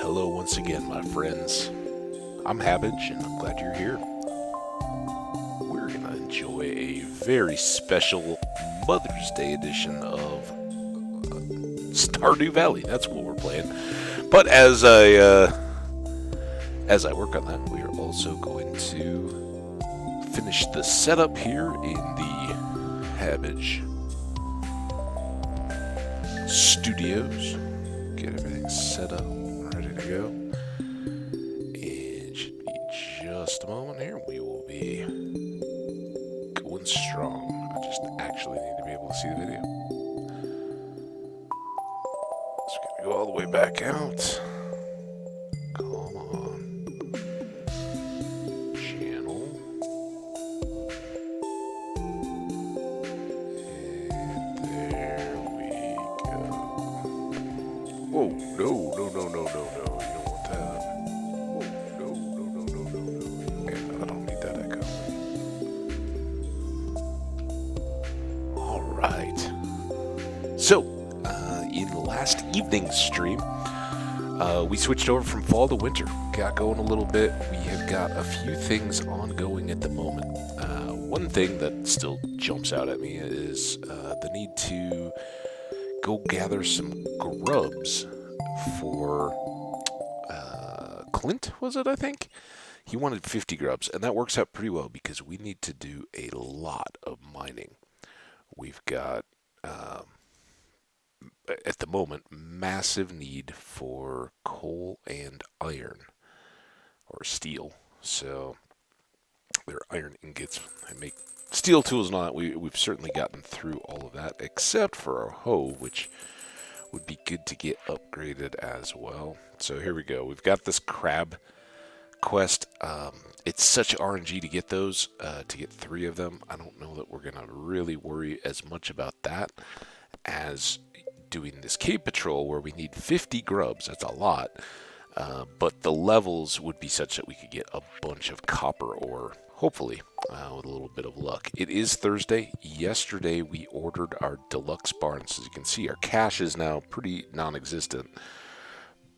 hello once again, my friends. I'm Habbage, and I'm glad you're here. We're going to enjoy a very special Mother's Day edition of Stardew Valley. That's what we're playing. But as I work on that, we are also going to finish the setup here in the Habbage Studios. Get everything set up, ready to go. It should be just a moment here. We will be going strong. I just actually need to be able to see the video. So we're gonna go all the way back out. Come on. Channel. And there we go. Whoa, no. You don't want that. Whoa, no. And I don't need that echo. Alright. So, in last evening's stream, we switched over from fall to winter. Got going a little bit. We have got a few things ongoing at the moment. One thing that still jumps out at me is the need to go gather some grubs for Clint, was it, I think? He wanted 50 grubs, and that works out pretty well because we need to do a lot of mining. We've got, at the moment, massive need for coal and iron, or steel. So, they're iron ingots. I make steel tools and all that. We've certainly gotten through all of that, except for our hoe, which would be good to get upgraded as well. So here we go. We've got this crab quest. It's such RNG to get those, to get 3 of them. I don't know that we're going to really worry as much about that as doing this cave patrol where we need 50 grubs. That's a lot. But the levels would be such that we could get a bunch of copper ore, hopefully, with a little bit of luck. It is Thursday. Yesterday we ordered our deluxe barns. As you can see, our cache is now pretty non-existent,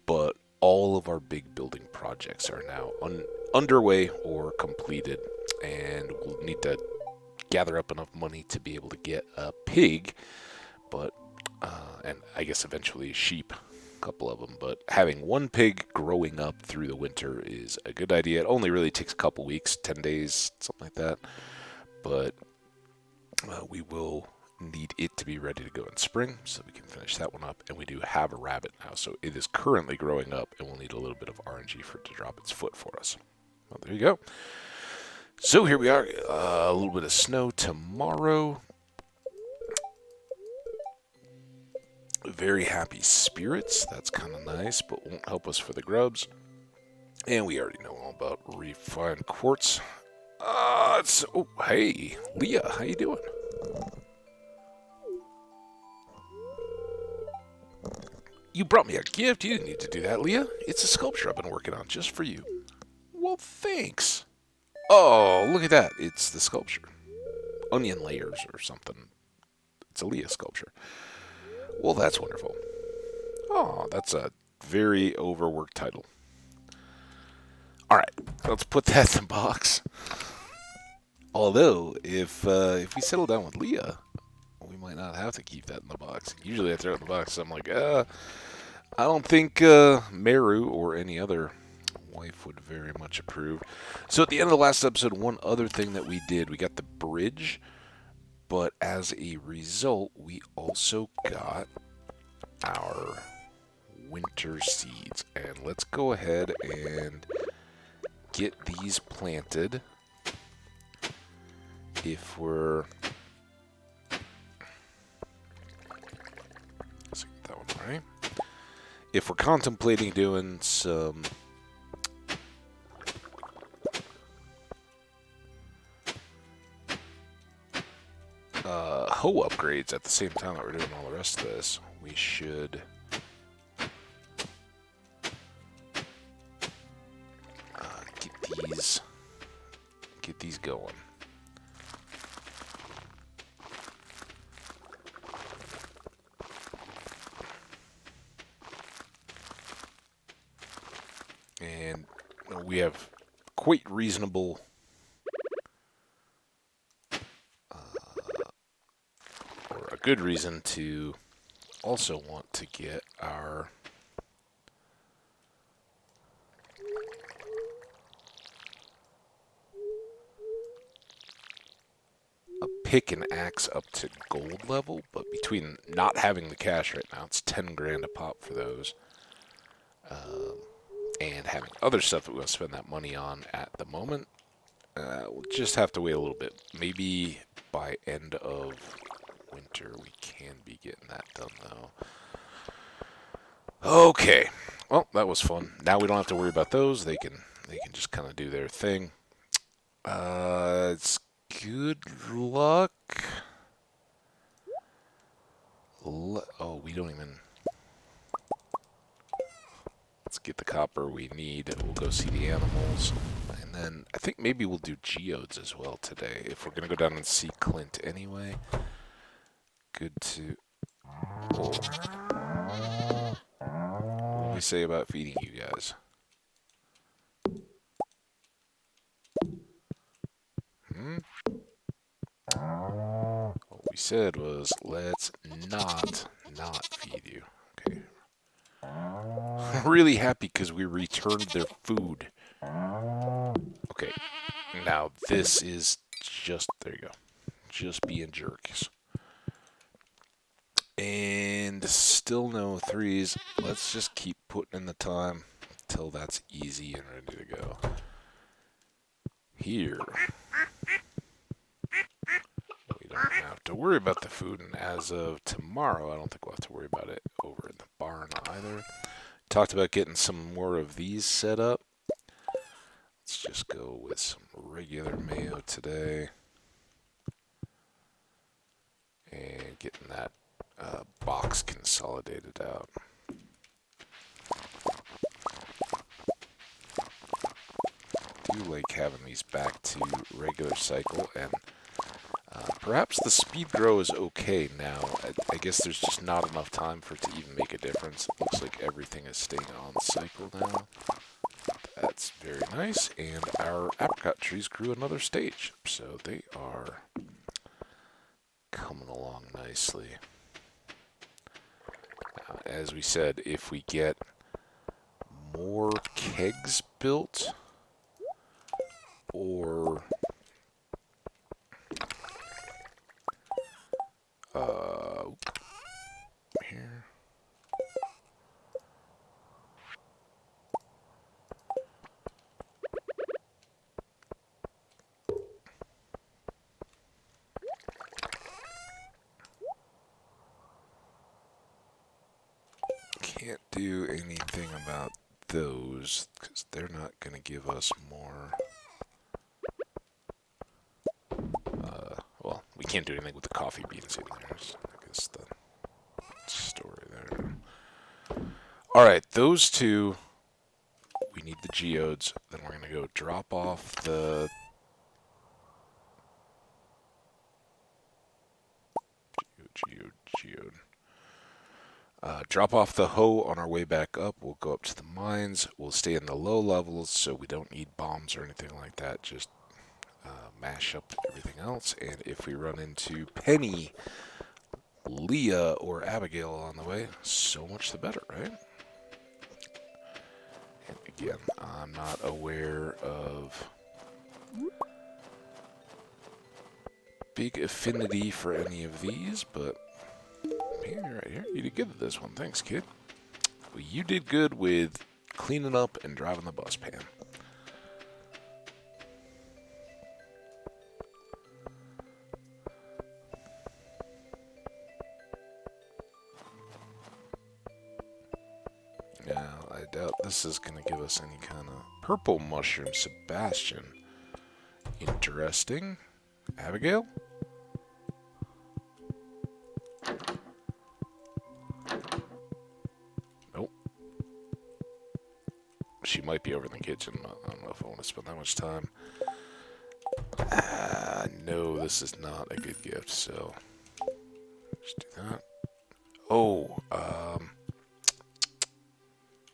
but all of our big building projects are now underway or completed, and we'll need to gather up enough money to be able to get a pig, but and I guess eventually a sheep, a couple of them, but having one pig growing up through the winter is a good idea. It only really takes a couple weeks, 10 days, something like that, but we will need it to be ready to go in spring so we can finish that one up. And we do have a rabbit now, so it is currently growing up, and we'll need a little bit of RNG for it to drop its foot for us. Well, there you go. So here we are, a little bit of snow tomorrow. Very happy spirits. That's kind of nice, but won't help us for the grubs. And we already know all about refined quartz. Oh, hey, Leah, how you doing? You brought me a gift. You didn't need to do that, Leah. It's a sculpture I've been working on just for you. Well, thanks. Oh, look at that. It's the sculpture. Onion layers or something. It's a Leah sculpture. Well, that's wonderful. Oh, that's a very overworked title. Alright, let's put that in the box. Although, if we settle down with Leah, we might not have to keep that in the box. Usually I throw it in the box, so I'm like, I don't think Meru or any other wife would very much approve. So at the end of the last episode, one other thing that we did, we got the bridge, but as a result, we also got our winter seeds. And let's go ahead and get these planted. If we're... Let's get that one right. If we're contemplating doing some... hoe upgrades at the same time that we're doing all the rest of this, we should get these going. And we have quite reasonable or a good reason to also want to get our a pick and axe up to gold level, but between not having the cash right now, it's 10 grand a pop for those, and having other stuff that we're going to spend that money on at the moment, we'll just have to wait a little bit. Maybe by end of winter we can be getting that done, though. Okay, well, that was fun. Now we don't have to worry about those. They can just kind of do their thing. It's good luck. Oh, we don't even... Let's get the copper we need. We'll go see the animals. And then I think maybe we'll do geodes as well today. If we're going to go down and see Clint anyway. Good to... Oh. What do we say about feeding you guys? What we said was, let's not feed you. Okay. I'm really happy because we returned their food. Okay. Now this is just, there you go. Just being jerks. And still no threes. Let's just keep putting in the time till that's easy and ready to go. Here. We don't have to worry about the food, and as of tomorrow, I don't think we'll have to worry about it over in the barn either. Talked about getting some more of these set up. Let's just go with some regular mayo today. And getting that box consolidated out. I do like having these back to regular cycle, and perhaps the speed grow is okay now. I guess there's just not enough time for it to even make a difference. It looks like everything is staying on cycle now. That's very nice, and our apricot trees grew another stage, so they are coming along nicely. Now, as we said, if we get more kegs built, or here. Can't do anything about those because they're not going to give us more. Well, we can't do anything with the coffee beans in there. So I guess the story there. All right, those two. We need the geodes. Then we're going to go drop off the geode. Drop off the hoe on our way back up. We'll go up to the mines. We'll stay in the low levels so we don't need bombs or anything like that. Just mash up everything else. And if we run into Penny, Leah, or Abigail on the way, so much the better, right? And again, I'm not aware of big affinity for any of these, but here, right here, you did good with this one. Thanks, kid. Well, you did good with cleaning up and driving the bus, Pam. Now, I doubt this is going to give us any kind of purple mushroom. Sebastian. Interesting. Abigail? Nope. She might be over in the kitchen. I don't know if I want to spend that much time. No, this is not a good gift, so just do that. Oh,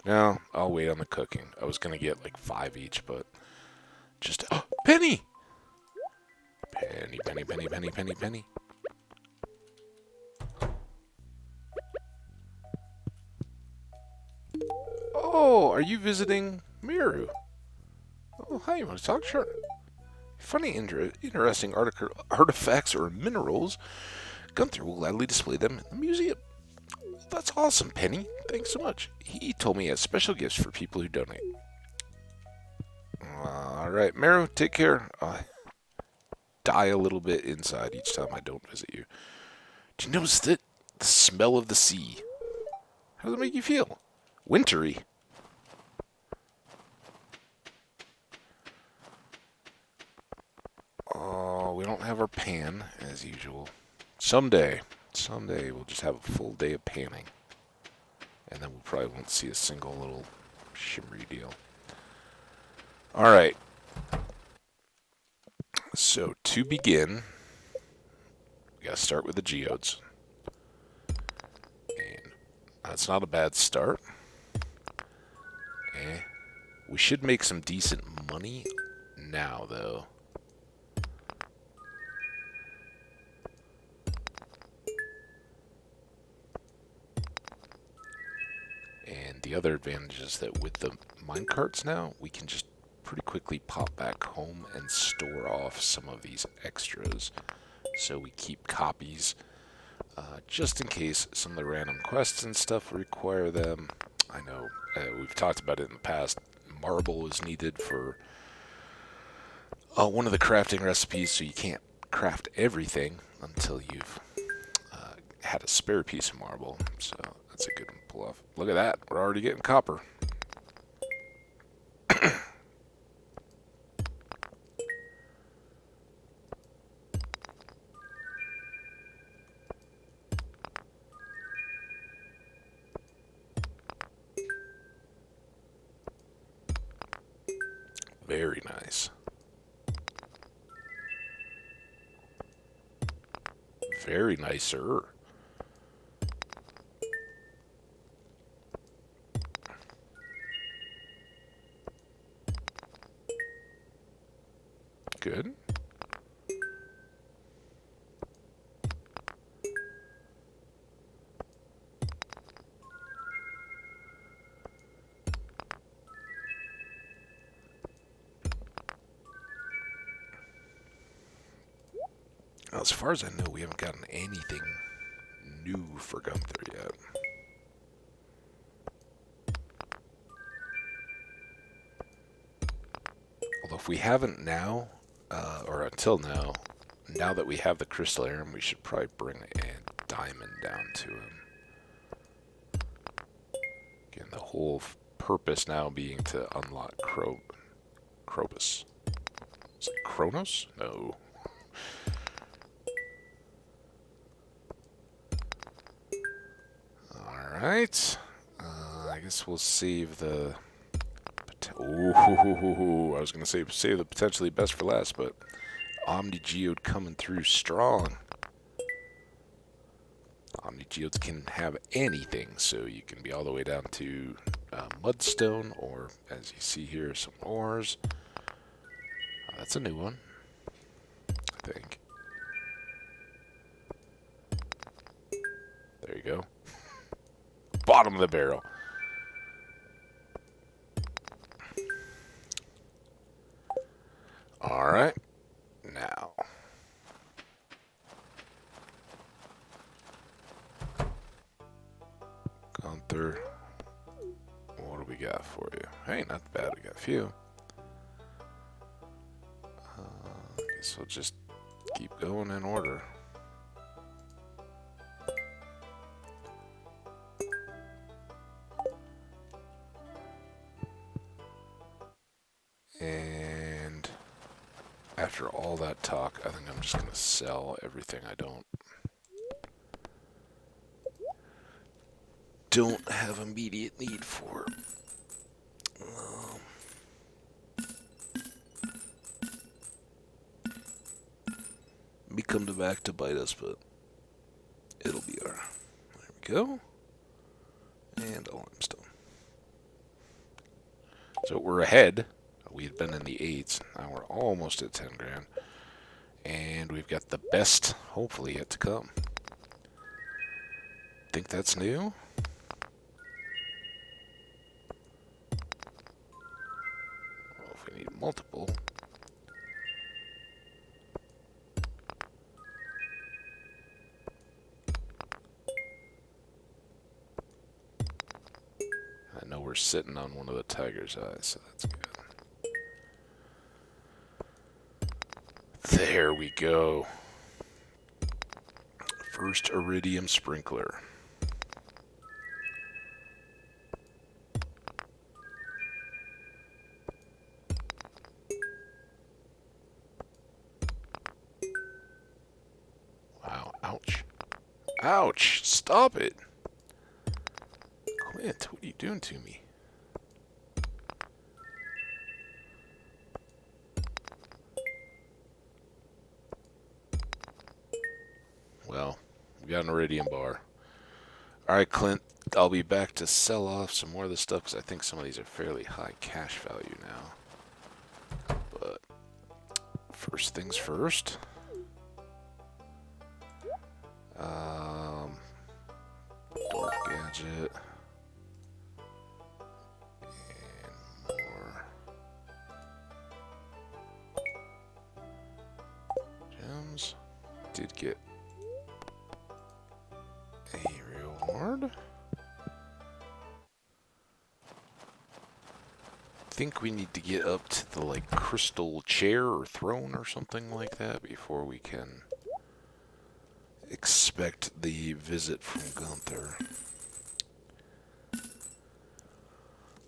No, I'll wait on the cooking. I was gonna get like 5 each, but just penny, penny, penny, penny, penny, penny, penny. Oh, are you visiting Miru? Oh, hi. You want to talk? Sure. Funny, interesting artifacts or minerals. Gunther will gladly display them in the museum. That's awesome, Penny. Thanks so much. He told me he has special gifts for people who donate. All right, Meru, take care. I die a little bit inside each time I don't visit you. Do you notice that? The smell of the sea. How does it make you feel? Wintry. Oh, we don't have our pan, as usual. Someday we'll just have a full day of panning. And then we probably won't see a single little shimmery deal. Alright. So, to begin, we gotta start with the geodes. And that's not a bad start. We should make some decent money now, though. And the other advantage is that with the minecarts now, we can just pretty quickly pop back home and store off some of these extras. So we keep copies just in case some of the random quests and stuff require them. I know we've talked about it in the past. Marble is needed for one of the crafting recipes, so you can't craft everything until you've had a spare piece of marble. So that's a good one to pull off. Look at that. We're already getting copper. Very nice. Very nicer. Good. Now, as far as I know, we haven't gotten anything new for Gunther yet. Although if we haven't now, or until now that we have the crystal arum, we should probably bring a diamond down to him. Again, the whole purpose now being to unlock Krobus. Is it Kronos? No. Alright. I guess we'll save the... Ooh, I was going to say save the potentially best for last, but Omni Geode coming through strong. Omni Geodes can have anything, so you can be all the way down to mudstone, or as you see here, some ores. That's a new one, I think. There you go. Bottom of the barrel. Alright. Now. Gunther. What do we got for you? Hey, not bad. We got a few. Guess we'll just keep going in order. And after all that talk, I think I'm just going to sell everything I don't have immediate need for. May come back to bite us, but it'll be our. There we go. And a limestone. So we're ahead. We had been in the 8s. Now we're almost at 10 grand. And we've got the best, hopefully, yet to come. Think that's new? Well, if we need multiple. I know we're sitting on one of the tiger's eyes, so that's good. There we go. First Iridium Sprinkler. Wow, ouch. Ouch! Stop it! Clint, what are you doing to me? Well, we got an Iridium bar. Alright, Clint, I'll be back to sell off some more of this stuff because I think some of these are fairly high cash value now. But first things first. Dwarf Gadget. And more gems. Did get a reward. Think we need to get up to the like crystal chair or throne or something like that before we can expect the visit from Gunther.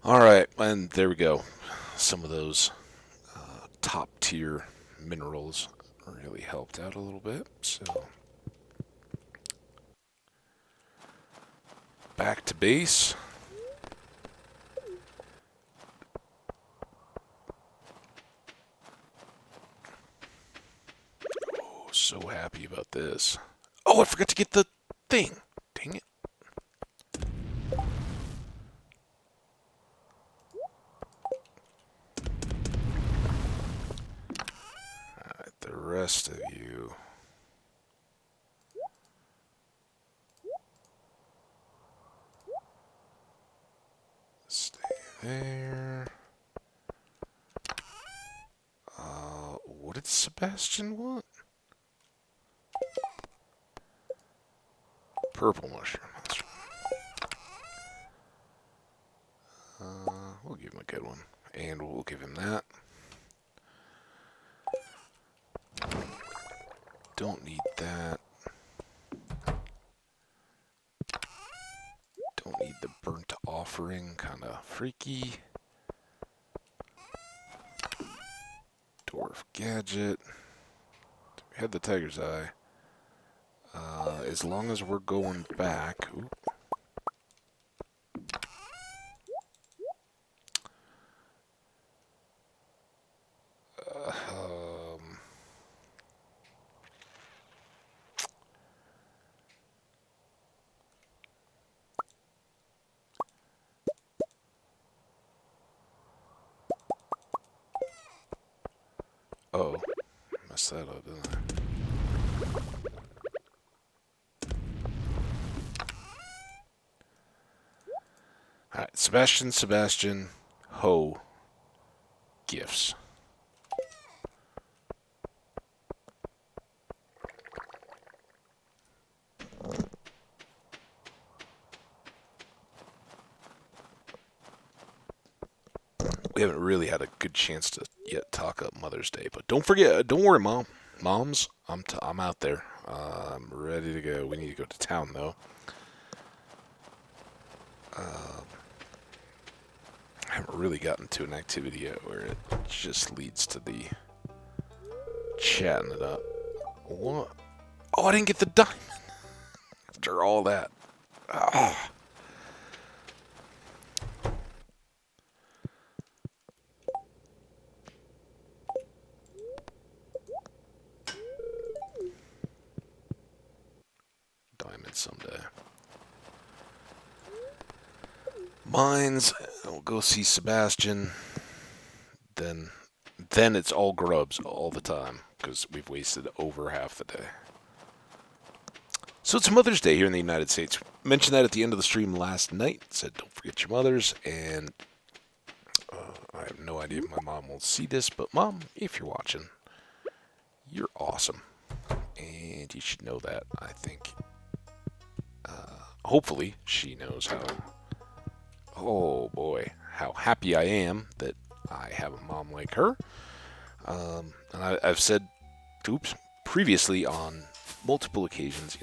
Alright, and there we go. Some of those top tier minerals really helped out a little bit. So back to base. Oh, so happy about this. Oh, I forgot to get the thing. Dang it. Alright, the rest of you. Stay there. What did Sebastian want? Purple mushroom. That's right. We'll give him a good one. And we'll give him that. Don't need that. Don't need the burnt offering. Kinda freaky. Dwarf Gadget. We had the tiger's eye. As long as we're going back... Ooh. Oh, messed that up, didn't I? Alright, Sebastian, Ho, gifts. We haven't really had a good chance to yet talk up Mother's Day, but don't forget, don't worry, Moms, I'm out there. I'm ready to go. We need to go to town, though. I haven't really gotten to an activity yet where it just leads to the chatting it up. What? Oh, I didn't get the diamond after all that. Ah. Diamond someday. Mines. We'll go see Sebastian. Then, then it's all grubs all the time because we've wasted over half the day. So it's Mother's Day here in the United States. Mentioned that at the end of the stream last night. Said don't forget your mothers, and I have no idea if my mom will see this, but Mom, if you're watching, you're awesome, and you should know that. I think. Hopefully, she knows how. Oh boy, how happy I am that I have a mom like her. And I've said, oops, previously on multiple occasions,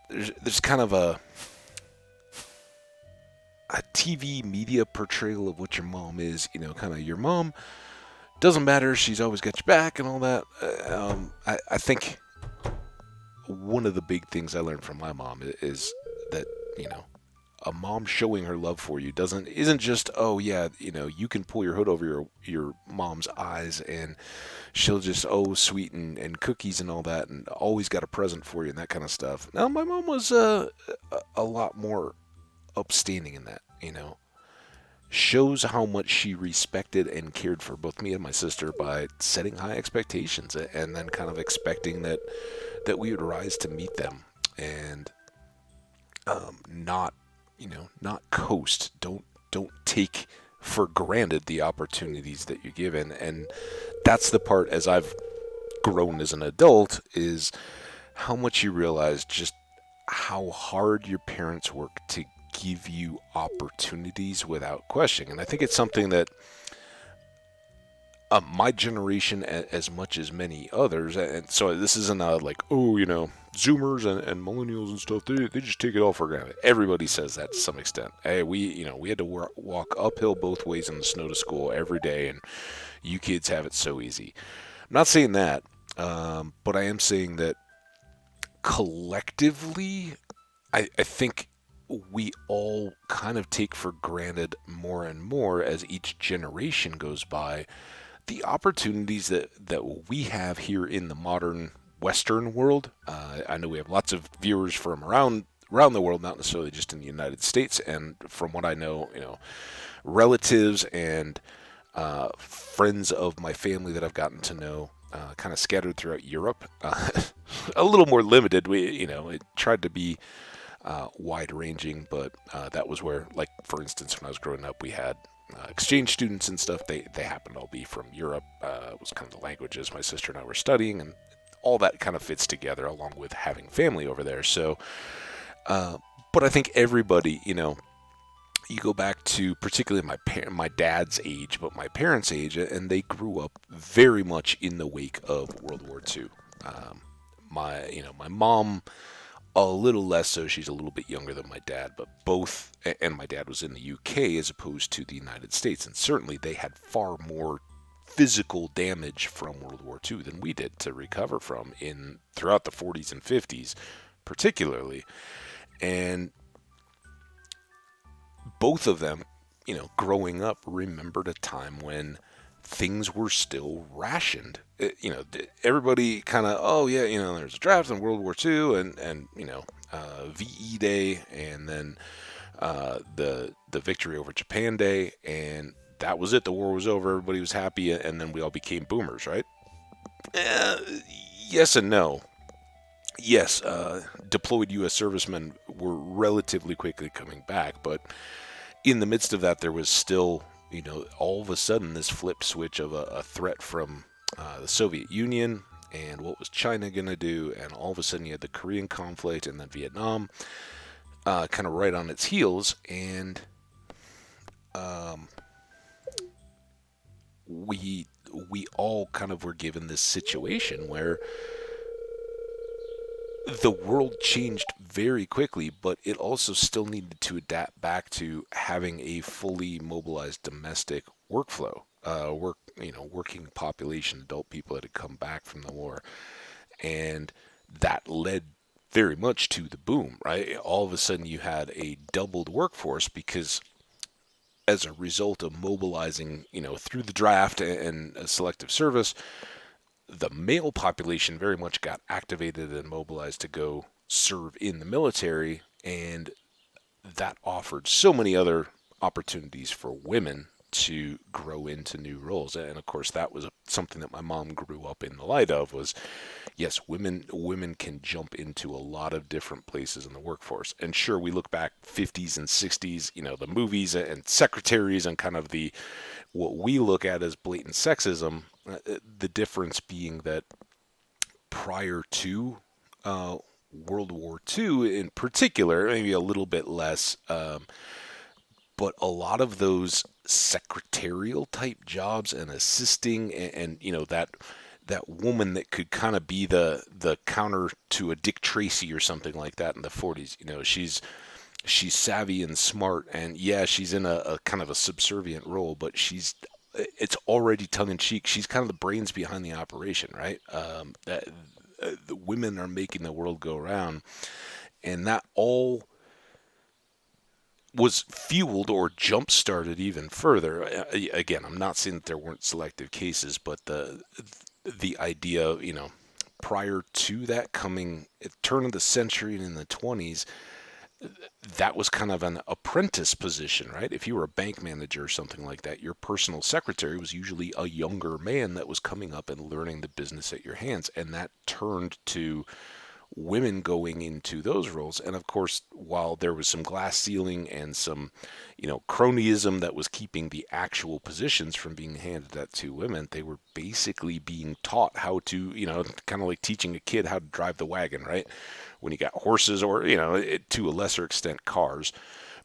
there's kind of a TV media portrayal of what your mom is. Kind of your mom doesn't matter. She's always got your back and all that. I think one of the big things I learned from my mom is that a mom showing her love for you isn't just, oh yeah, you can pull your hood over your mom's eyes and she'll just, oh sweet, and cookies and all that, and always got a present for you and that kind of stuff. Now my mom was a lot more upstanding in that. Shows how much she respected and cared for both me and my sister by setting high expectations and then kind of expecting that we would rise to meet them, and not not coast. Don't take for granted the opportunities that you're given. And that's the part, as I've grown as an adult, is how much you realize just how hard your parents work to give you opportunities without questioning. And I think it's something that my generation, as much as many others, and so this isn't like, oh, Zoomers and millennials and stuff, they just take it all for granted. Everybody says that to some extent. Hey, we had to walk uphill both ways in the snow to school every day, and you kids have it so easy. I'm not saying that, but I am saying that collectively, I think we all kind of take for granted more and more as each generation goes by the opportunities that we have here in the modern Western world. I know we have lots of viewers from around the world, not necessarily just in the United States. And from what I know, relatives and friends of my family that I've gotten to know, kind of scattered throughout Europe, a little more limited. It tried to be wide-ranging, but that was where, like, for instance, when I was growing up, we had exchange students and stuff. They happened to all be from Europe. It was kind of the languages my sister and I were studying, and all that kind of fits together along with having family over there. So, but I think everybody, you go back to particularly my dad's age, but my parents' age, and they grew up very much in the wake of World War II. My mom, a little less so. She's a little bit younger than my dad, but both, and my dad was in the UK as opposed to the United States, and certainly they had far more physical damage from World War II than we did to recover from throughout the 40s and 50s, particularly. And both of them, growing up, remembered a time when things were still rationed. Everybody kind of, oh yeah, there's a draft in World War II, and VE Day, and then the victory over Japan Day, and that was it. The war was over. Everybody was happy, and then we all became boomers, right? Yes and no. Yes, deployed U.S. servicemen were relatively quickly coming back, but in the midst of that, there was still, all of a sudden this flip switch of a threat from the Soviet Union, and what was China going to do, and all of a sudden you had the Korean conflict, and then Vietnam, kind of right on its heels, and we all kind of were given this situation where the world changed very quickly, but it also still needed to adapt back to having a fully mobilized domestic workflow, working population, adult people that had come back from the war, and that led very much to the boom. Right, all of a sudden you had a doubled workforce because, as a result of mobilizing, through the draft and a selective service, the male population very much got activated and mobilized to go serve in the military, and that offered so many other opportunities for women to grow into new roles. And of course, that was something that my mom grew up in the light of was, yes, women can jump into a lot of different places in the workforce. And sure, we look back 50s and 60s, the movies and secretaries and kind of the what we look at as blatant sexism. The difference being that prior to World War II, in particular, maybe a little bit less. But a lot of those secretarial type jobs and assisting and that woman that could kind of be the counter to a Dick Tracy or something like that in the 40s. She's savvy and smart, and yeah, she's in a kind of a subservient role, but it's already tongue in cheek. She's kind of the brains behind the operation, right? That the women are making the world go round, and that all was fueled or jump started even further. Again, I'm not saying that there weren't selective cases, but the idea, prior to that coming at turn of the century and in the 20s, that was kind of an apprentice position, right? If you were a bank manager or something like that, your personal secretary was usually a younger man that was coming up and learning the business at your hands, and that turned to women going into those roles. And of course, while there was some glass ceiling and some, cronyism that was keeping the actual positions from being handed out to women, they were basically being taught how to, kind of like teaching a kid how to drive the wagon, right? When you got horses or, to a lesser extent, cars.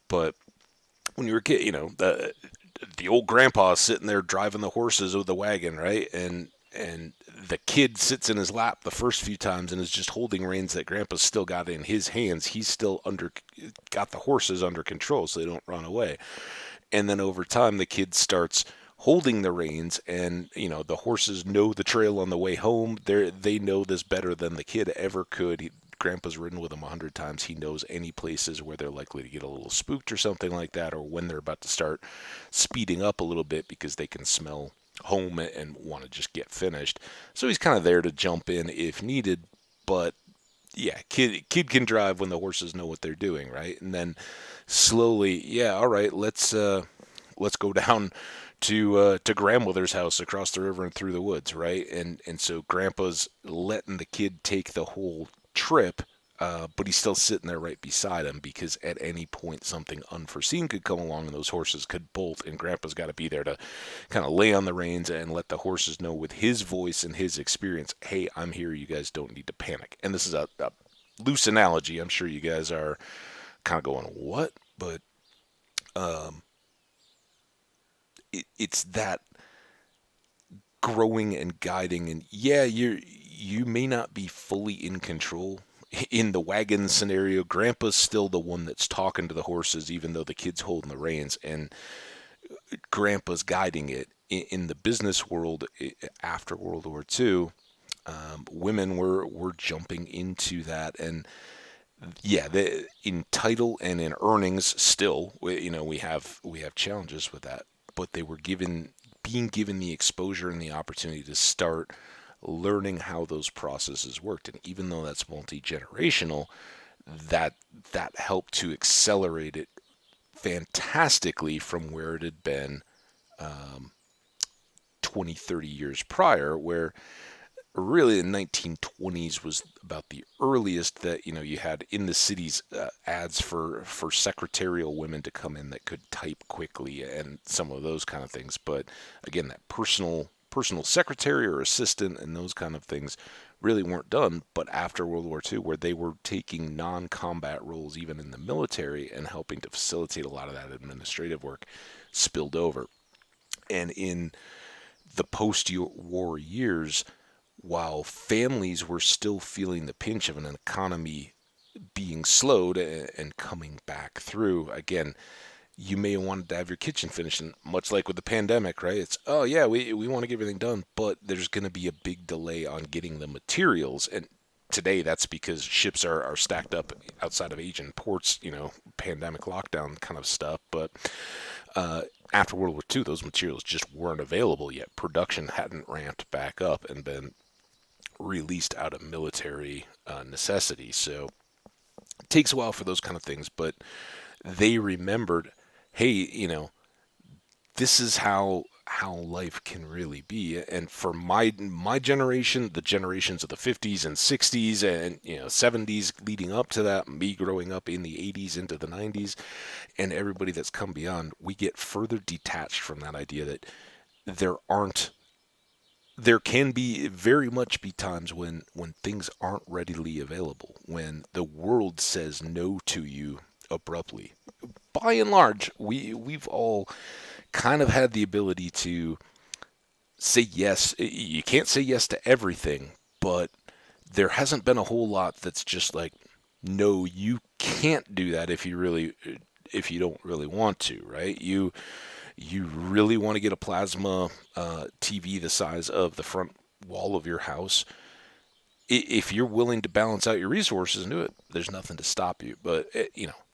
But when you were a kid, the old grandpa is sitting there driving the horses of the wagon, right? And the kid sits in his lap the first few times and is just holding reins that grandpa's still got in his hands. He's still got the horses under control so they don't run away. And then over time, the kid starts holding the reins, and the horses know the trail on the way home. They know this better than the kid ever could. Grandpa's ridden with them 100 times. He knows any places where they're likely to get a little spooked or something like that, or when they're about to start speeding up a little bit because they can smell home and want to just get finished. So he's kind of there to jump in if needed. But yeah, kid can drive when the horses know what they're doing, right? And then slowly, yeah, all right, let's go down to grandmother's house across the river and through the woods, right? And so grandpa's letting the kid take the whole trip, but he's still sitting there right beside him because at any point something unforeseen could come along and those horses could bolt, and grandpa's got to be there to kind of lay on the reins and let the horses know with his voice and his experience, hey, I'm here, you guys don't need to panic. And this is a loose analogy. I'm sure you guys are kind of going, what? But it's that growing and guiding, and yeah, you may not be fully in control. In the wagon scenario, grandpa's still the one that's talking to the horses even though the kid's holding the reins, and grandpa's guiding it. In the business world after World War II, women were jumping into that, and yeah, in title and in earnings still, we have challenges with that, but they were being given the exposure and the opportunity to start learning how those processes worked. And even though that's multi-generational, that helped to accelerate it fantastically from where it had been 20, 30 years prior, where really the 1920s was about the earliest that you had in the cities ads for secretarial women to come in that could type quickly and some of those kind of things. But again, that personal secretary or assistant and those kind of things really weren't done. But after World War II, where they were taking non-combat roles even in the military and helping to facilitate a lot of that administrative work, spilled over. And in the post-war years, while families were still feeling the pinch of an economy being slowed and coming back through, again, you may have wanted to have your kitchen finished, and much like with the pandemic, right? It's, oh yeah, we want to get everything done, but there's going to be a big delay on getting the materials. And today that's because ships are stacked up outside of Asian ports, pandemic lockdown kind of stuff. But after World War II, those materials just weren't available yet. Production hadn't ramped back up and been released out of military necessity. So it takes a while for those kind of things, but they remembered, hey, this is how life can really be. And for my generation, the generations of the 50s and 60s and 70s leading up to that, me growing up in the 80s into the 90s, and everybody that's come beyond, we get further detached from that idea that there aren't there can be very much be times when things aren't readily available, when the world says no to you abruptly. By and large, we've all kind of had the ability to say yes. You can't say yes to everything, but there hasn't been a whole lot that's just like, no, you can't do that if you don't really want to, right? You really want to get a plasma TV the size of the front wall of your house. If you're willing to balance out your resources and do it, there's nothing to stop you. But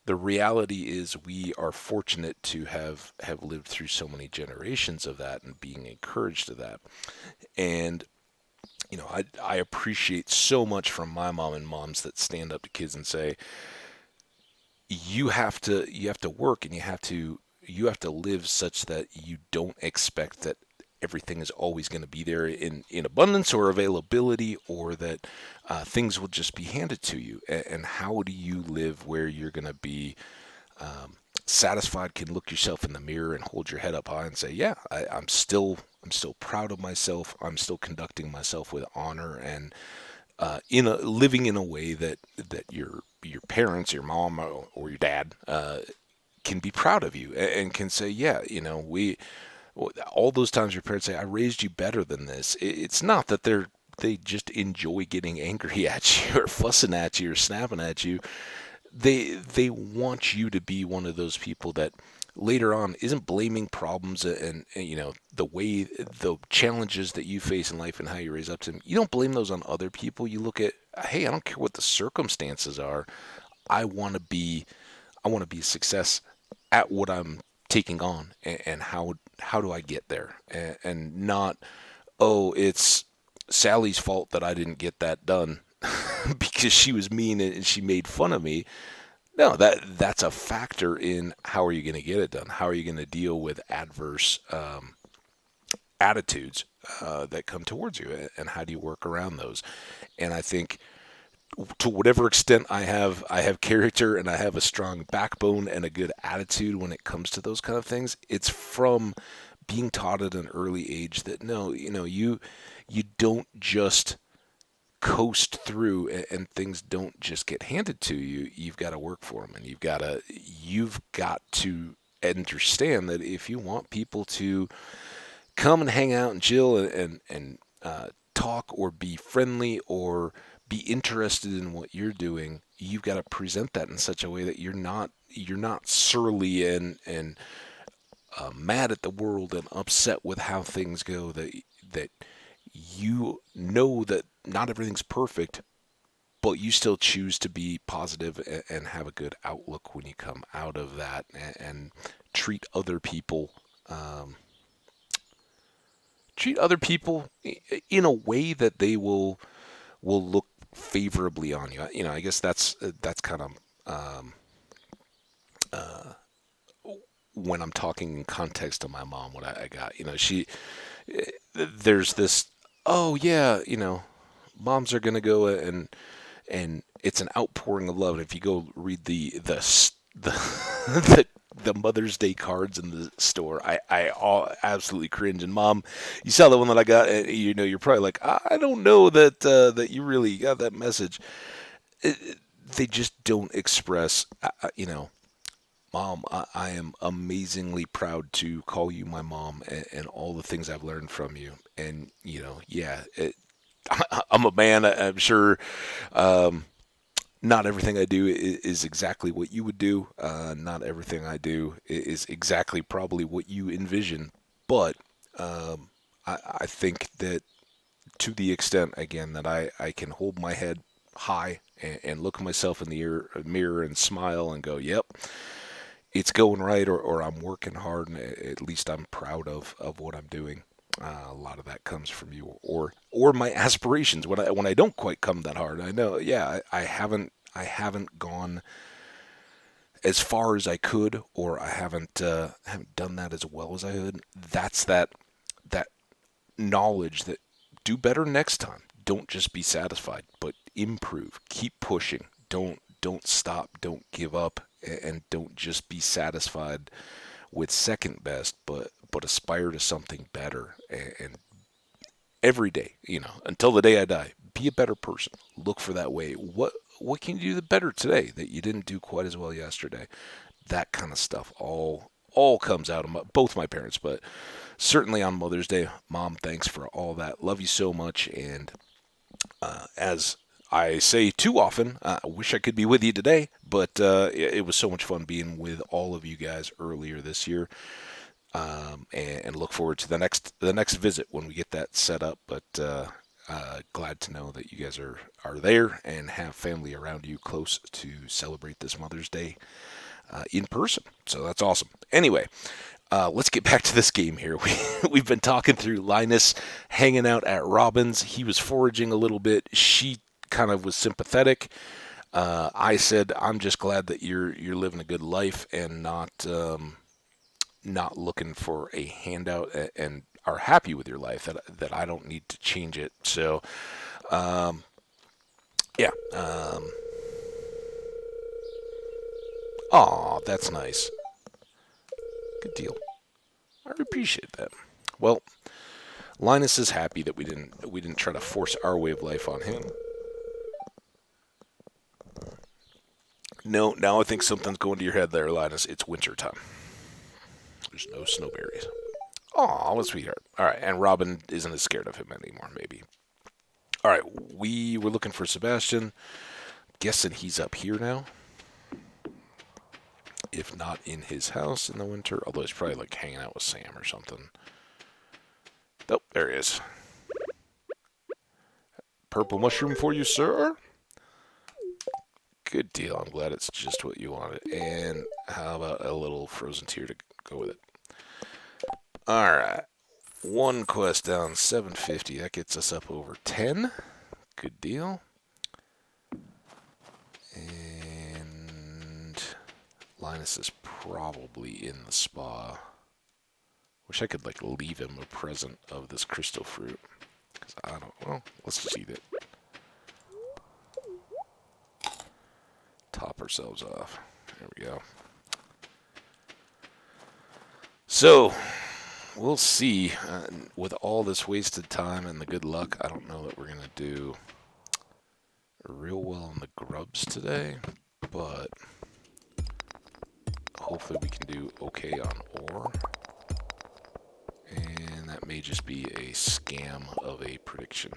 the reality is we are fortunate to have lived through so many generations of that and being encouraged to that. And I appreciate so much from my mom and moms that stand up to kids and say, you have to work, and you have to live such that you don't expect that everything is always going to be there in abundance or availability, or that things will just be handed to you. And how do you live where you're going to be satisfied, can look yourself in the mirror and hold your head up high and say, yeah, I'm still proud of myself. I'm still conducting myself with honor, and living in a way that your parents, your mom or your dad, can be proud of you, and can say, yeah, we all those times your parents say, I raised you better than this. It's not that they just enjoy getting angry at you or fussing at you or snapping at you. They want you to be one of those people that later on isn't blaming problems, and the way the challenges that you face in life and how you raise up to them. You don't blame those on other people. You look at, hey, I don't care what the circumstances are. I want to be I want to be a success at what I'm taking on, and how do I get there, and not, oh, it's Sally's fault that I didn't get that done because she was mean and she made fun of me. No, that's a factor in how are you going to get it done? How are you going to deal with adverse attitudes that come towards you, and how do you work around those? And I think, to whatever extent I have character and I have a strong backbone and a good attitude when it comes to those kind of things, it's from being taught at an early age that no, you don't just coast through, and things don't just get handed to you. You've got to work for them, and you've got to understand that if you want people to come and hang out and chill and talk or be friendly or be interested in what you're doing, you've got to present that in such a way that you're not surly and mad at the world and upset with how things go. That you know that not everything's perfect, but you still choose to be positive and have a good outlook when you come out of that, and treat other people um, treat other people in a way that they will look favorably on you. I guess that's kind of when I'm talking in context of my mom. What I got, there's this. Oh yeah, moms are gonna go and it's an outpouring of love. And if you go read the the Mother's Day cards in the store, I all absolutely cringe. And mom, you saw the one that I got, and you're probably like, I don't know that you really got that message. They just don't express, Mom, I am amazingly proud to call you my mom, and all the things I've learned from you. And yeah, I'm a man. I'm sure not everything I do is exactly what you would do. Not everything I do is exactly probably what you envision. But I think that, to the extent, again, that I can hold my head high and look myself in the mirror and smile and go, yep, it's going right, or I'm working hard, and at least I'm proud of what I'm doing. A lot of that comes from you, or my aspirations when I don't quite come that hard. I know, yeah, I haven't gone as far as I could, or I haven't done that as well as I could. That's that knowledge that do better next time. Don't just be satisfied, but improve. Keep pushing. Don't stop. Don't give up, and don't just be satisfied with second best, but aspire to something better. And every day, until the day I die, be a better person. Look for that way. What can you do better today that you didn't do quite as well yesterday? That kind of stuff all comes out of both my parents, but certainly on Mother's Day. Mom, thanks for all that. Love you so much. And as I say too often, I wish I could be with you today, but it was so much fun being with all of you guys earlier this year. And look forward to the next visit when we get that set up. But glad to know that you guys are there and have family around you close to celebrate this Mother's Day in person. So that's awesome. Anyway, let's get back to this game here. We've been talking through Linus hanging out at Robin's. He was foraging a little bit. She kind of was sympathetic. I said, I'm just glad that you're living a good life and not looking for a handout and are happy with your life, that I don't need to change it. So, yeah. Aw, that's nice. Good deal. I appreciate that. Well, Linus is happy that we didn't try to force our way of life on him. No, now I think something's going to your head there, Linus. It's winter time. There's no snowberries. Aw, what a sweetheart. All right, and Robin isn't as scared of him anymore, maybe. All right, we were looking for Sebastian. Guessing he's up here now. If not in his house in the winter, although he's probably like hanging out with Sam or something. Oh, there he is. Purple mushroom for you, sir. Good deal. I'm glad it's just what you wanted. And how about a little frozen tear to go with it? All right. One quest down, 750. That gets us up over 10. Good deal. And Linus is probably in the spa. Wish I could leave him a present of this crystal fruit. Because I don't. Well, let's just eat it. Top ourselves off. There we go. So, we'll see. With all this wasted time and the good luck, I don't know that we're going to do real well in the grubs today. But hopefully we can do okay on ore. And that may just be a scam of a prediction.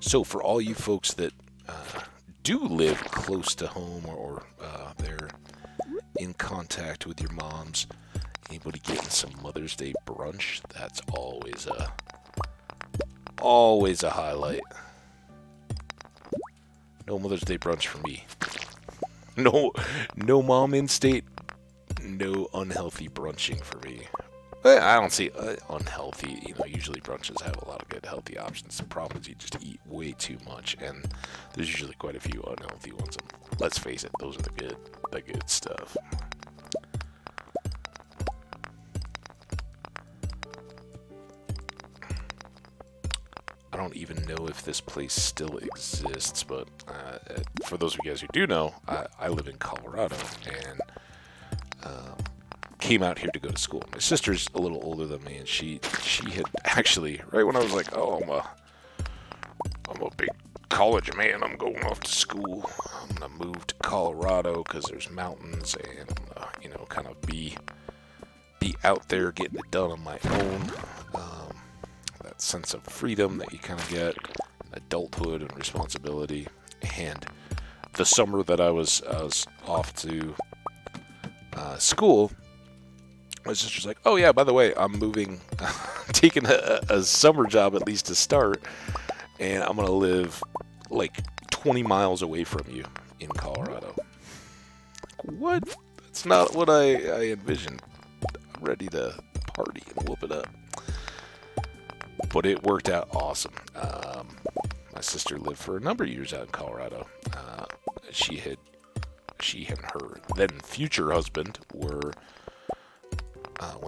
So for all you folks that do live close to home or they're in contact with your moms, anybody getting some Mother's Day brunch, that's always a highlight. No Mother's Day brunch for me. No mom in state, no unhealthy brunching for me. I don't see unhealthy. Usually brunches have a lot of good healthy options. The problem is you just eat way too much, and there's usually quite a few unhealthy ones. And let's face it, those are the good stuff. I don't even know if this place still exists, but for those of you guys who do know, I live in Colorado, and came out here to go to school. My sister's a little older than me, and she had actually, right when I was like, oh, I'm a big college man, I'm going off to school, I'm gonna move to Colorado because there's mountains and kind of be out there getting it done on my own. That sense of freedom that you kind of get, adulthood and responsibility. And the summer that I was off to school, my sister's like, oh yeah, by the way, I'm moving, taking a summer job at least to start, and I'm going to live 20 miles away from you in Colorado. what? That's not what I envisioned. I'm ready to party and whoop it up. But it worked out awesome. My sister lived for a number of years out in Colorado. She and her then future husband went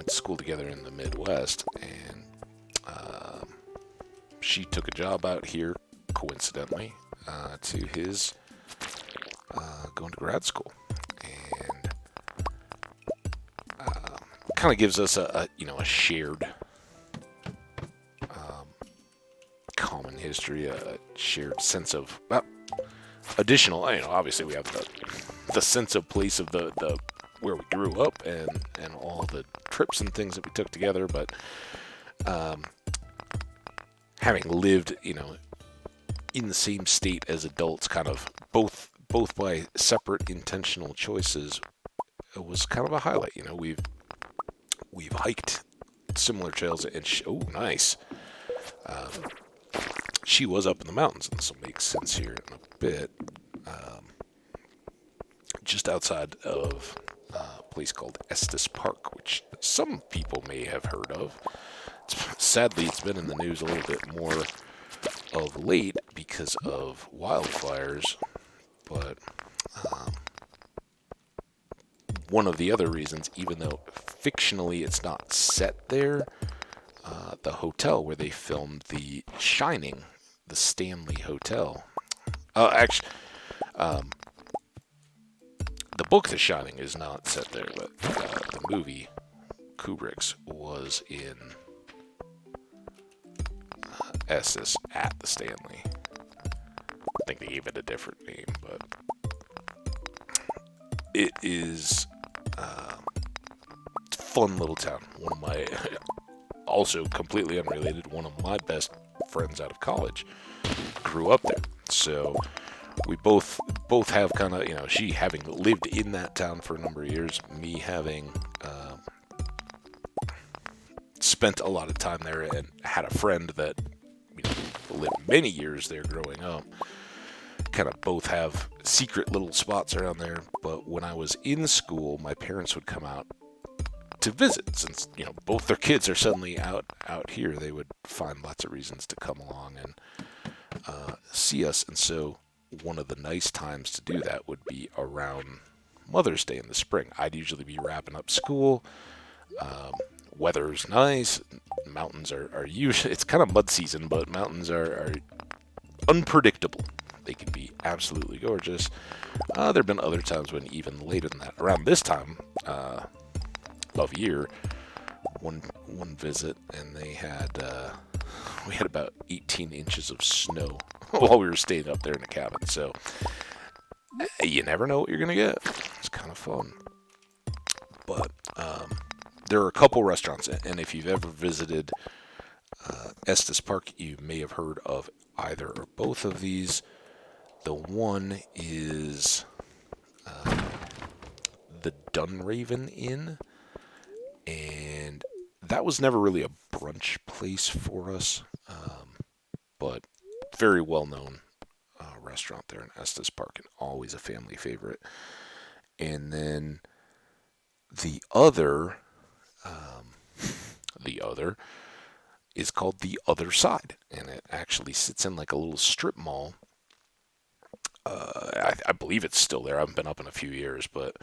to school together in the Midwest, and she took a job out here, coincidentally, to his going to grad school, and kind of gives us a shared common history, a shared sense of additional. Obviously we have the sense of place of the where we grew up and all the trips and things that we took together, but having lived, in the same state as adults, kind of both by separate intentional choices, it was kind of a highlight. We've hiked similar trails, and oh, nice. She was up in the mountains, and this will make sense here in a bit. Just outside of a place called Estes Park, which some people may have heard of. Sadly, it's been in the news a little bit more of late because of wildfires, but one of the other reasons, even though fictionally it's not set there, the hotel where they filmed The Shining, the Stanley Hotel. The book The Shining is not set there, but the movie Kubrick's was in Estes at the Stanley. I think they gave it a different name, but it is a fun little town. One of my, also completely unrelated, one of my best friends out of college grew up there. So we both have kind of, she having lived in that town for a number of years, me having spent a lot of time there and had a friend that lived many years there growing up. Kind of both have secret little spots around there. But when I was in school, my parents would come out to visit. Since both their kids are suddenly out here, they would find lots of reasons to come along and see us. And so one of the nice times to do that would be around Mother's Day in the spring. I'd usually be wrapping up school. Weather's nice. Mountains are usually, it's kind of mud season, but mountains are unpredictable. They can be absolutely gorgeous. There have been other times when even later than that, around this time of year, one visit, and they had we had about 18 inches of snow while we were staying up there in the cabin. So you never know what you're gonna get. It's kind of fun. But there are a couple restaurants, and if you've ever visited Estes Park, you may have heard of either or both of these. The one is the Dunraven Inn, and that was never really a brunch place for us, but very well-known restaurant there in Estes Park, and always a family favorite. And then the other is called The Other Side, and it actually sits in like a little strip mall. I believe it's still there. I haven't been up in a few years, but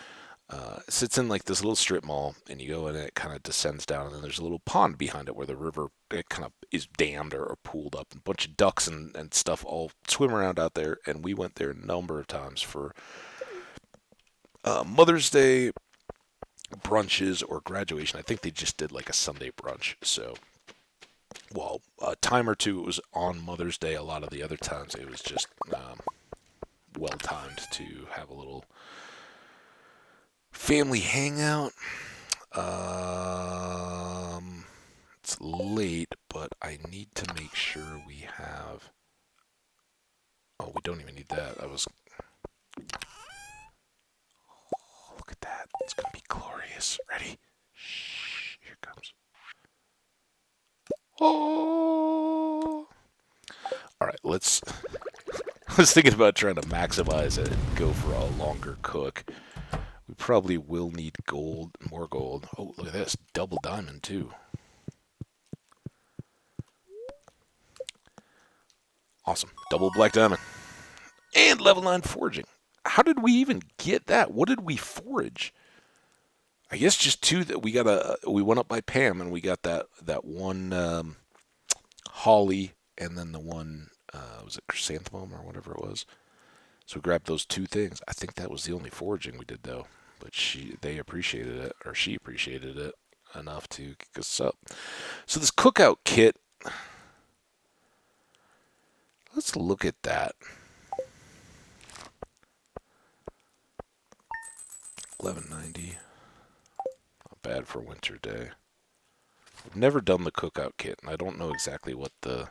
it sits in like this little strip mall, and you go in and it kind of descends down, and then there's a little pond behind it where the river, it kind of is dammed or pooled up, and a bunch of ducks and stuff all swim around out there. And we went there a number of times for Mother's Day brunches or graduation. I think they just did like a Sunday brunch. So, well, a time or two it was on Mother's Day. A lot of the other times it was just well timed to have a little family hangout. It's late, but I need to make sure we have. Oh, we don't even need that. Look at that. It's gonna be glorious. Ready? Shh. Here it comes. Oh. All right. Let's. I was thinking about trying to maximize it and go for a longer cook. We probably will need gold, more gold. Oh, look at this. Double diamond, too. Awesome. Double black diamond. And level 9 foraging. How did we even get that? What did we forage? I guess just two that we got we went up by Pam and we got that one holly and then the one was it chrysanthemum or whatever it was. So we grabbed those two things. I think that was the only foraging we did though. But they appreciated it, or she appreciated it enough to kick us up. So this cookout kit, let's look at that. 1190. Not bad for a winter day. I've never done the cookout kit, and I don't know exactly what the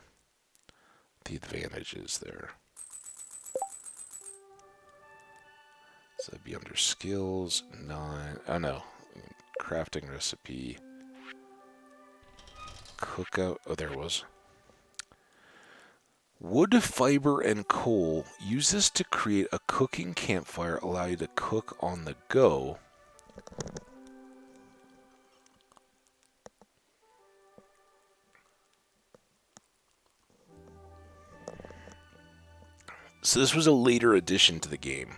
advantage is there. So that'd be under skills, 9. Oh no. Crafting recipe. Cookout. Oh, there it was. Wood, fiber, and coal. Use this to create a cooking campfire. Allow you to cook on the go. So this was a later addition to the game.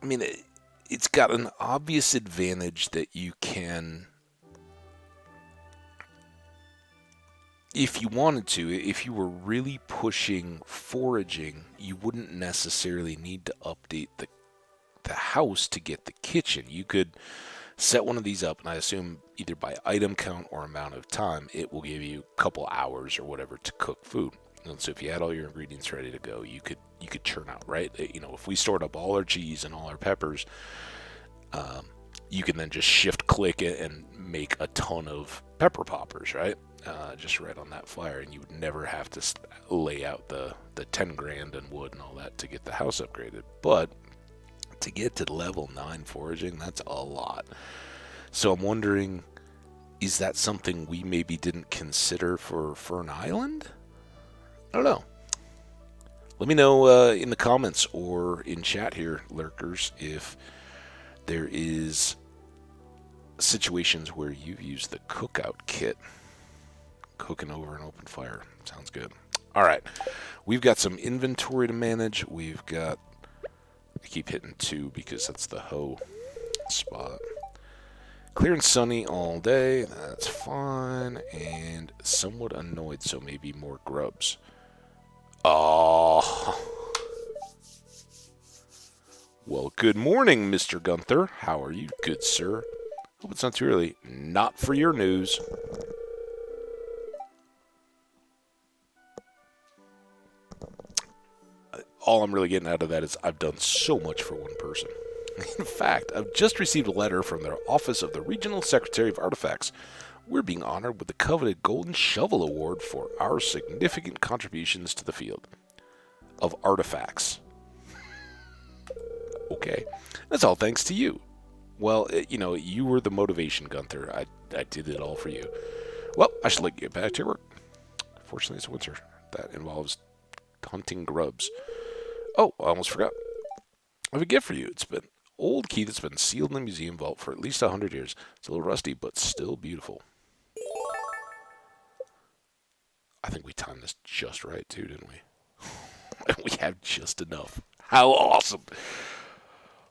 I mean, it's got an obvious advantage that you can, if you wanted to, if you were really pushing foraging, you wouldn't necessarily need to update the house to get the kitchen. You could set one of these up, and I assume either by item count or amount of time, it will give you a couple hours or whatever to cook food. And so if you had all your ingredients ready to go, you could churn out, right? You know, if we stored up all our cheese and all our peppers, you can then just shift click it and make a ton of pepper poppers, right? Just right on that fire, and you would never have to lay out the 10 grand and wood and all that to get the house upgraded. But to get to level 9 foraging, that's a lot. So I'm wondering, is that something we maybe didn't consider for Fern Island? I don't know. Let me know in the comments or in chat here, lurkers, if there is situations where you've used the cookout kit. Cooking over an open fire. Sounds good. All right. We've got some inventory to manage. We've got... I keep hitting 2 because that's the hoe spot. Clear and sunny all day. That's fine. And somewhat annoyed, so maybe more grubs. Oh. Well, good morning, Mr. Gunther. How are you, good sir? Hope it's not too early. Not for your news. All I'm really getting out of that is I've done so much for one person. In fact, I've just received a letter from their Office of the Regional Secretary of Artifacts. We're being honored with the coveted Golden Shovel Award for our significant contributions to the field of artifacts. Okay. That's all thanks to you. Well, you know, you were the motivation, Gunther. I did it all for you. Well, I should let you get back to your work. Fortunately, it's winter. That involves hunting grubs. Oh, I almost forgot. I have a gift for you. It's been an old key that's been sealed in the museum vault for at least 100 years. It's a little rusty, but still beautiful. I think we timed this just right, too, didn't we? We have just enough. How awesome.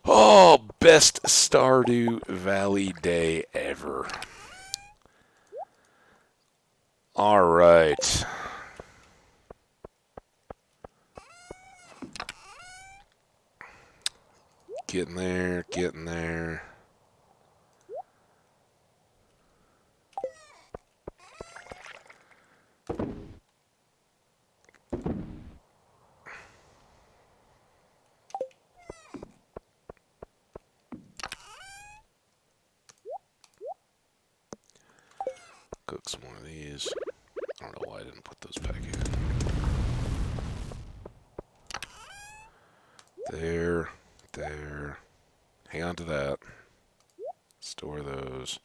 Oh, best Stardew Valley day ever. All right. Getting there, getting there. Cook some more of these. I don't know why I didn't put those back in. There, there. Hang on to that. Store those.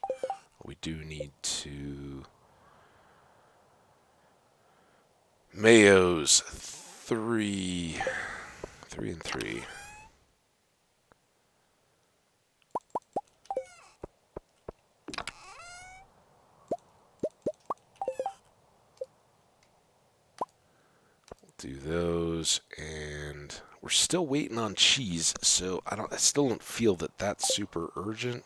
We do need to... Mayos. 3 and 3. do those, and we're still waiting on cheese, so I still don't feel that that's super urgent.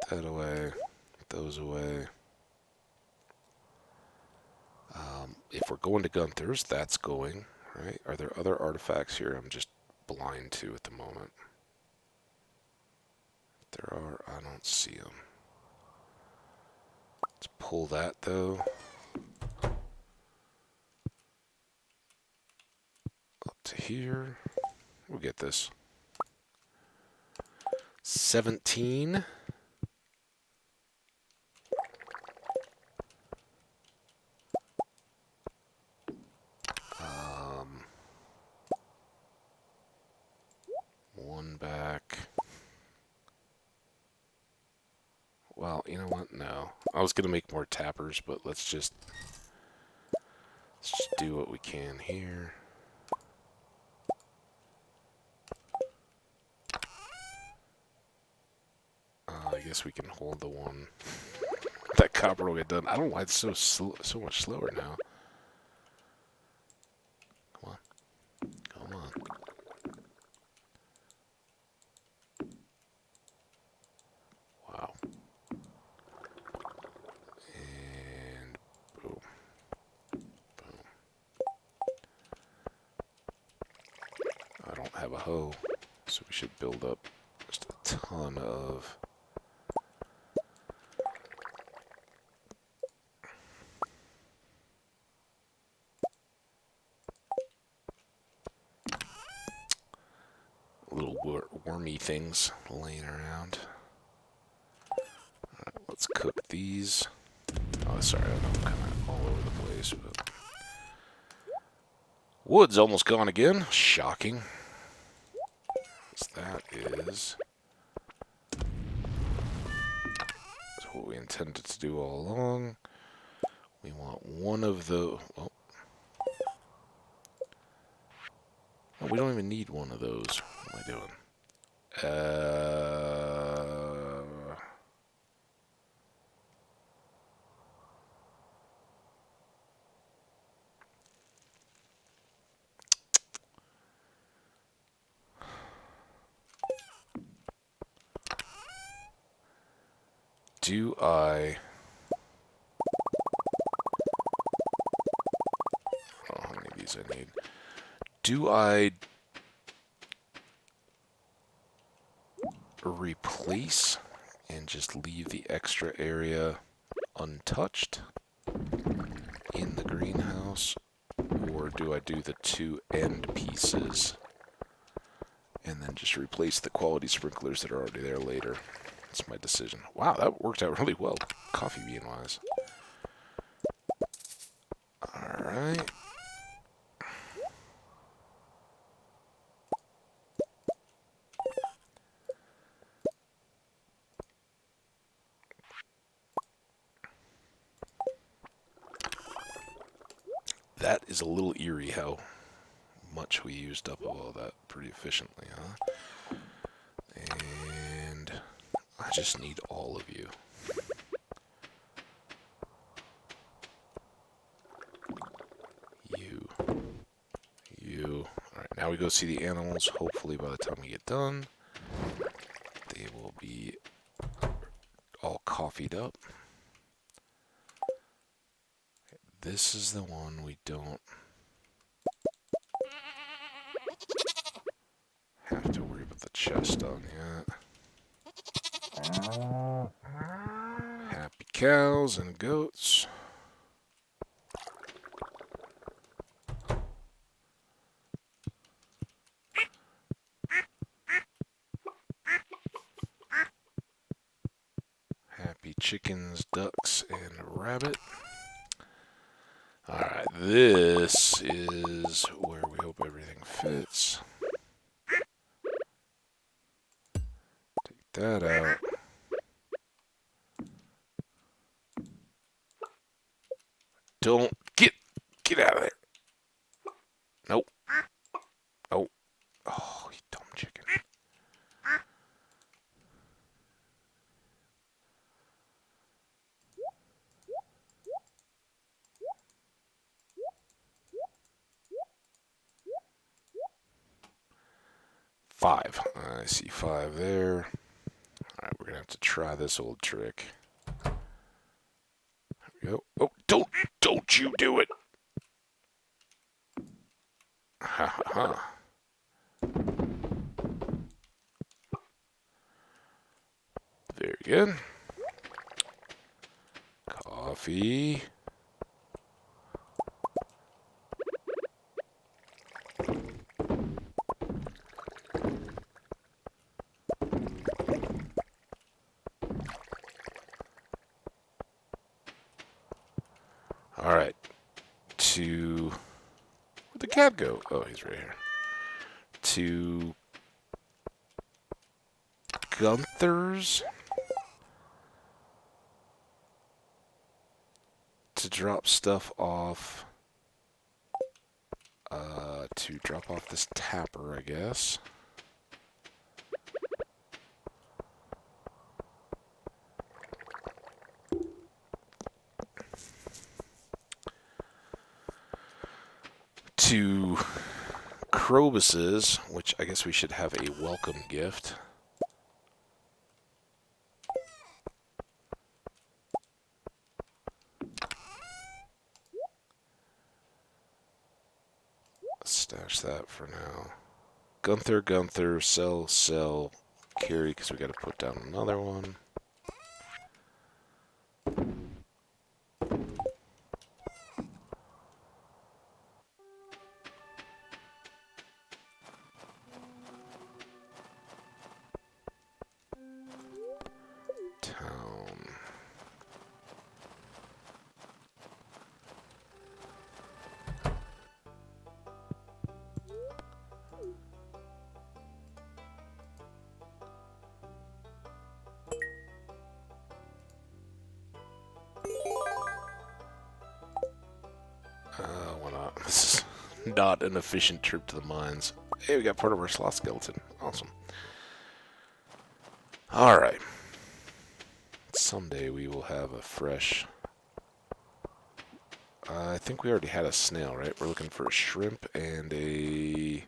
That away, those away. If we're going to Gunther's, that's going, right? Are there other artifacts here I'm just blind to at the moment? If there are, I don't see them. Let's pull that, though. Up to here. We'll get this. 17. One back. Well, you know what? No. I was going to make more tappers, but let's just do what we can here. I guess we can hold the one. That copper will get done. I don't know why it's so much slower now. Come on. Come on. Wow. And boom. Boom. I don't have a hoe, so we should build up just a ton of... little wormy things laying around. Alright, let's cook these. Oh, sorry, I know I'm kind of all over the place, but... Wood's almost gone again. Shocking. So that is what we intended to do all along. We want one of the... Oh. Oh, we don't even need one of those. What am I doing? Do I... Oh, how many of these I need? Do I replace and just leave the extra area untouched in the greenhouse? Or do I do the two end pieces and then just replace the quality sprinklers that are already there later? That's my decision. Wow, that worked out really well, coffee bean wise. Alright. That is a little eerie how much we used up of all that pretty efficiently, huh? And I just need all of you. You. Alright, now we go see the animals. Hopefully by the time we get done, they will be all coffeeed up. This is the one we don't have to worry about the chest on yet. Happy cows and goats. Happy chickens, ducks, and rabbit. Alright, this is where we hope everything fits. Take that out. Don't get out of there. Nope. Oh. Oh, you dumb chicken. 5. I see 5 there. Alright, we're going to have to try this old trick. There we go. Oh, don't you do it! Ha ha ha. Very good. Coffee. Alright. Where'd the cat go? Oh, he's right here. To Gunther's to drop stuff off. To drop off this tapper, I guess. To Krobus's, which I guess we should have a welcome gift. Stash that for now. Gunther, sell, carry, because we got to put down another one. Town. Why not? This is not an efficient trip to the mines. Hey, we got part of our sloth skeleton. Awesome. Alright. Someday we will have a fresh... I think we already had a snail, right? We're looking for a shrimp and a...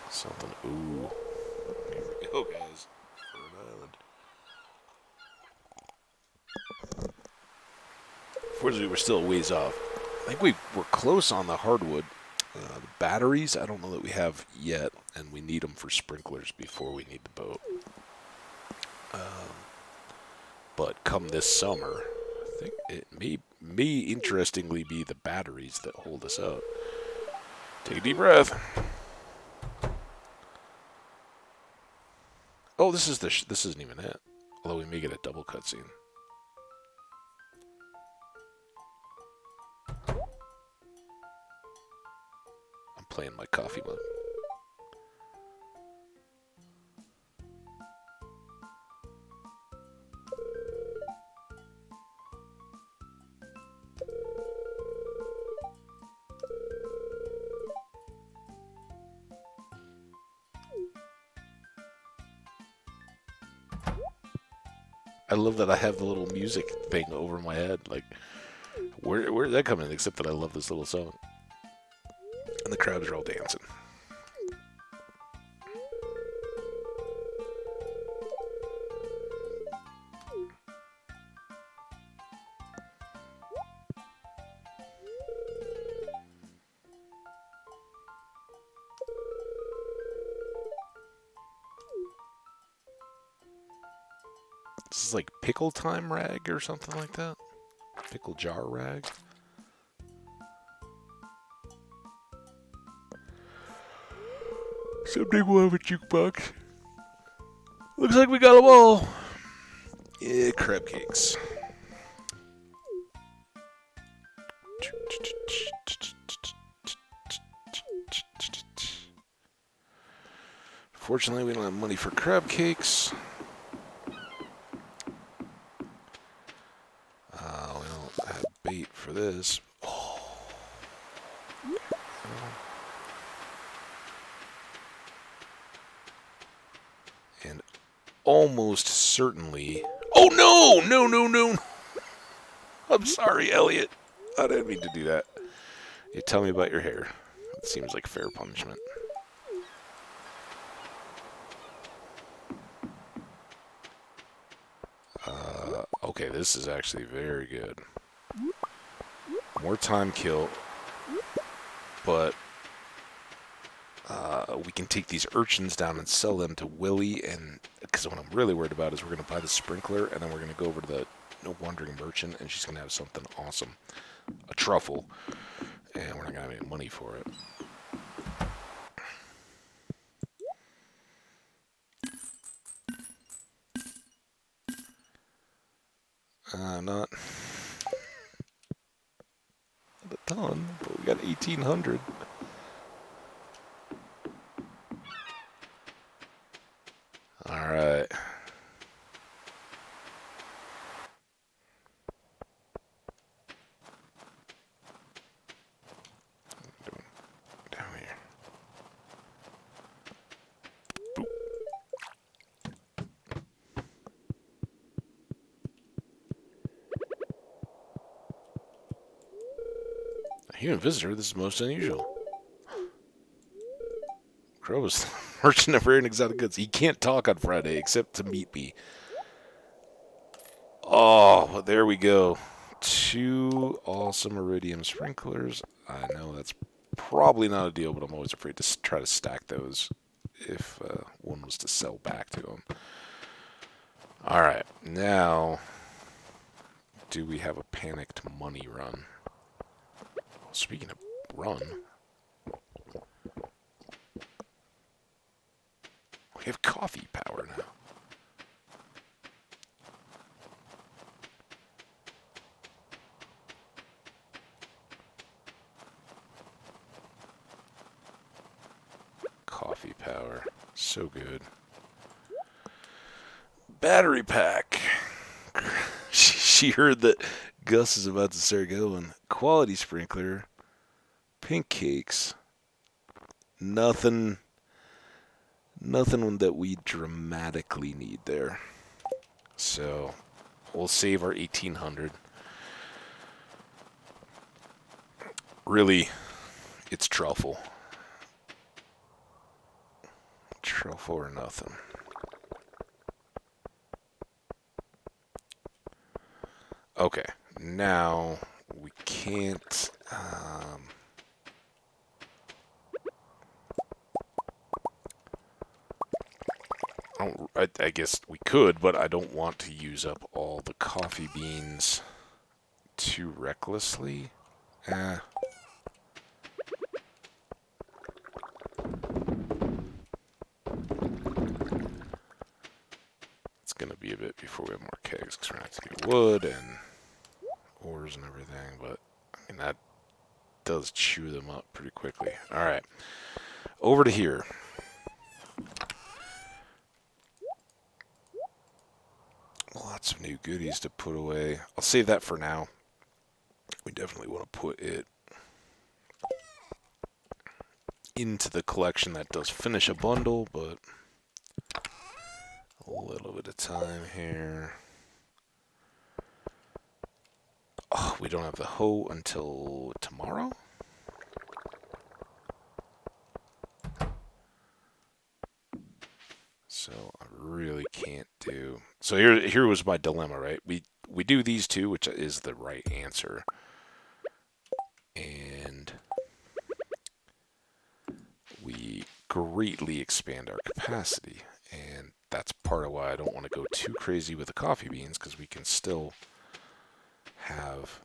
something. Ooh. Here we go, guys. Rhode Island. Fortunately, we're still a ways off. I think we're close on the hardwood. The batteries, I don't know that we have yet, and we need them for sprinklers before we need the boat. But come this summer, I think it may interestingly be the batteries that hold us out. Take a deep breath. Oh, this isn't even it. Although we may get a double cutscene. I'm playing my coffee mug. I love that I have the little music thing over my head. Like, where's that coming in? Except that I love this little song. And the crowds are all dancing. This is like pickle time rag or something like that. Pickle jar rag. Someday we'll have a jukebox. Looks like we got them all. Yeah, crab cakes. Fortunately, we don't have money for crab cakes. We don't have bait for this. Oh. And almost certainly... Oh, no! No. I'm sorry, Elliot. I didn't mean to do that. You tell me about your hair. seems like fair punishment. Okay, this is actually very good. More time kill, but we can take these urchins down and sell them to Willie, and because what I'm really worried about is we're going to buy the sprinkler, and then we're going to go over to the wandering merchant, and she's going to have something awesome. A truffle, and we're not going to have any money for it. Not a ton, but we got 1,800. Alright. Down here. A human visitor, this is most unusual. Crow is the merchant of rare and exotic goods. He can't talk on Friday except to meet me. Oh, there we go. 2 awesome Iridium Sprinklers. I know that's probably not a deal, but I'm always afraid to try to stack those if one was to sell back to him. Alright, now, do we have a panicked money run? Well, speaking of run, we have coffee power now. Coffee power. So good. Battery pack. She heard that Gus is about to start going. Quality sprinkler. Pink cakes. Nothing that we dramatically need there. So we'll save our 1,800. Really, it's truffle. Truffle or nothing. Okay, now we can't. I guess we could, but I don't want to use up all the coffee beans too recklessly. It's going to be a bit before we have more kegs, because we're going to have to get wood and ores and everything, but I mean, that does chew them up pretty quickly. Alright, over to here. Lots of new goodies to put away. I'll save that for now. We definitely want to put it into the collection that does finish a bundle, but a little bit of time here. Oh, we don't have the hoe until tomorrow? So I really can't do... So here was my dilemma, right? We do these two, which is the right answer. And we greatly expand our capacity. And that's part of why I don't want to go too crazy with the coffee beans, because we can still have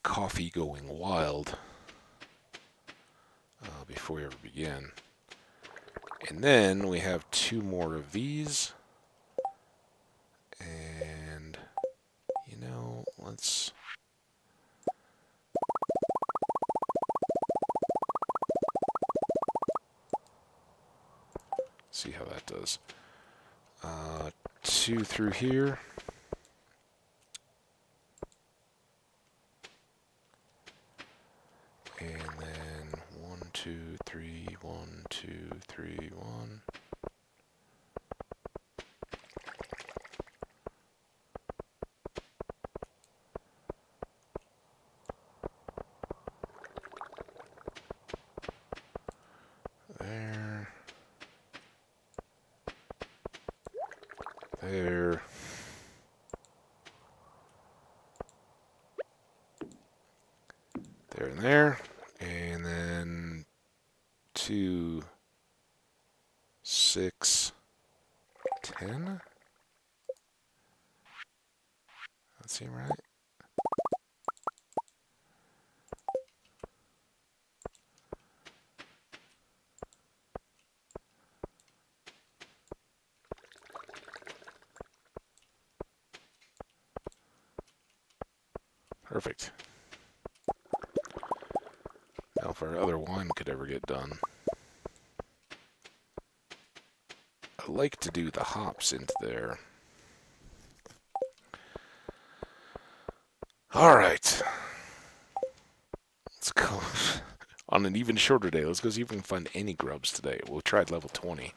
coffee going wild before we ever begin. And then we have 2 more of these. And, you know, let's... see how that does. 2 through here. And then 1, 2, 3, 1, 2, 3, 1. There and there. And then 2, 6, 10. That seem right? Perfect. Now if our other one could ever get done. I like to do the hops into there. Alright. Let's go. On an even shorter day, let's go see if we can find any grubs today. We'll try level 20.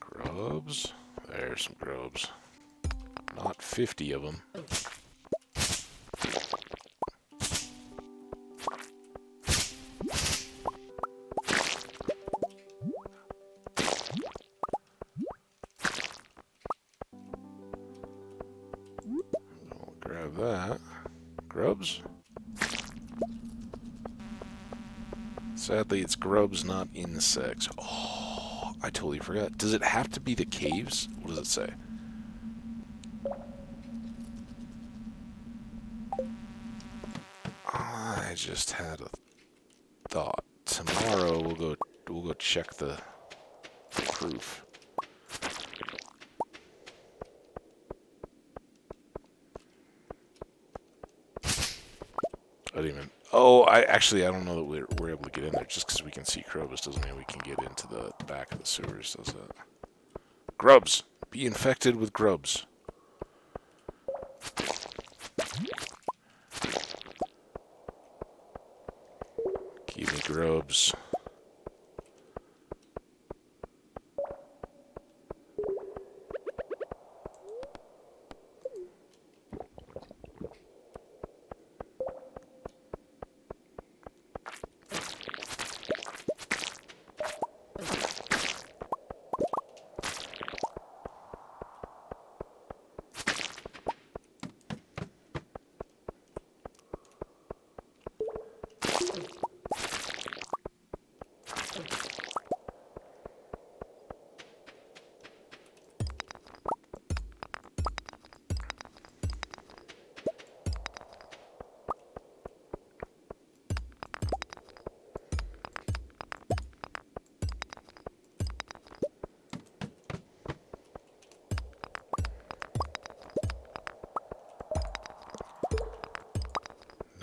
Grubs. There's some grubs. Not 50 of them. I'll grab that. Grubs? Sadly, it's grubs, not insects. Oh, I totally forgot. Does it have to be the caves? What does it say? I just had a thought. Tomorrow we'll go check the proof. I didn't even. Oh, I don't know that we're able to get in there. Just because we can see grubs doesn't mean we can get into the back of the sewers, does it? Grubs! Be infected with grubs. Give me grubs.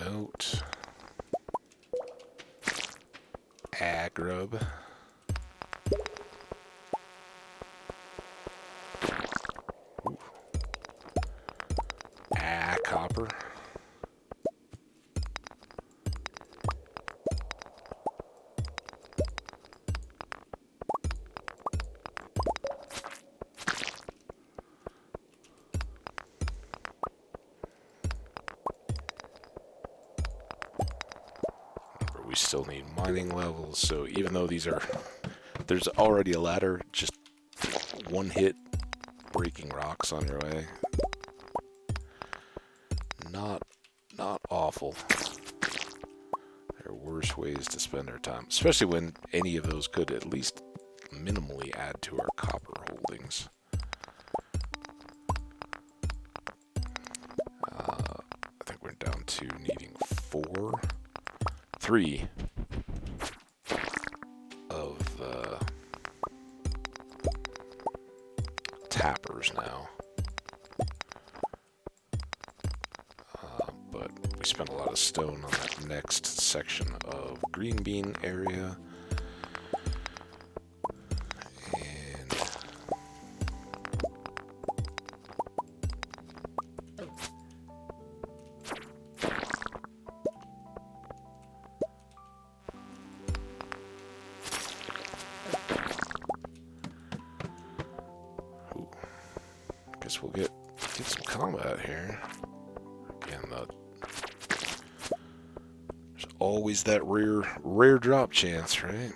Note. Grub. Ooh. Copper. We still need mining levels, so even though there's already a ladder, just one hit breaking rocks on your way. Not awful. There are worse ways to spend our time, especially when any of those could at least minimally add to our copper holdings. I think we're down to needing 3 of the tappers now. But we spent a lot of stone on that next section of green bean area. And we'll get some combat here. Again, there's always that rare drop chance, right?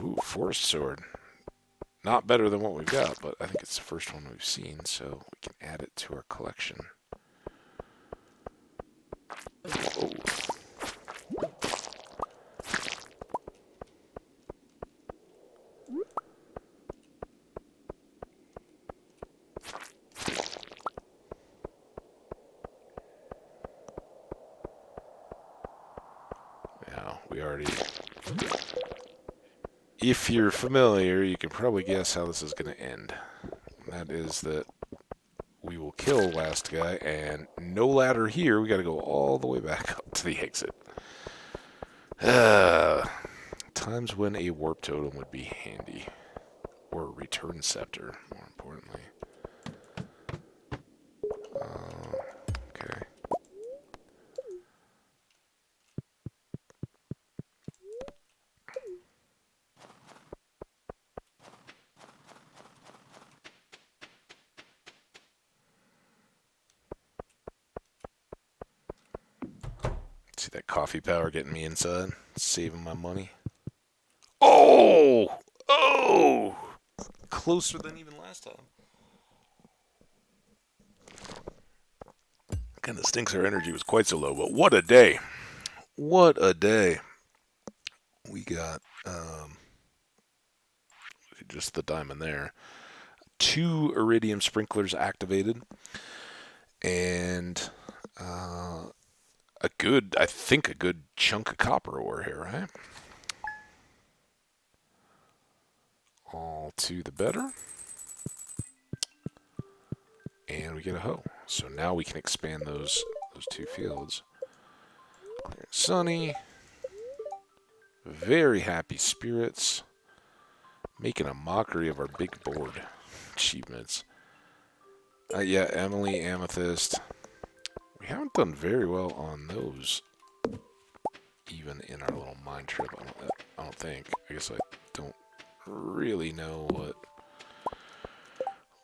Ooh, Forest Sword. Not better than what we've got, but I think it's the first one we've seen, so we can add it to our collection. Oh. Yeah, we already... If you're familiar, you can probably guess how this is going to end. And that is that we will kill last guy, and no ladder here. We got to go all the way back up to the exit. Times when a warp totem would be handy. Or a return scepter, more importantly. Okay. See that coffee power getting me inside? Saving my money. Oh! Oh! Closer than even last time. Kind of stinks our energy was quite so low, but what a day. What a day. We got just the diamond there. 2 Iridium Sprinklers activated. And I think a good chunk of copper ore here, right? All to the better. And we get a hoe. So now we can expand those 2 fields. Clear and sunny. Very happy spirits. Making a mockery of our big board achievements. Yeah, Emily, Amethyst. We haven't done very well on those, even in our little mine trip. I don't think. I guess I don't really know what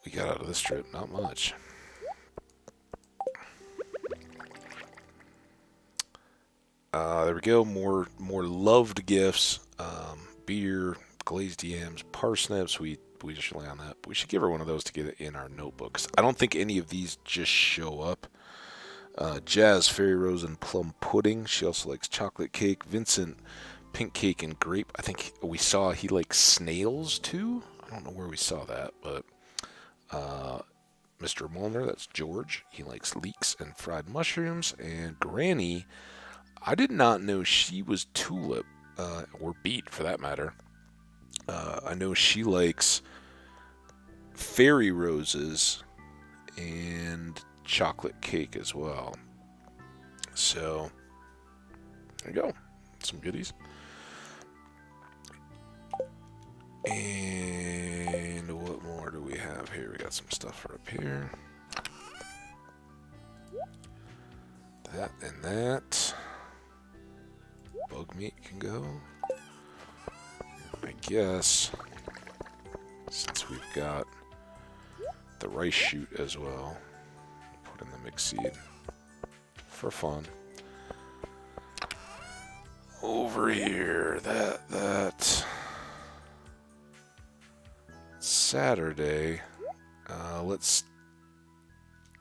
we got out of this trip. Not much. There we go. More loved gifts. Beer, glazed yams, parsnips. We just rely on that. But we should give her one of those to get it in our notebooks. I don't think any of these just show up. Jazz, Fairy Rose, and Plum Pudding. She also likes chocolate cake. Vincent, pink cake and grape. I think we saw he likes snails too. I don't know where we saw that, but Mr. Molnar, that's George. He likes leeks and fried mushrooms. And Granny, I did not know she was tulip, or beet for that matter. I know she likes fairy roses and chocolate cake as well. So, there you go. Some goodies. And what more do we have here? We got some stuff for up here. That and that. Bug meat can go. I guess, since we've got the rice shoot as well, put in the mixed seed for fun. Over here, that Saturday, let's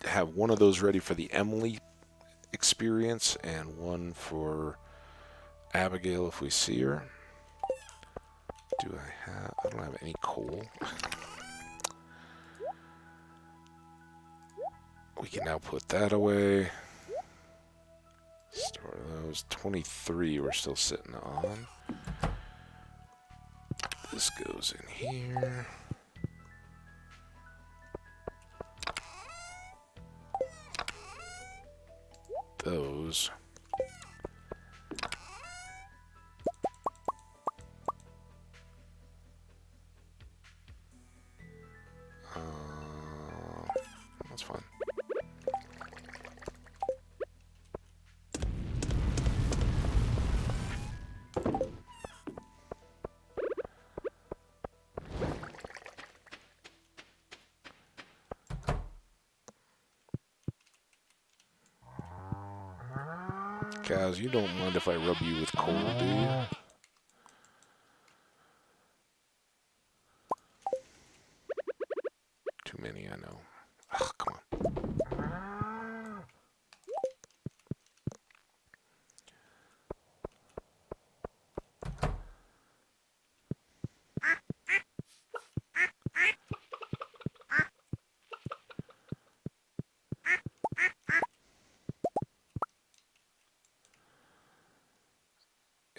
have one of those ready for the Emily experience and one for Abigail if we see her. I don't have any coal. We can now put that away. Store those. 23 we're still sitting on. This goes in here. Those. That's fine. Cows, you don't mind if I rub you with coal, do you? Too many, I know. Ugh, come on.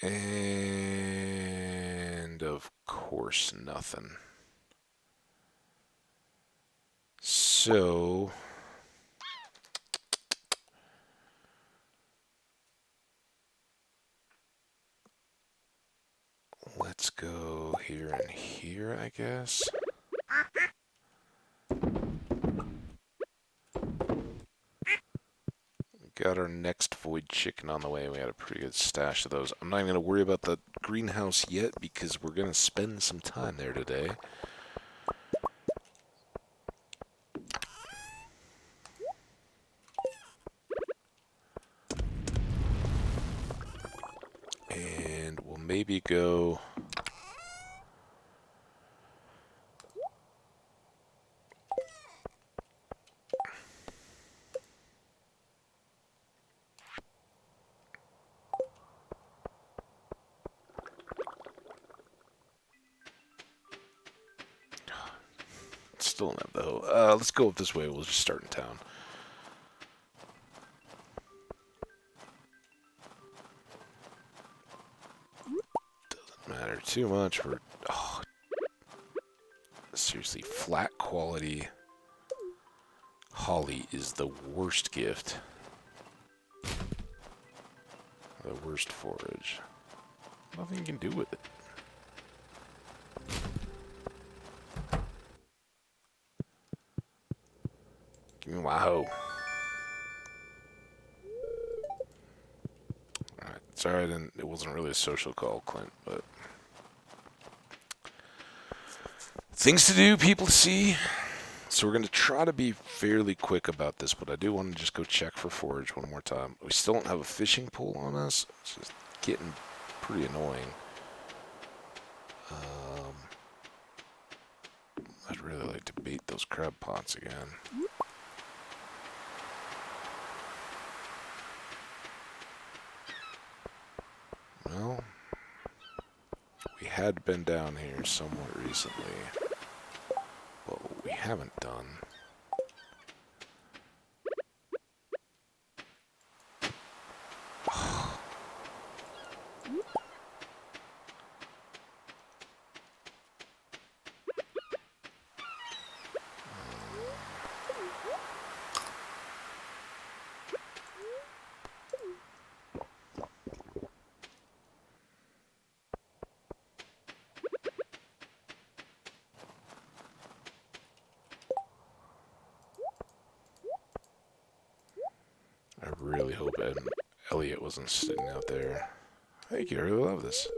And of course, nothing. So, let's go here and here, I guess. Got our next void chicken on the way. We had a pretty good stash of those. I'm not even going to worry about the greenhouse yet because we're going to spend some time there today. And we'll maybe go... Still don't have the hoe. Let's go up this way. We'll just start in town. Doesn't matter too much. We're... Oh, seriously, flat quality holly is the worst gift. The worst forage. Nothing you can do with it. Give me my hoe. Alright, sorry it wasn't really a social call, Clint, but... Things to do, people to see. So we're going to try to be fairly quick about this, but I do want to just go check for forage one more time. We still don't have a fishing pole on us. It's just getting pretty annoying. I'd really like to bait those crab pots again. Well, we had been down here somewhat recently, but what we haven't done... I really hope Elliot wasn't sitting out there. Thank you, I really love this.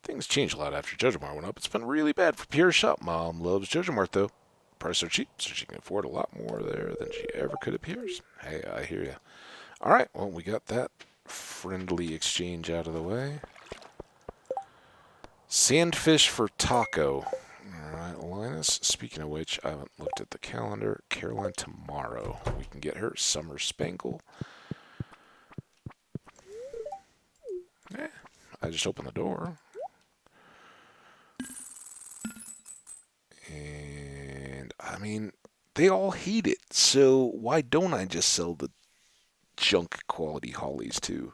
Things changed a lot after JojaMart went up. It's been really bad for Pierre's shop. Mom loves JojaMart, though. Prices are cheap, so she can afford a lot more there than she ever could at Pierre's. Hey, I hear you. All right, well, we got that friendly exchange out of the way. Sandfish for taco. All right, Linus. Speaking of which, I haven't looked at the calendar. Caroline tomorrow. We can get her summer spangle. I just opened the door. And, I mean, they all hate it. So why don't I just sell the junk quality hollies too?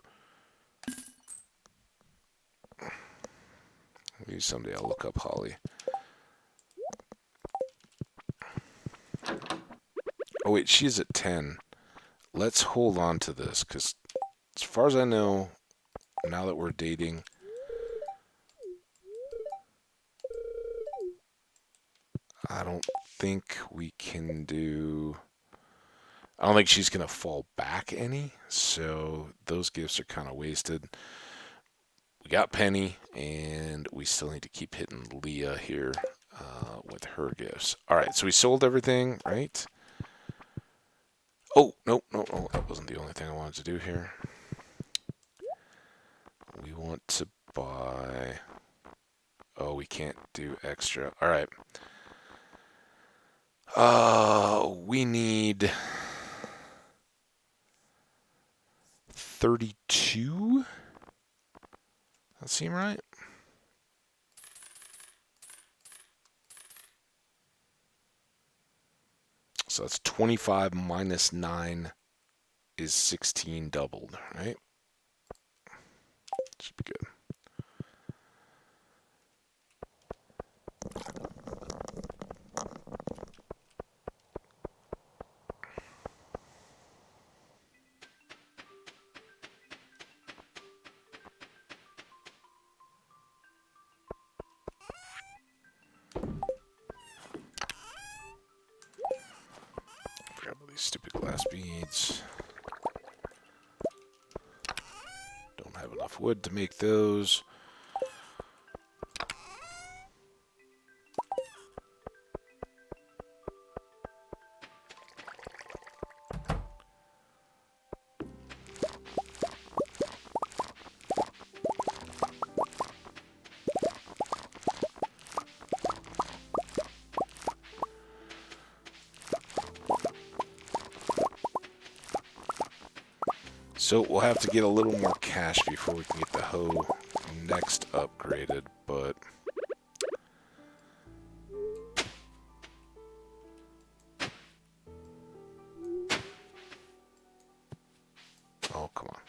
Maybe someday I'll look up holly. Oh wait, she's at 10. Let's hold on to this, because as far as I know, now that we're dating, I don't think we can do... I don't think she's going to fall back any, so those gifts are kind of wasted. We got Penny, and we still need to keep hitting Leah here with her gifts. All right, so we sold everything, right? Oh, no, no, no, that wasn't the only thing I wanted to do here. We want to buy... Oh, we can't do extra. All right. We need 32? That seem right? So that's 25 minus 9 is 16 doubled, right? Should be good. Grab all these stupid glass beads. Don't have enough wood to make those. So we'll have to get a little more cash before we can get the hoe next upgraded, but... Oh, come on.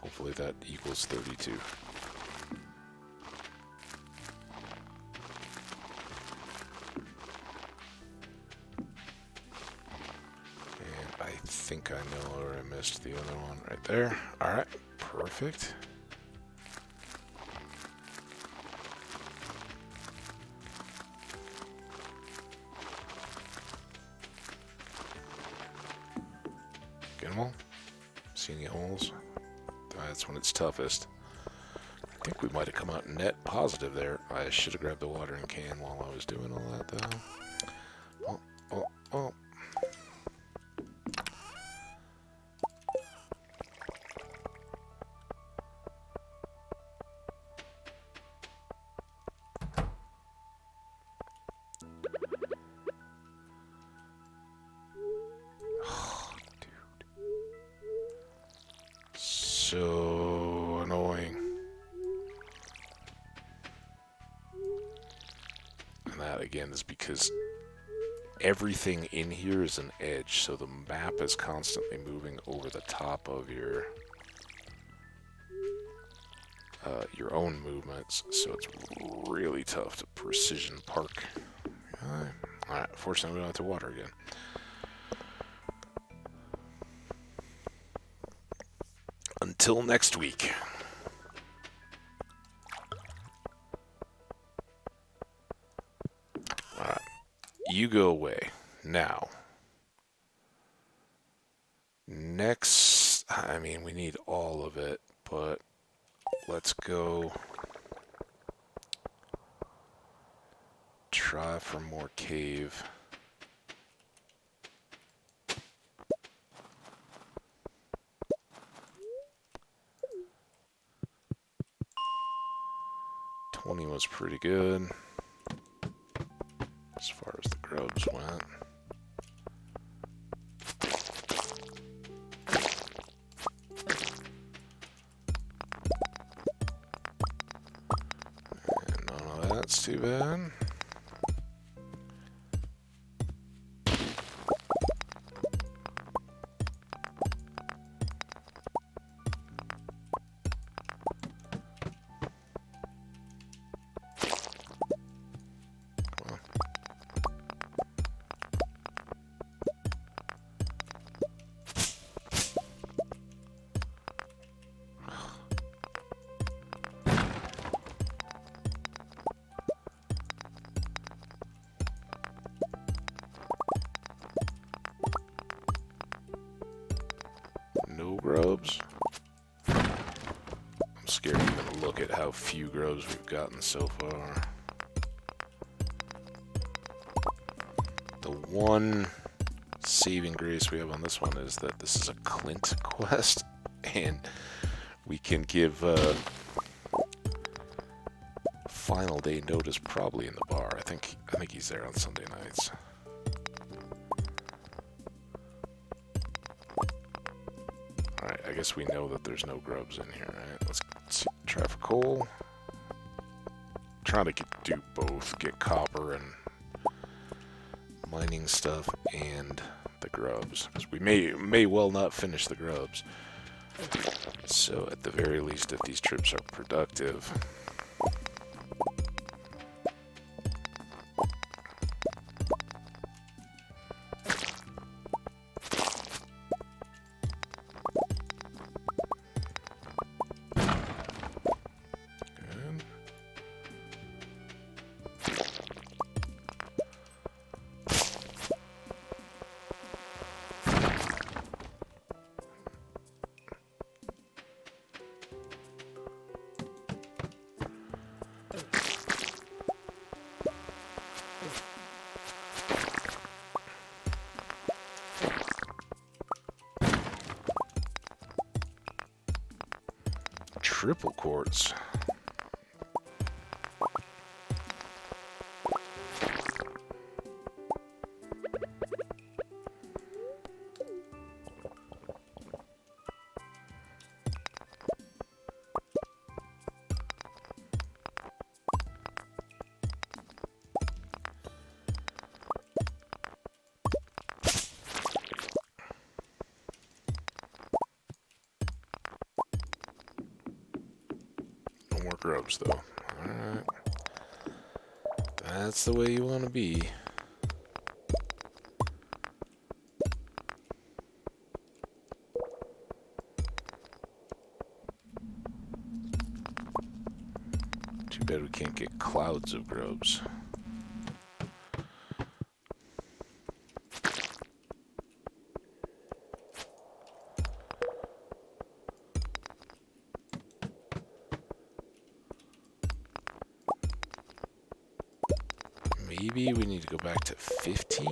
Hopefully that equals 32. And I think I know where I missed the other one right there. Alright, perfect. Get them all? See any holes? That's when it's toughest. I think we might have come out net positive there. I should have grabbed the watering can while I was doing all that, though. Oh, oh, oh. So annoying. And that again is because everything in here is an edge, so the map is constantly moving over the top of your own movements, so it's really tough to precision park. Alright, fortunately we don't have to water again. Until next week. Alright, you go away. Now. Next, I mean, we need all of it, but let's go try for more cave. Was pretty good as far as the grubs went. And none of that's too bad. look at how few grubs we've gotten so far. The one saving grace we have on this one is that this is a Clint quest, and we can give final day notice probably in the bar. I think he's there on Sunday nights. Alright, I guess we know that there's no grubs in here, right? Let's see. Try for coal. Trying to do both. Get copper and mining stuff and the grubs. Because we may well not finish the grubs. So at the very least, if these trips are productive... Triple quartz. More grubs, though. Alright. That's the way you want to be. Too bad we can't get clouds of grubs. Maybe we need to go back to 15.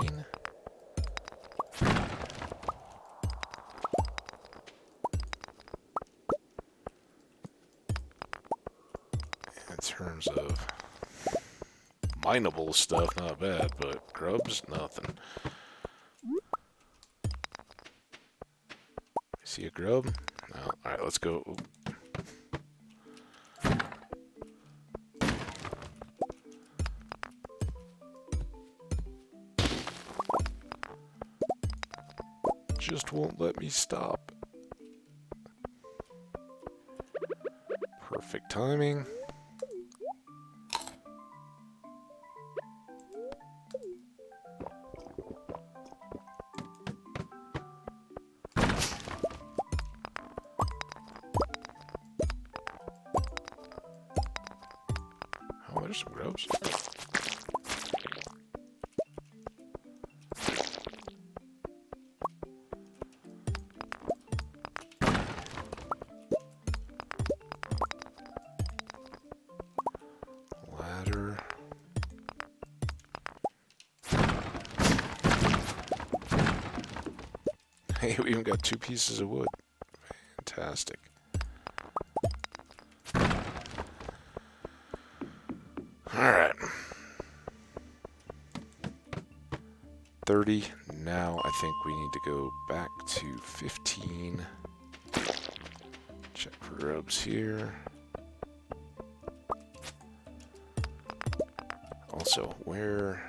In terms of mineable stuff, not bad, but grubs, nothing. See a grub? No. Alright, let's go. Ooh. Just won't let me stop. Perfect timing. Oh, there's some grubs. Hey, we even got 2 pieces of wood. Fantastic. Alright. 30. Now I think we need to go back to 15. Check for grubs here. Also, where...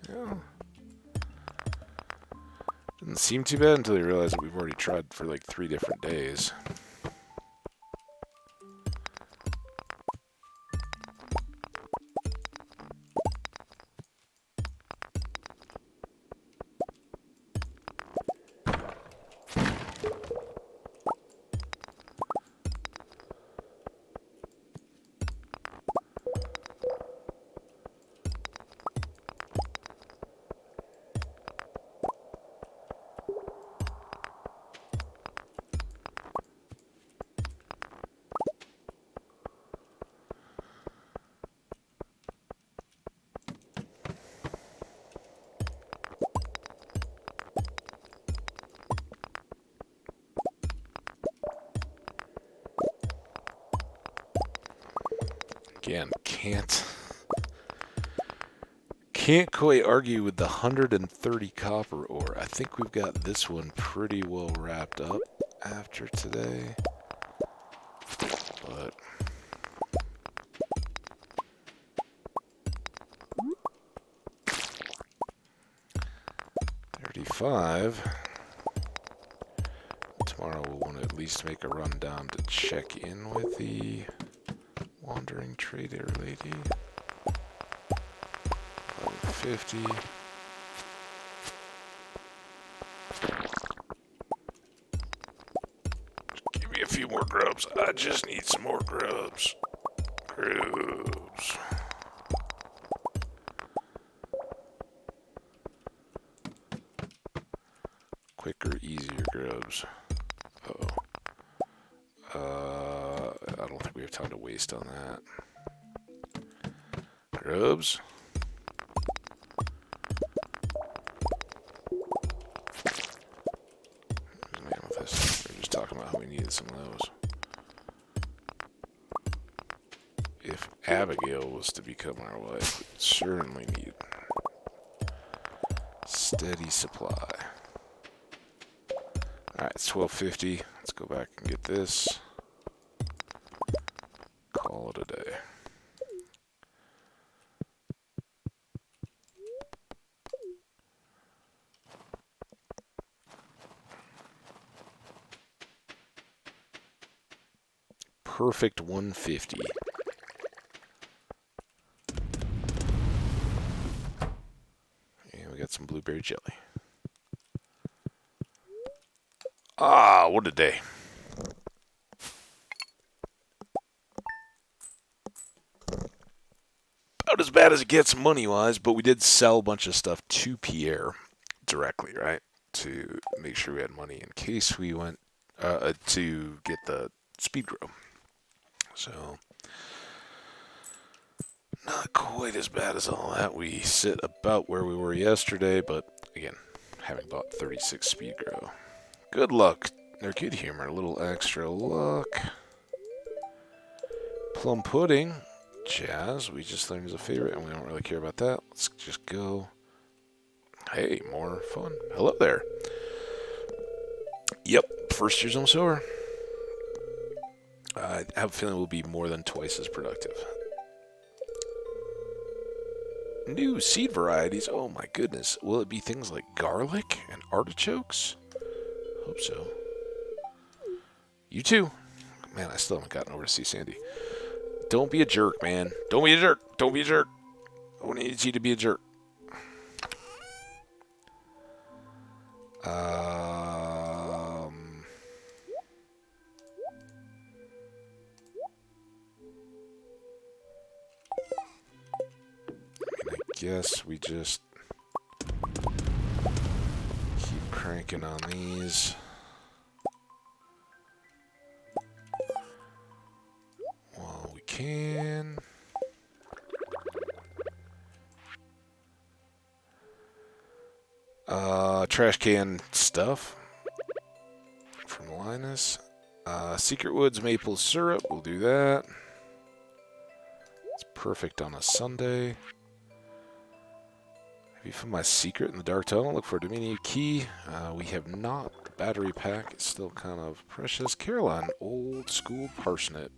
Yeah. Didn't seem too bad until you realize that we've already tried for like 3 different days. Again, can't quite argue with the 130 copper ore. I think we've got this one pretty well wrapped up after today. But 35. Tomorrow we'll want to at least make a run down to check in with the wandering trader lady. 50. Give me a few more grubs. I just need some more grubs. Grubs. Quicker, easier grubs. Uh-oh. I don't think we have time to waste on that. Grubs. Man, with this, we're just talking about how we needed some of those. If Abigail was to become our wife, we'd certainly need steady supply. Alright, it's 12:50. Let's go back and get this. Call it a day. Perfect 150. And we got some blueberry jelly. Ah, what a day. About as bad as it gets money-wise, but we did sell a bunch of stuff to Pierre directly, right? To make sure we had money in case we went to get the speed grow. So, not quite as bad as all that. We sit about where we were yesterday, but again, having bought 36 speed grow. Good luck, or good humor, a little extra luck. Plum pudding, jazz, we just learned is a favorite, and we don't really care about that. Let's just go. Hey, more fun. Hello there. Yep, first year's almost over. I have a feeling we'll be more than twice as productive. New seed varieties, oh my goodness. Will it be things like garlic and artichokes? Hope so. You too. Man, I still haven't gotten over to see Sandy. Don't be a jerk, man. Don't be a jerk. Don't be a jerk. I need you to be a jerk. I guess we just keep cranking on these. Well, we can. Trash can stuff from Linus. Secret Woods maple syrup, we'll do that. It's perfect on a Sunday. Have you found my secret in the dark tunnel? Look for a diminutive key. We have not. The battery pack is still kind of precious. Caroline, old school parsnip.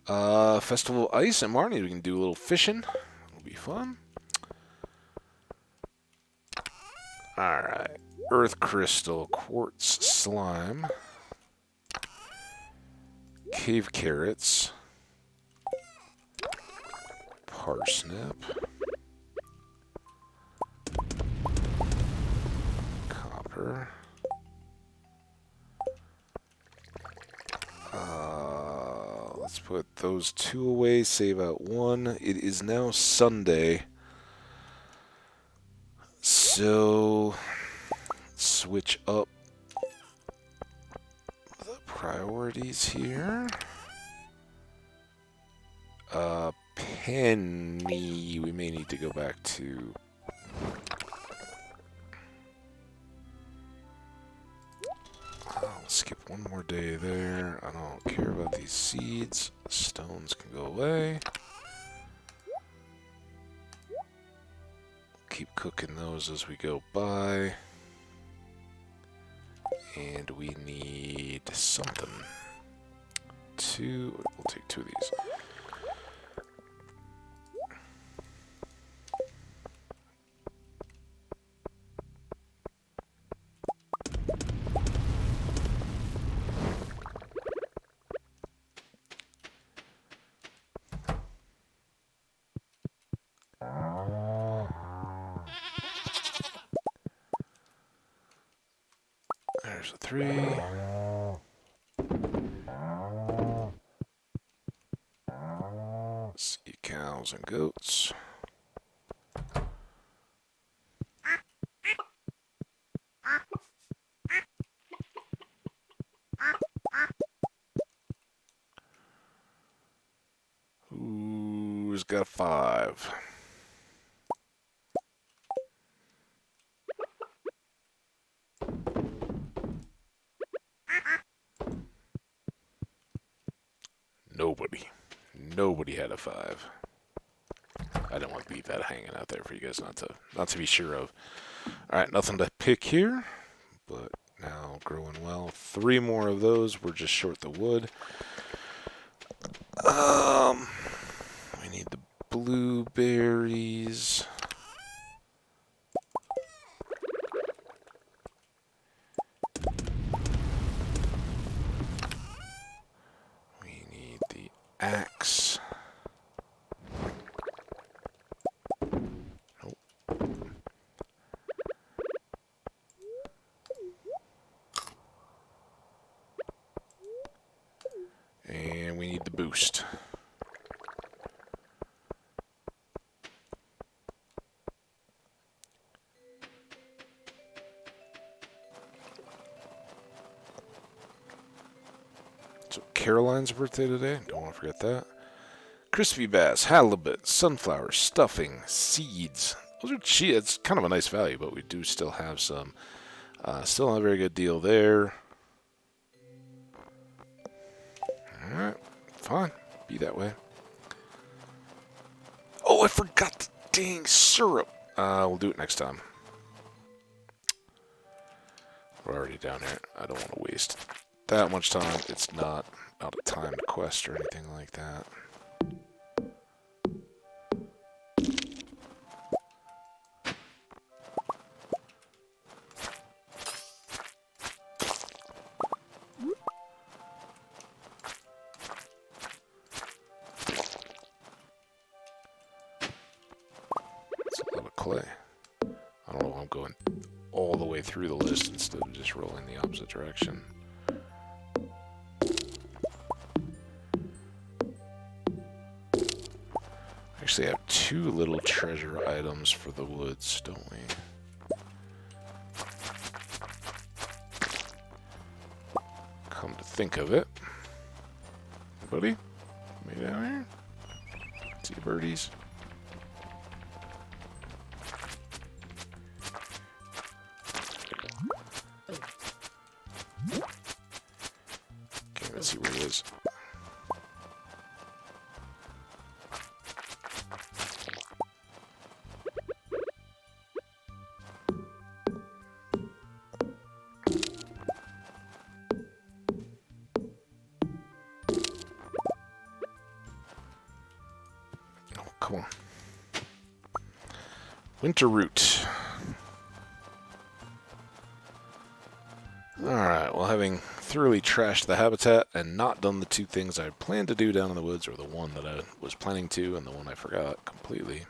Festival of Ice and Marnie, we can do a little fishing. It'll be fun. Alright. Earth crystal, quartz slime. Cave carrots. Parsnip. Copper. Let's put those two away, save out one. It is now Sunday. So, switch up the priorities here. Penny, we may need to go back to... I'll skip one more day there. I don't care about these seeds. Stones can go away. keep cooking those as we go by. And we need something. We'll take 2 of these. There's a 3. See cows and goats. Who's got a 5? Nobody had a 5. I didn't want to leave that hanging out there for you guys not to be sure of. All right, nothing to pick here, but now growing well. 3 more of those. We're just short the wood. We need the blueberries. We need the axe. Nope. And we need the boost. So Caroline's birthday today. Don't want to forget that. Crispy bass, halibut, sunflower, stuffing, seeds. Those are cheap. It's kind of a nice value, but we do still have some. Still not a very good deal there. Alright, fine. Be that way. Oh, I forgot the dang syrup. We'll do it next time. We're already down here. I don't want to waste that much time. It's not a timed quest or anything like that. It's a lot of clay. I don't know if I'm going all the way through the list instead of just rolling the opposite direction. Actually, I have 2 little treasure items for the woods, don't we? Come to think of it. Buddy? Me down here? See you birdies. Okay, let's see where he is. Come on. Winter root. Alright, well, having thoroughly trashed the habitat and not done the 2 things I planned to do down in the woods, or the one that I was planning to and the one I forgot completely,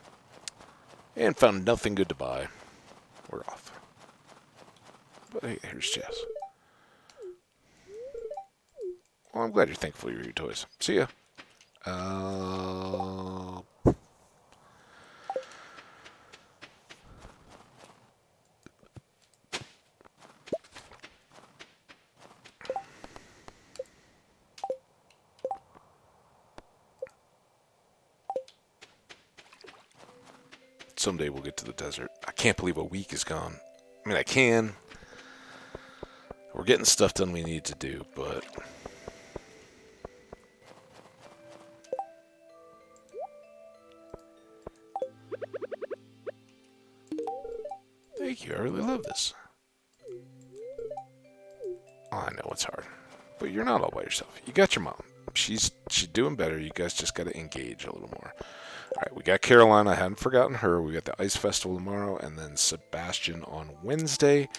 and found nothing good to buy, we're off. But hey, here's Jess. Well, I'm glad you're thankful for your toys. See ya. Someday we'll get to the desert. I can't believe a week is gone. I mean, I can. We're getting stuff done we need to do, but... Thank you. I really love this. Oh, I know it's hard. But you're not all by yourself. You got your mom. She's doing better. You guys just got to engage a little more. All right, we got Caroline. I hadn't forgotten her. We got the Ice Festival tomorrow, and then Sebastian on Wednesday.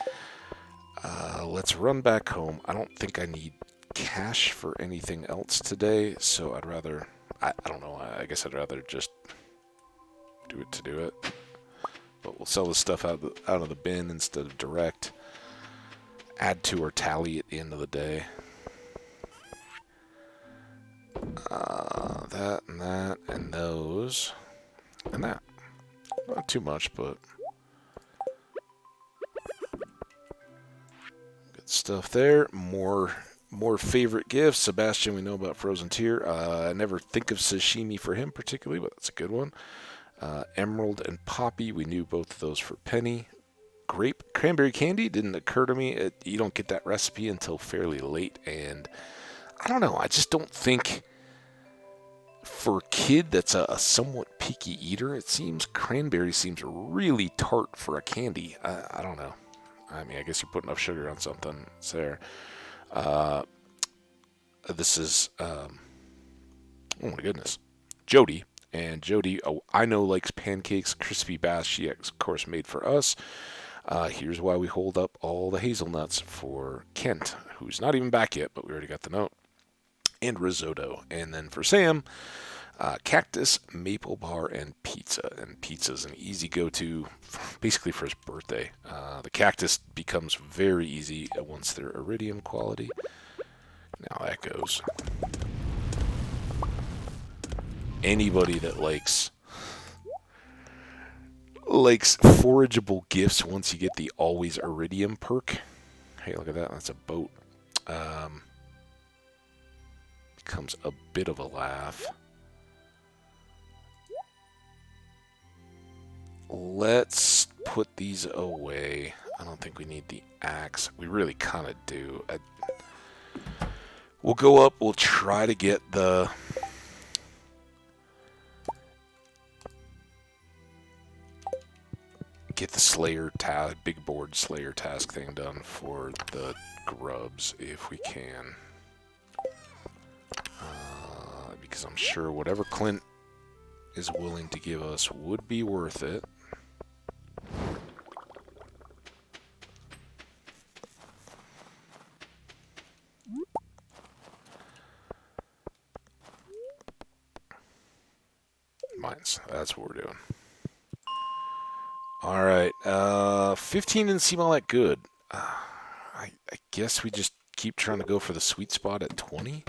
Let's run back home. I don't think I need cash for anything else today, so I'd rather... I don't know. I guess I'd rather just do it to do it. But we'll sell the stuff out of the bin instead of direct. Add to our tally at the end of the day. That, and those, and that. Not too much, but good stuff there. More favorite gifts. Sebastian, we know about Frozen Tear. I never think of sashimi for him particularly, but that's a good one. Emerald and Poppy, we knew both of those for Penny. Grape cranberry candy didn't occur to me. You don't get that recipe until fairly late, and I don't know. I just don't think for a kid that's a somewhat picky eater, it seems cranberry seems really tart for a candy. I don't know. I mean, I guess you put enough sugar on something. It's there. This is, oh my goodness, Jody. And Jody, I know, likes pancakes, crispy bass. She, of course, made for us. Here's why we hold up all the hazelnuts for Kent, who's not even back yet, but we already got the note. And risotto. And then for Sam, cactus, maple bar, and pizza. And pizza's an easy go-to, basically for his birthday. The cactus becomes very easy once they're iridium quality. Now that goes. Anybody that likes forageable gifts once you get the always iridium perk. Hey, look at that. That's a boat. Becomes a bit of a laugh. Let's put these away. I don't think we need the axe. We really kind of do. We'll go up. We'll try to get the... Slayer task, big board Slayer task thing done for the grubs if we can. Because I'm sure whatever Clint is willing to give us would be worth it. Mines, that's what we're doing. Alright, 15 didn't seem all that good. I guess we just keep trying to go for the sweet spot at 20.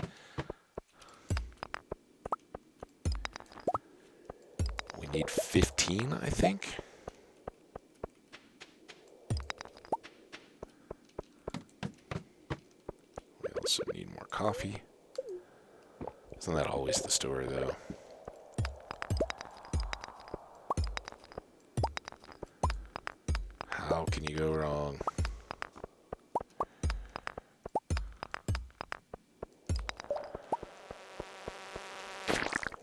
We need 15, I think. We also need more coffee. Isn't that always the story, though? How can you go wrong?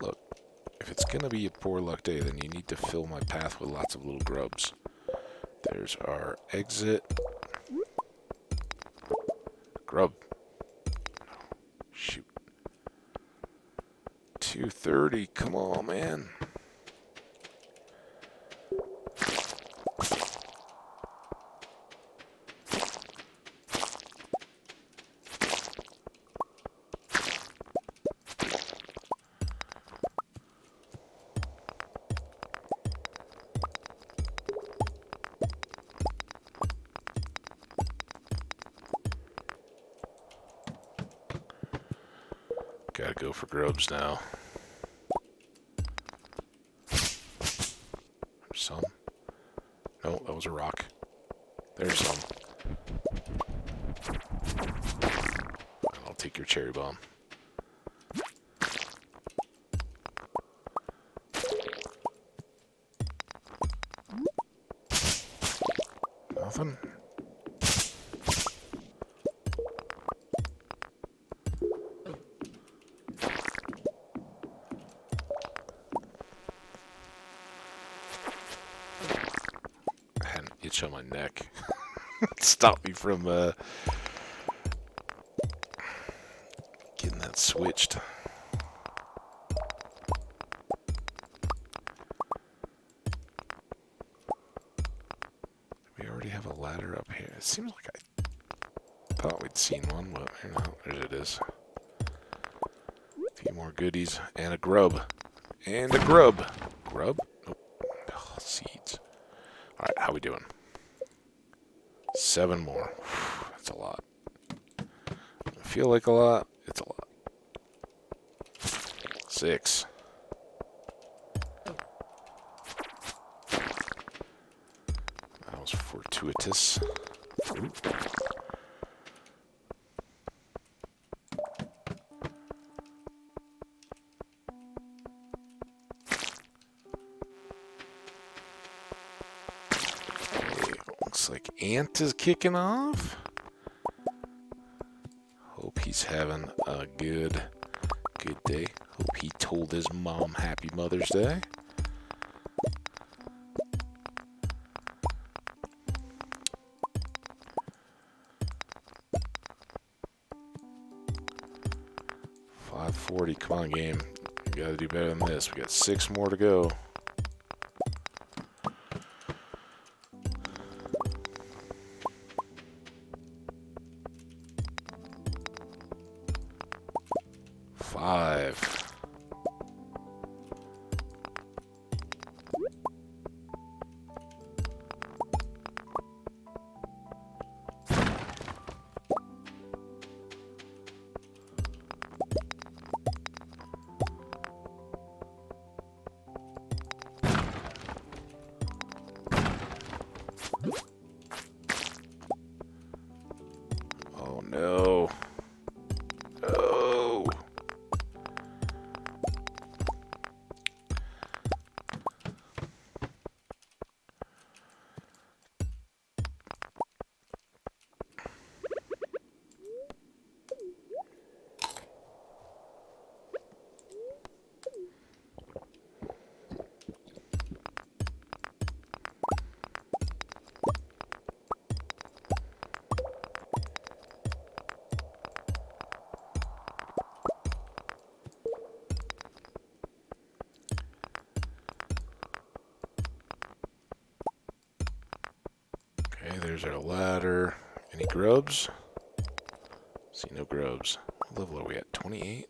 Look, if it's gonna be a poor luck day, then you need to fill my path with lots of little grubs. There's our exit. Grub. Shoot. 230, come on, man. Gotta go for grubs now. There's some. No, that was a rock. There's some. I'll take your cherry bomb. Nothing. itch on my neck. Stop me from getting that switched. We already have a ladder up here. It seems like I thought we'd seen one, but here now, there it is. A few more goodies and a grub. And a grub. Grub? Nope. Oh, seeds. Alright, how we doing? 7 more. That's a lot. I feel like a lot. It's a lot. 6. That was fortuitous. Ooh. Looks like Ant is kicking off. Hope he's having a good day. Hope he told his mom Happy Mother's Day. $5.40. Come on, game. We gotta do better than this. We got 6 more to go. Oh no. Oh. Okay, there's our ladder. Any grubs? See no grubs. What level are we at? 28?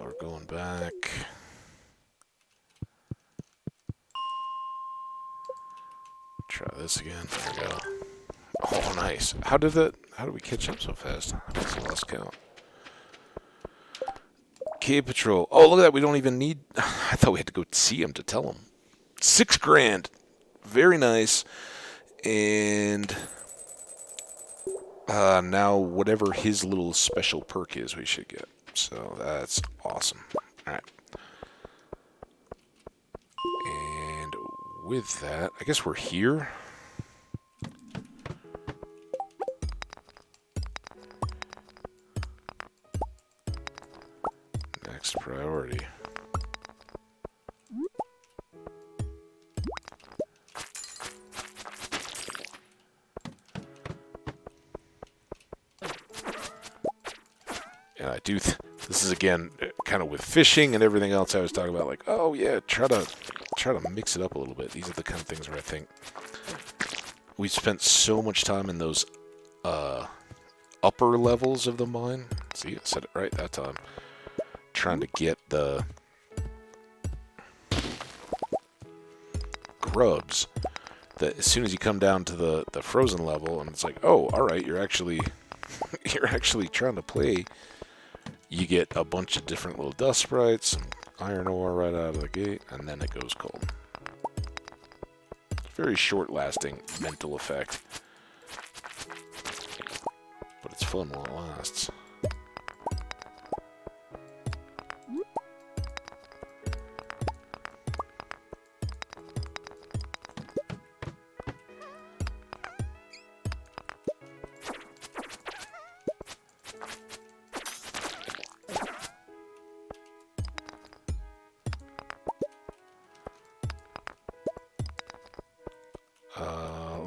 We're going back. Try this again. There we go. Oh, nice. How did we catch up so fast? That's the last count. Cave Patrol. Oh, look at that. We don't even need... I thought we had to go see him to tell him. $6 grand. Very nice. And now whatever his little special perk is, we should get. So that's awesome. All right. And with that, I guess we're here. Next priority. And I do, this is again, kind of with fishing and everything else I was talking about, like, oh yeah, try to mix it up a little bit. These are the kind of things where I think we spent so much time in those upper levels of the mine. See, I said it right that time. Trying to get the grubs that as soon as you come down to the frozen level, and it's like, oh, all right, you're actually trying to play. You get a bunch of different little dust sprites, some iron ore right out of the gate, and then it goes cold. Very short-lasting mental effect, but it's fun while it lasts.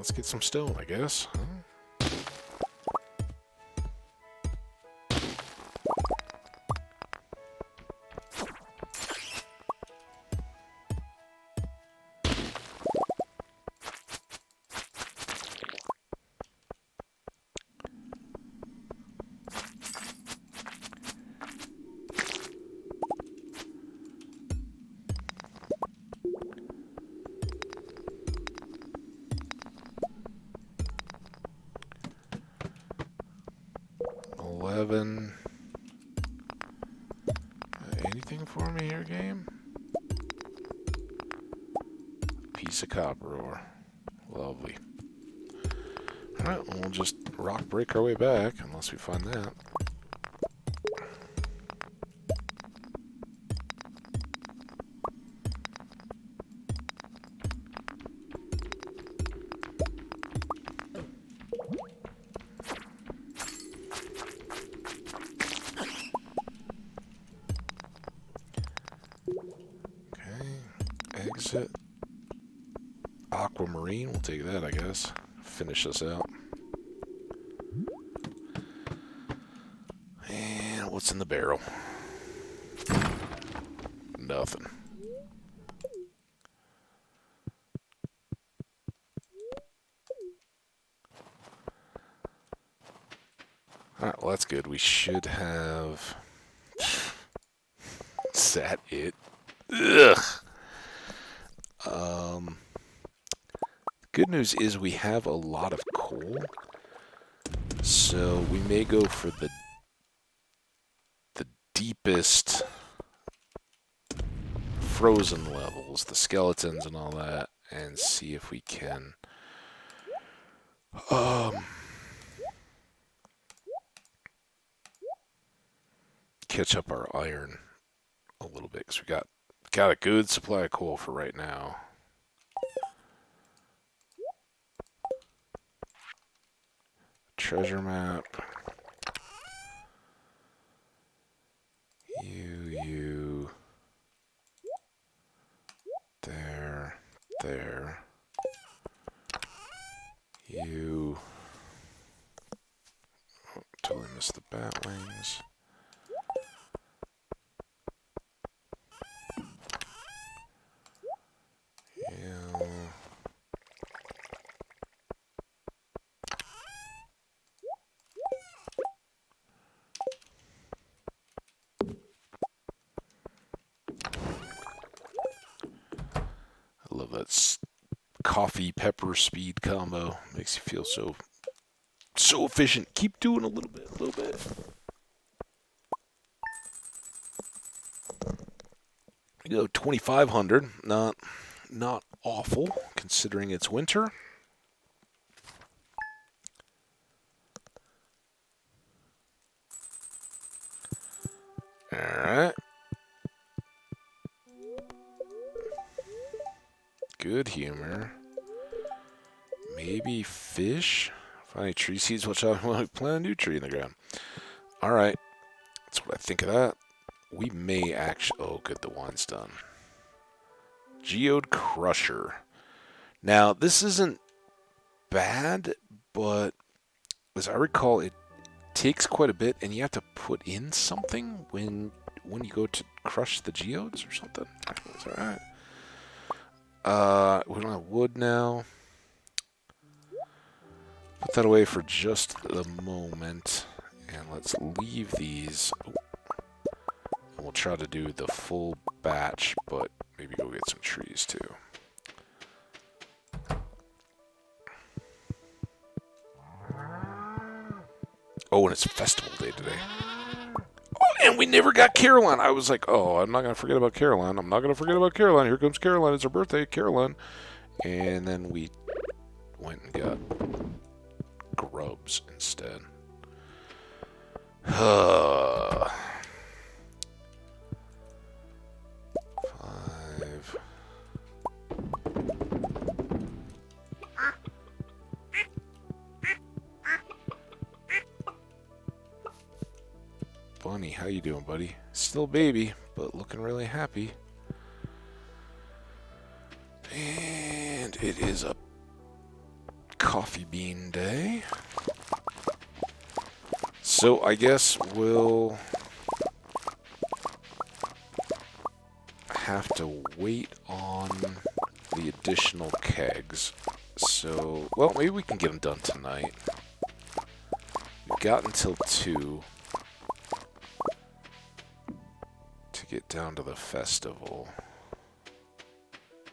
let's get some stone, I guess. Huh? 11. Anything for me here, game? Piece of copper ore. Lovely. Alright, well, we'll just rock break our way back, unless we find that. Exit. Aquamarine, we'll take that, I guess. Finish this out. And what's in the barrel? Nothing. Alright, well that's good. We should have... Is that it? Ugh! Good news is we have a lot of coal, so we may go for the deepest frozen levels, the skeletons and all that, and see if we can catch up our iron a little bit, because we got a good supply of coal for right now. Treasure map. You. There. You. Oh, totally missed the bat wings. Yeah. I love that coffee pepper speed combo. Makes you feel so efficient. Keep doing a little bit. You go 2,500. Not awful considering it's winter. All right. Good humor. Maybe fish? Find any tree seeds, which I want to plant a new tree in the ground. Alright. That's what I think of that. We may actually... Oh, good, the wine's done. Geode Crusher. Now, this isn't bad, but as I recall, it takes quite a bit, and you have to put in something when you go to crush the geodes or something. It's alright. We don't have wood now. Put that away for just the moment. And let's leave these. Oh. And we'll try to do the full batch, but maybe go get some trees too. Oh, and it's festival day today. Oh, and we never got Caroline. I was like, oh, I'm not going to forget about Caroline. I'm not going to forget about Caroline. Here comes Caroline. It's her birthday, Caroline. And then we went and got grubs instead. 5. Bunny, how you doing, buddy? Still baby, but looking really happy. And it is a coffee bean day. So I guess we'll have to wait on the additional kegs. So, well, maybe we can get them done tonight. We've got until 2 to get down to the festival.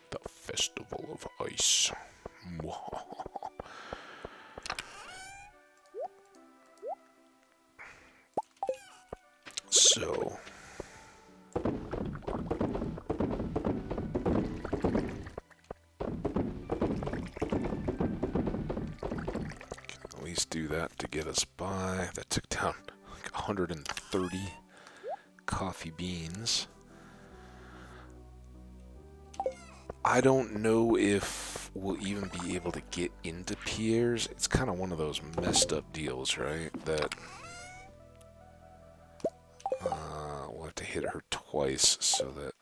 The Festival of Ice. So, at least do that to get us by. That took down like 130 coffee beans. I don't know if we'll even be able to get into Pierre's. It's kind of one of those messed up deals, right? That we'll have to hit her twice so that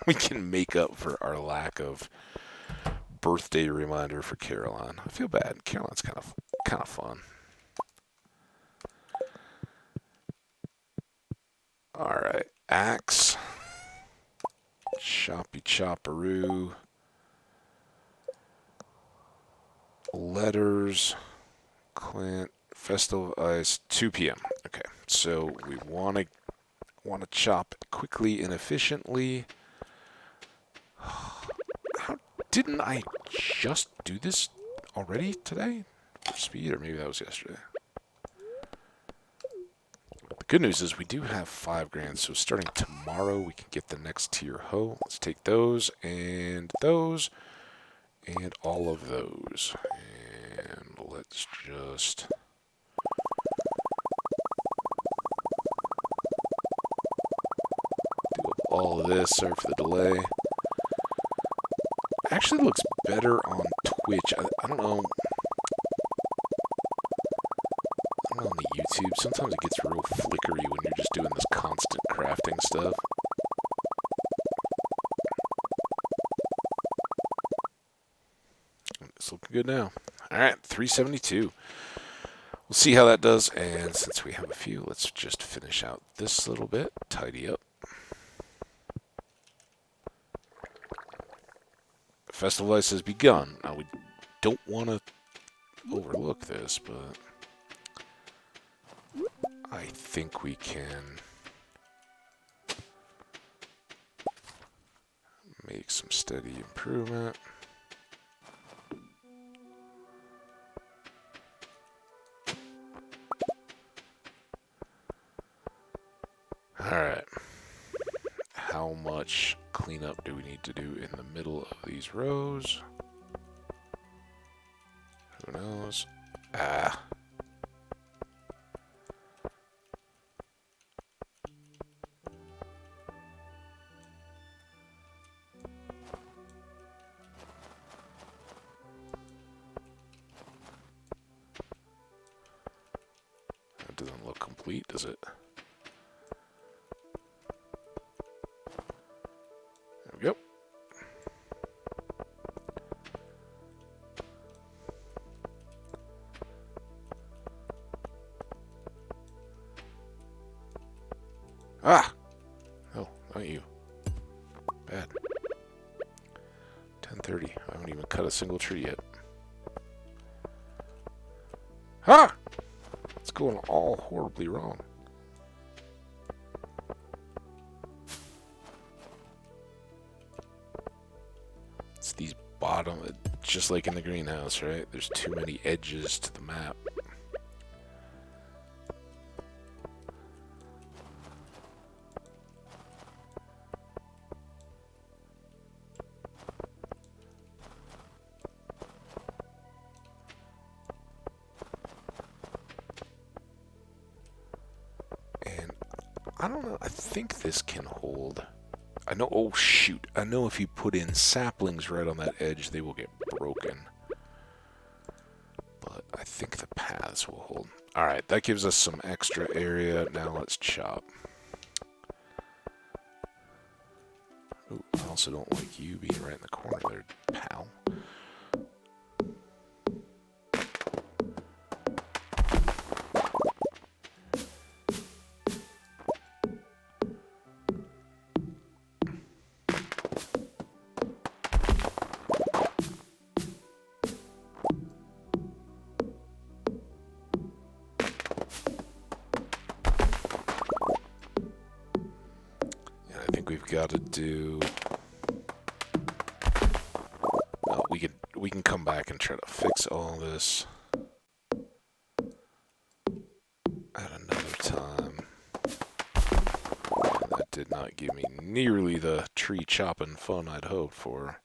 we can make up for our lack of birthday reminder for Caroline. I feel bad. Caroline's kind of fun. All right, axe, choppy chopperoo, letters, Clint, Festival of Ice, 2 p.m. Okay, so we want to chop quickly and efficiently. How didn't I just do this already today for speed, or maybe that was yesterday? The good news is we do have 5 grand, so starting tomorrow we can get the next tier hoe. Let's take those and all of those, and let's just do up all of this. Sorry for the delay. Actually looks better on Twitch. I don't know. On the YouTube, sometimes it gets real flickery when you're just doing this constant crafting stuff. It's looking good now. Alright, 372. We'll see how that does, and since we have a few, let's just finish out this little bit, tidy up. The Festival of Ice has begun. Now, we don't want to overlook this, but I think we can make some steady improvement. Alright. How much cleanup do we need to do in the middle of these rows? Who knows? Ah. That doesn't look complete, does it? There we go. Ah! Oh, not you. Bad. 10:30. I haven't even cut a single tree yet. Ah! It's going all horribly wrong. It's these bottom, just like in the greenhouse, right? There's too many edges to the map. I don't know, I think this can hold. I know, oh shoot, I know if you put in saplings right on that edge, they will get broken. But I think the paths will hold. Alright, that gives us some extra area. Now let's chop. Ooh, I also don't like you being right in the corner there, pal. got to do... we can come back and try to fix all this at another time. And that did not give me nearly the tree chopping fun I'd hoped for.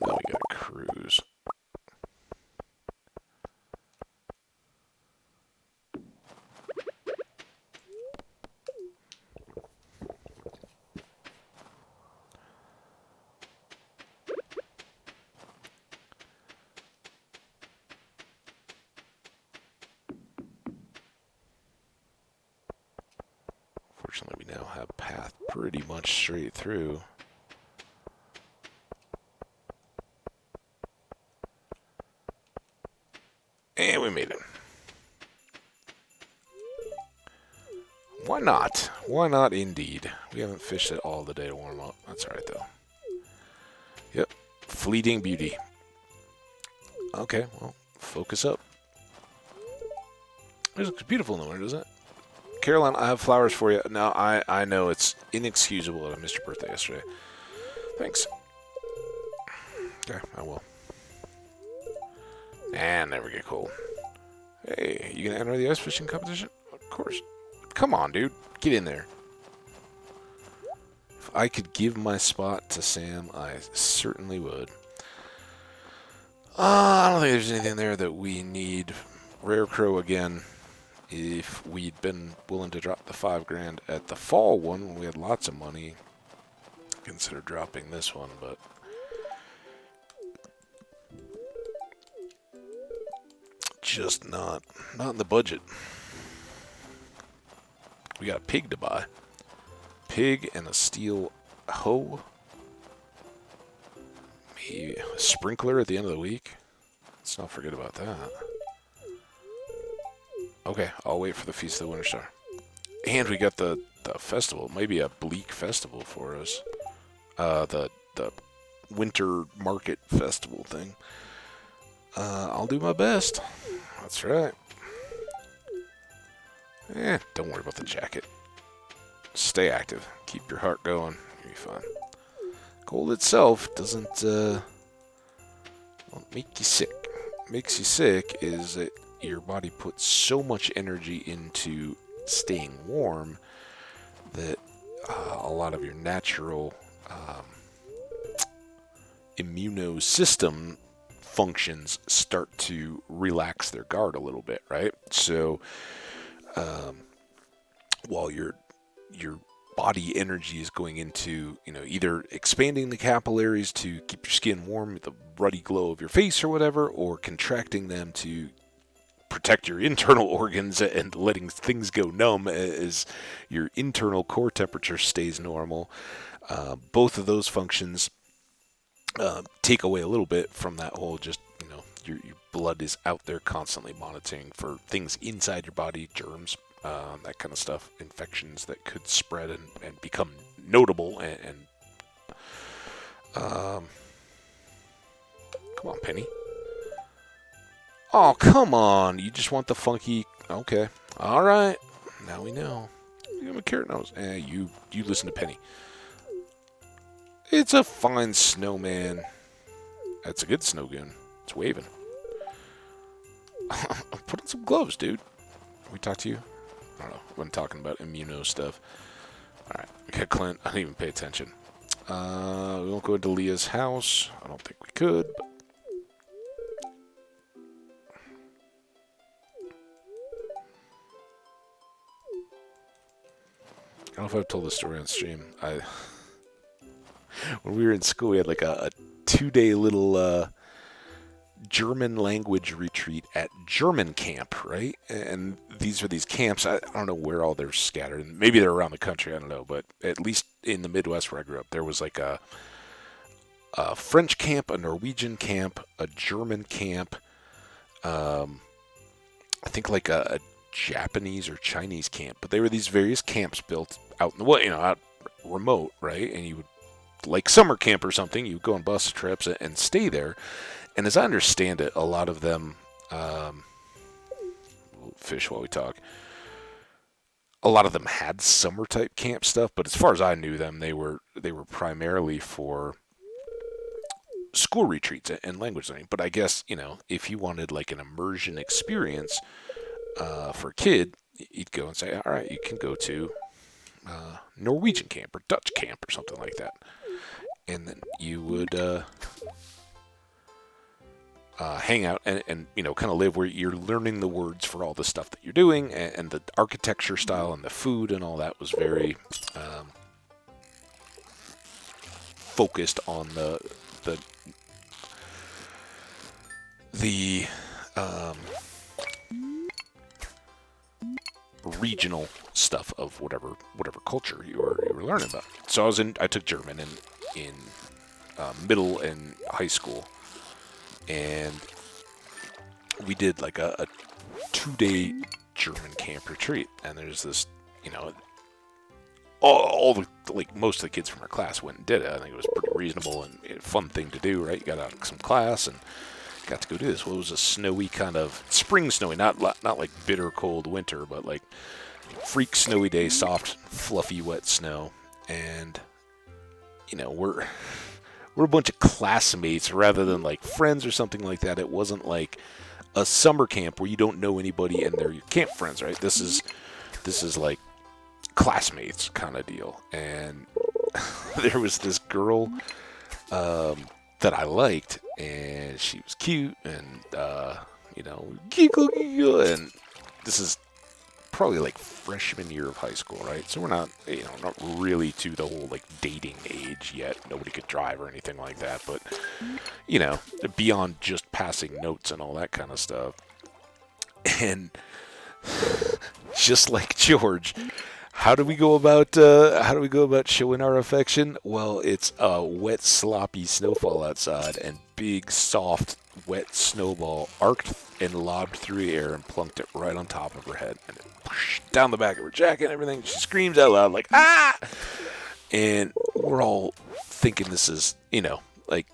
Now we got a cruise. Fortunately, we now have a path pretty much straight through. And we made it. Why not? Why not indeed? We haven't fished it all the day to warm up. That's alright though. Yep. Fleeting beauty. Okay, well, focus up. It looks beautiful in the winter, doesn't it? Caroline, I have flowers for you. Now, I know it's inexcusable that I missed your birthday yesterday. Thanks. Okay, I will. And there we get cold. Hey, you gonna enter the ice fishing competition? Of course. Come on, dude. Get in there. If I could give my spot to Sam, I certainly would. I don't think there's anything there that we need. Rare Crow again. If we'd been willing to drop the $5,000 at the fall one when we had lots of money, consider dropping this one, but just not in the budget. We got a pig to buy. Pig and a steel hoe. Maybe a sprinkler at the end of the week. Let's not forget about that. Okay, I'll wait for the Feast of the Winter Star. And we got the festival. Maybe a bleak festival for us. The winter market festival thing. I'll do my best. That's right. Don't worry about the jacket. Stay active. Keep your heart going. You'll be fine. Cold itself doesn't make you sick. What makes you sick is that your body puts so much energy into staying warm that a lot of your natural immunosystem functions start to relax their guard a little bit, right? So while your body energy is going into, either expanding the capillaries to keep your skin warm with the ruddy glow of your face or whatever, or contracting them to protect your internal organs and letting things go numb as your internal core temperature stays normal. Both of those functions take away a little bit from that whole just, your blood is out there constantly monitoring for things inside your body, germs, that kind of stuff, infections that could spread and become notable. Come on, Penny. Oh, come on. You just want the funky... Okay. All right. Now we know. You have a carrot nose. You listen to Penny. It's a fine snowman. That's a good snow goon. It's waving. Put on some gloves, dude. We talked to you? I don't know. When talking about immuno stuff. Alright. Okay, Clint. I didn't even pay attention. We won't go into Leah's house. I don't think we could, but... I don't know if I've told this story on stream. When we were in school, we had like a 2-day little German language retreat at German camp, right? And these are these camps. I don't know where all they're scattered. Maybe they're around the country. I don't know. But at least in the Midwest where I grew up, there was like a French camp, a Norwegian camp, a German camp. I think like a Japanese or Chinese camp. But they were these various camps built out in the way, out remote, right? And you would, like summer camp or something, you would go on bus trips and stay there. And as I understand it, a lot of them, we'll fish while we talk. a lot of them had summer type camp stuff, but as far as I knew them, they were primarily for school retreats and language learning. But I guess, if you wanted like an immersion experience for a kid, you'd go and say, all right, you can go to Norwegian camp or Dutch camp or something like that, and then you would hang out and kind of live where you're learning the words for all the stuff that you're doing, and the architecture style and the food and all that was very focused on the the regional stuff of whatever culture you were learning about. So I took German in middle and high school, and we did like a 2-day German camp retreat. And there's this, all the, like, most of the kids from our class went and did it. I think it was pretty reasonable and a fun thing to do, right? You got out of some class and got to go do this. Well, it was a snowy kind of spring snowy, not like bitter cold winter, but like freak snowy day, soft, fluffy, wet snow. And we're a bunch of classmates rather than like friends or something like that. It wasn't like a summer camp where you don't know anybody and they're your camp friends, right? This is like classmates kind of deal. And there was this girl that I liked, and she was cute, and and this is probably like freshman year of high school, right? So we're not really to the whole like dating age yet. Nobody could drive or anything like that, but beyond just passing notes and all that kind of stuff. And just like George, how do we go about showing our affection? Well, it's a wet, sloppy snowfall outside, and big, soft, wet snowball arced and lobbed through the air and plunked it right on top of her head, and it down the back of her jacket and everything. She screams out loud like, ah! And we're all thinking this is, like,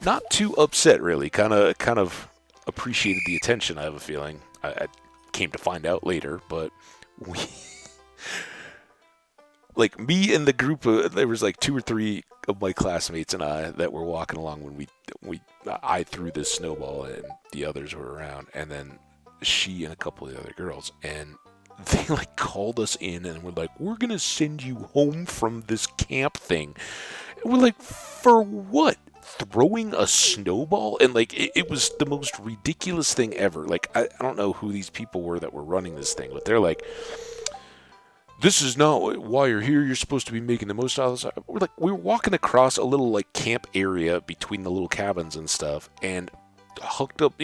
not too upset really. Kind of appreciated the attention, I have a feeling. I came to find out later, but we, like, me and the group of, there was like 2 or 3 of my classmates and I that were walking along when I threw this snowball and the others were around, and then she and a couple of the other girls, and they like called us in and were like, we're gonna send you home from this camp thing. And we're like, for what? Throwing a snowball? And like it was the most ridiculous thing ever. Like I don't know who these people were that were running this thing, but they're like, this is not why you're here. You're supposed to be making the most out of this. We were walking across a little like camp area between the little cabins and stuff, and hooked up,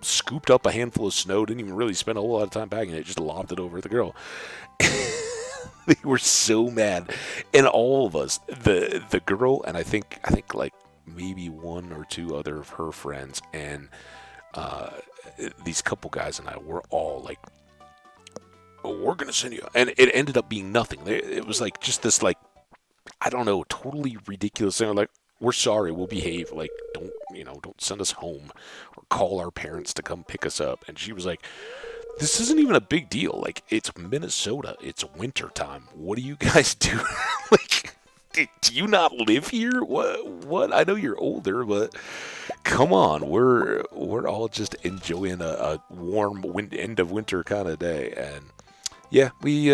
scooped up a handful of snow. Didn't even really spend a whole lot of time bagging it. Just lobbed it over at the girl. They were so mad, and all of us, the girl, and I think like maybe 1 or 2 other of her friends, and these couple guys and I were all like, oh, we're gonna send you, and it ended up being nothing. It was like just this, like, I don't know, totally ridiculous thing. Like, we're sorry, we'll behave. Like, don't send us home or call our parents to come pick us up. And she was like, this isn't even a big deal. Like, it's Minnesota. It's winter time. What do you guys do? Like, do you not live here? What? I know you're older, but come on. We're all just enjoying a warm end of winter kind of day. And yeah, we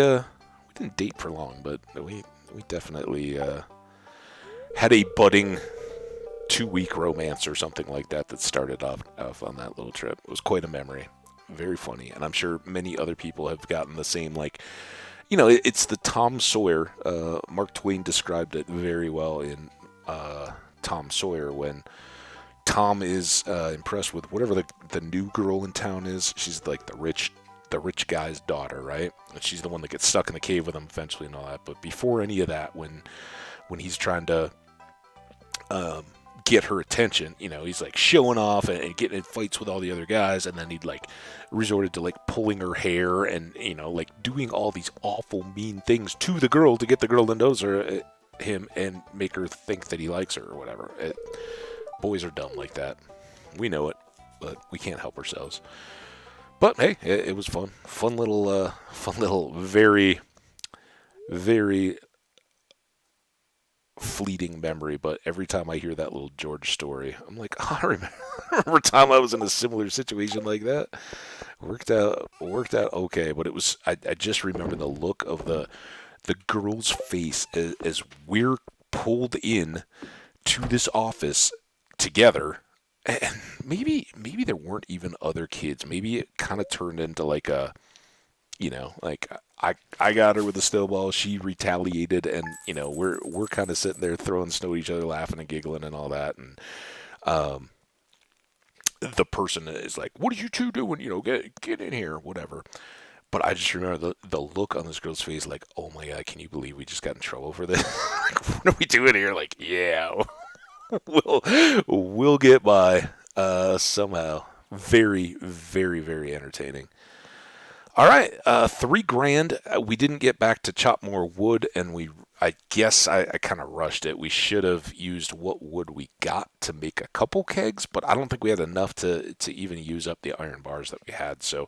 didn't date for long, but we definitely had a budding 2-week romance or something like that started off on that little trip. It was quite a memory. Very funny. And I'm sure many other people have gotten the same, like, it's the Tom Sawyer. Mark Twain described it very well in Tom Sawyer, when Tom is impressed with whatever the new girl in town is. She's like the rich guy's daughter, right? And she's the one that gets stuck in the cave with him eventually and all that. But before any of that, when he's trying to get her attention, he's like showing off and getting in fights with all the other guys, and then he'd like resorted to like pulling her hair and like doing all these awful mean things to the girl to get the girl to notice him and make her think that he likes her or whatever. Boys are dumb like that. We know it, but we can't help ourselves. But hey, it was fun. Fun little, very, very fleeting memory. But every time I hear that little George story, I'm like, oh, I remember time I was in a similar situation like that. Worked out okay, but it was. I just remember the look of the girl's face as we're pulled in to this office together. And maybe there weren't even other kids. Maybe it kind of turned into like a, like I got her with a snowball, she retaliated, and we're kind of sitting there throwing snow at each other, laughing and giggling and all that. And the person is like, "What are you two doing? Get in here, whatever." But I just remember the look on this girl's face, like, "Oh my god, can you believe we just got in trouble for this? Like, what are we doing here?" Like, yeah, we'll we'll get by somehow. Very, very, very entertaining. All right, 3 grand. We didn't get back to chop more wood, and I guess I kind of rushed it. We should have used what wood we got to make a couple kegs, but I don't think we had enough to even use up the iron bars that we had. So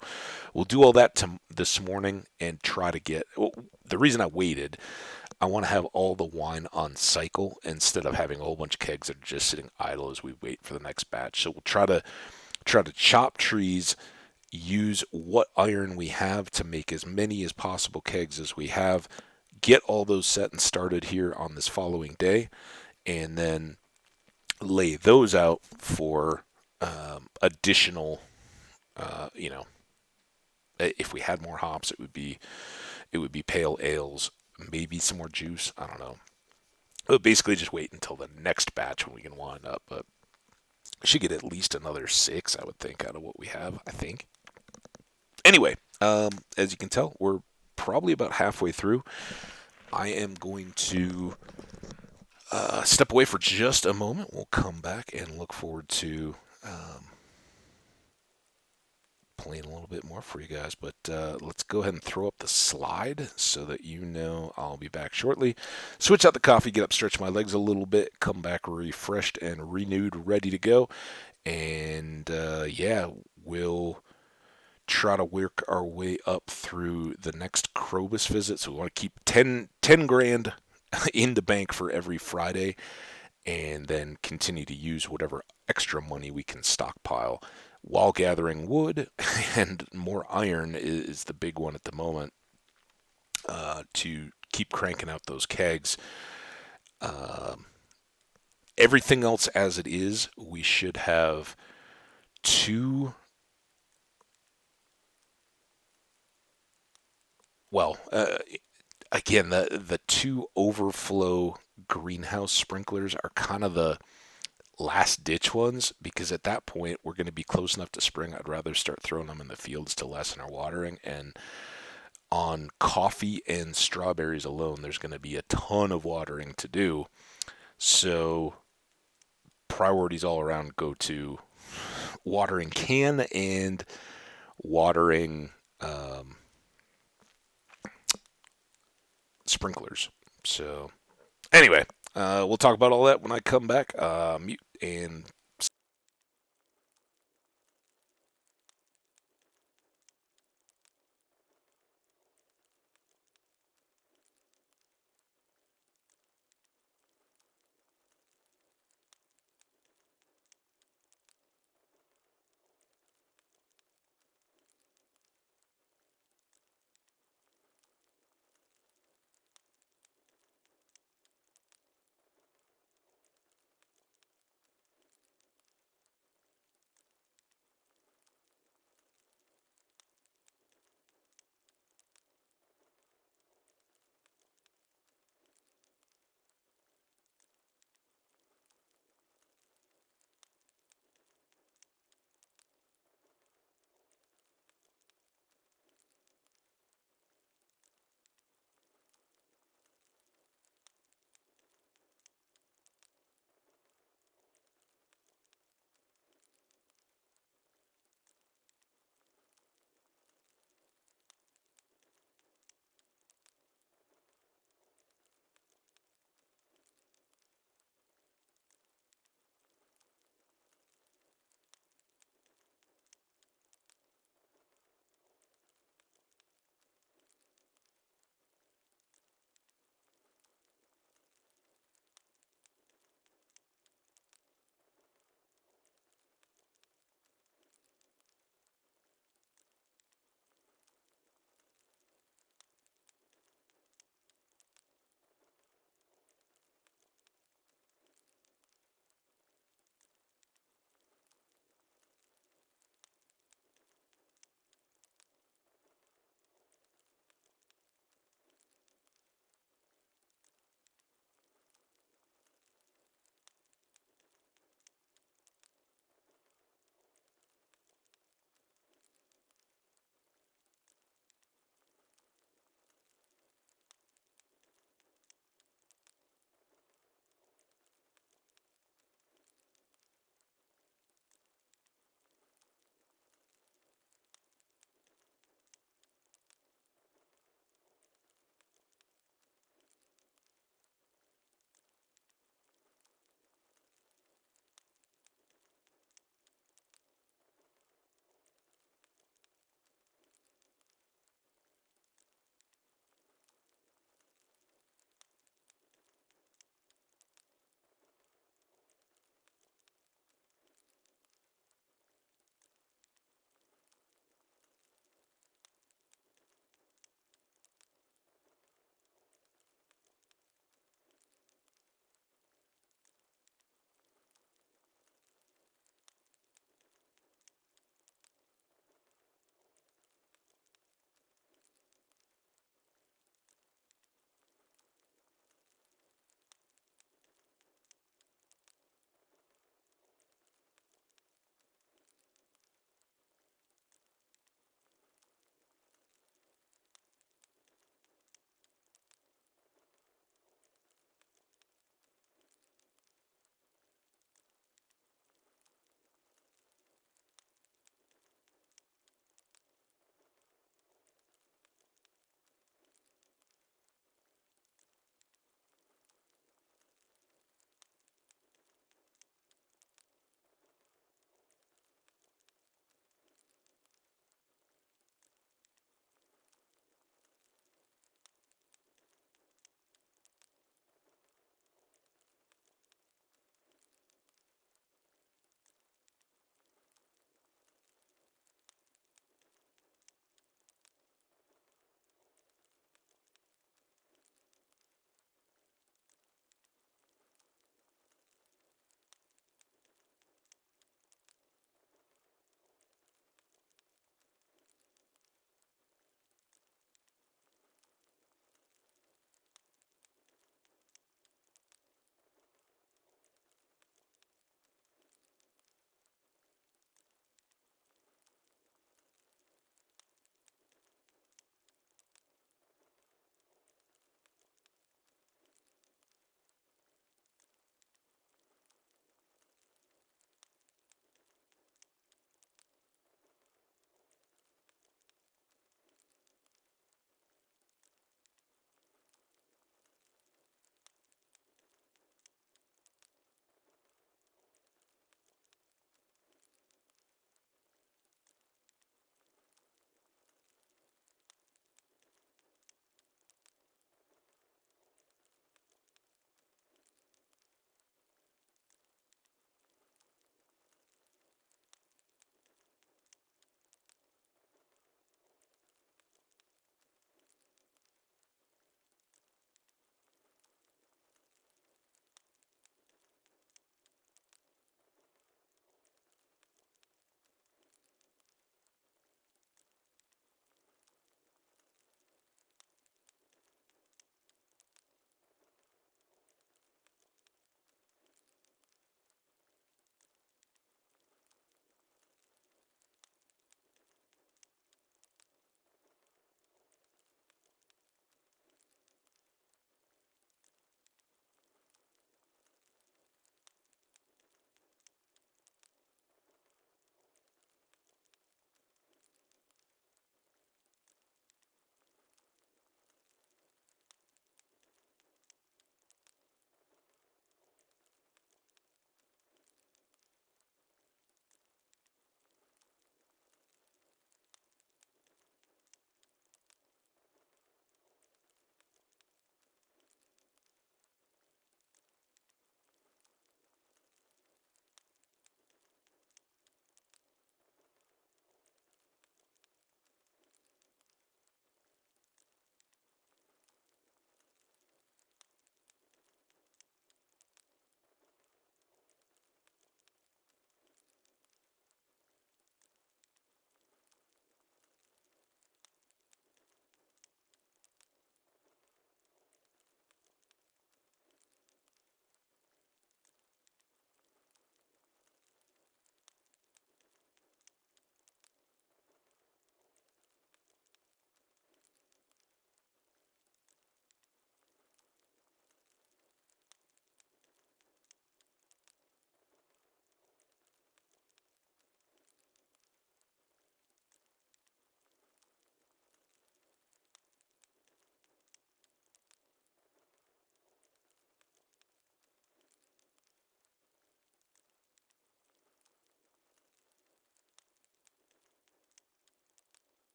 we'll do all that this morning and try to get. Well, the reason I waited, I want to have all the wine on cycle instead of having a whole bunch of kegs that are just sitting idle as we wait for the next batch. So we'll try to chop trees, use what iron we have to make as many as possible kegs as we have, get all those set and started here on this following day, and then lay those out for additional. You know, if we had more hops, it would be pale ales, maybe some more juice. I don't know. But basically, just wait until the next batch when we can wind up. But we should get at least another 6, I would think, out of what we have. I think. Anyway, as you can tell, we're probably about halfway through. I am going to step away for just a moment. We'll come back and look forward to playing a little bit more for you guys. But let's go ahead and throw up the slide so that you know I'll be back shortly. Switch out the coffee, get up, stretch my legs a little bit, come back refreshed and renewed, ready to go. And yeah, we'll try to work our way up through the next Krobus visit. So we want to keep 10 grand in the bank for every Friday, and then continue to use whatever extra money we can stockpile while gathering wood. And more iron is the big one at the moment, to keep cranking out those kegs. Everything else as it is, we should have two. Well, again, the two overflow greenhouse sprinklers are kind of the last ditch ones, because at that point we're going to be close enough to spring. I'd rather start throwing them in the fields to lessen our watering. And on coffee and strawberries alone, there's going to be a ton of watering to do. So priorities all around go to watering can and watering sprinklers. So anyway, we'll talk about all that when I come back. Mute and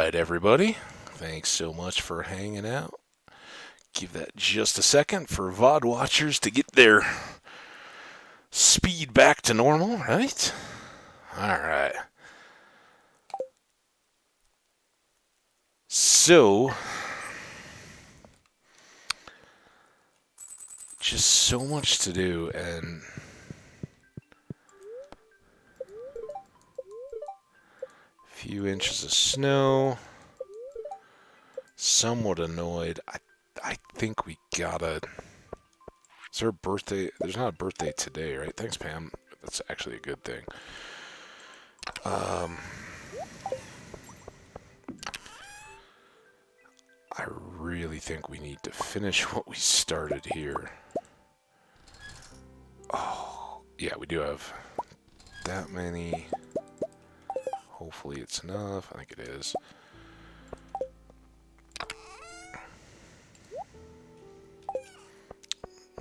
Alright, everybody. Thanks so much for hanging out. Give that just a second for VOD watchers to get their speed back to normal, right? Alright. So, just so much to do, and a few inches of snow. Somewhat annoyed. I think we gotta... Is there a birthday? There's not a birthday today, right? Thanks, Pam. That's actually a good thing. I really think we need to finish what we started here. Oh, yeah, we do have that many. Hopefully it's enough. I think it is.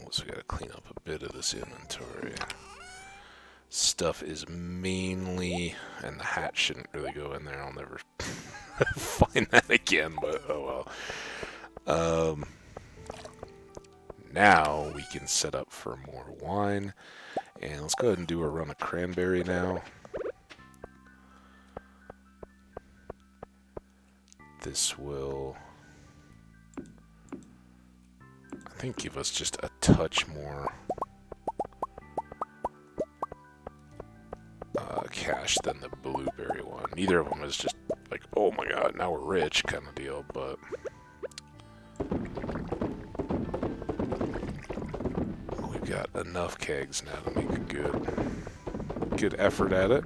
Also got to clean up a bit of this inventory. Stuff is mainly, and the hat shouldn't really go in there. I'll never find that again, but oh well. Now we can set up for more wine, and let's go ahead and do a run of cranberry now. This will, I think, give us just a touch more cash than the blueberry one. Neither of them is just like, oh my god, now we're rich kind of deal, but we've got enough kegs now to make a good effort at it.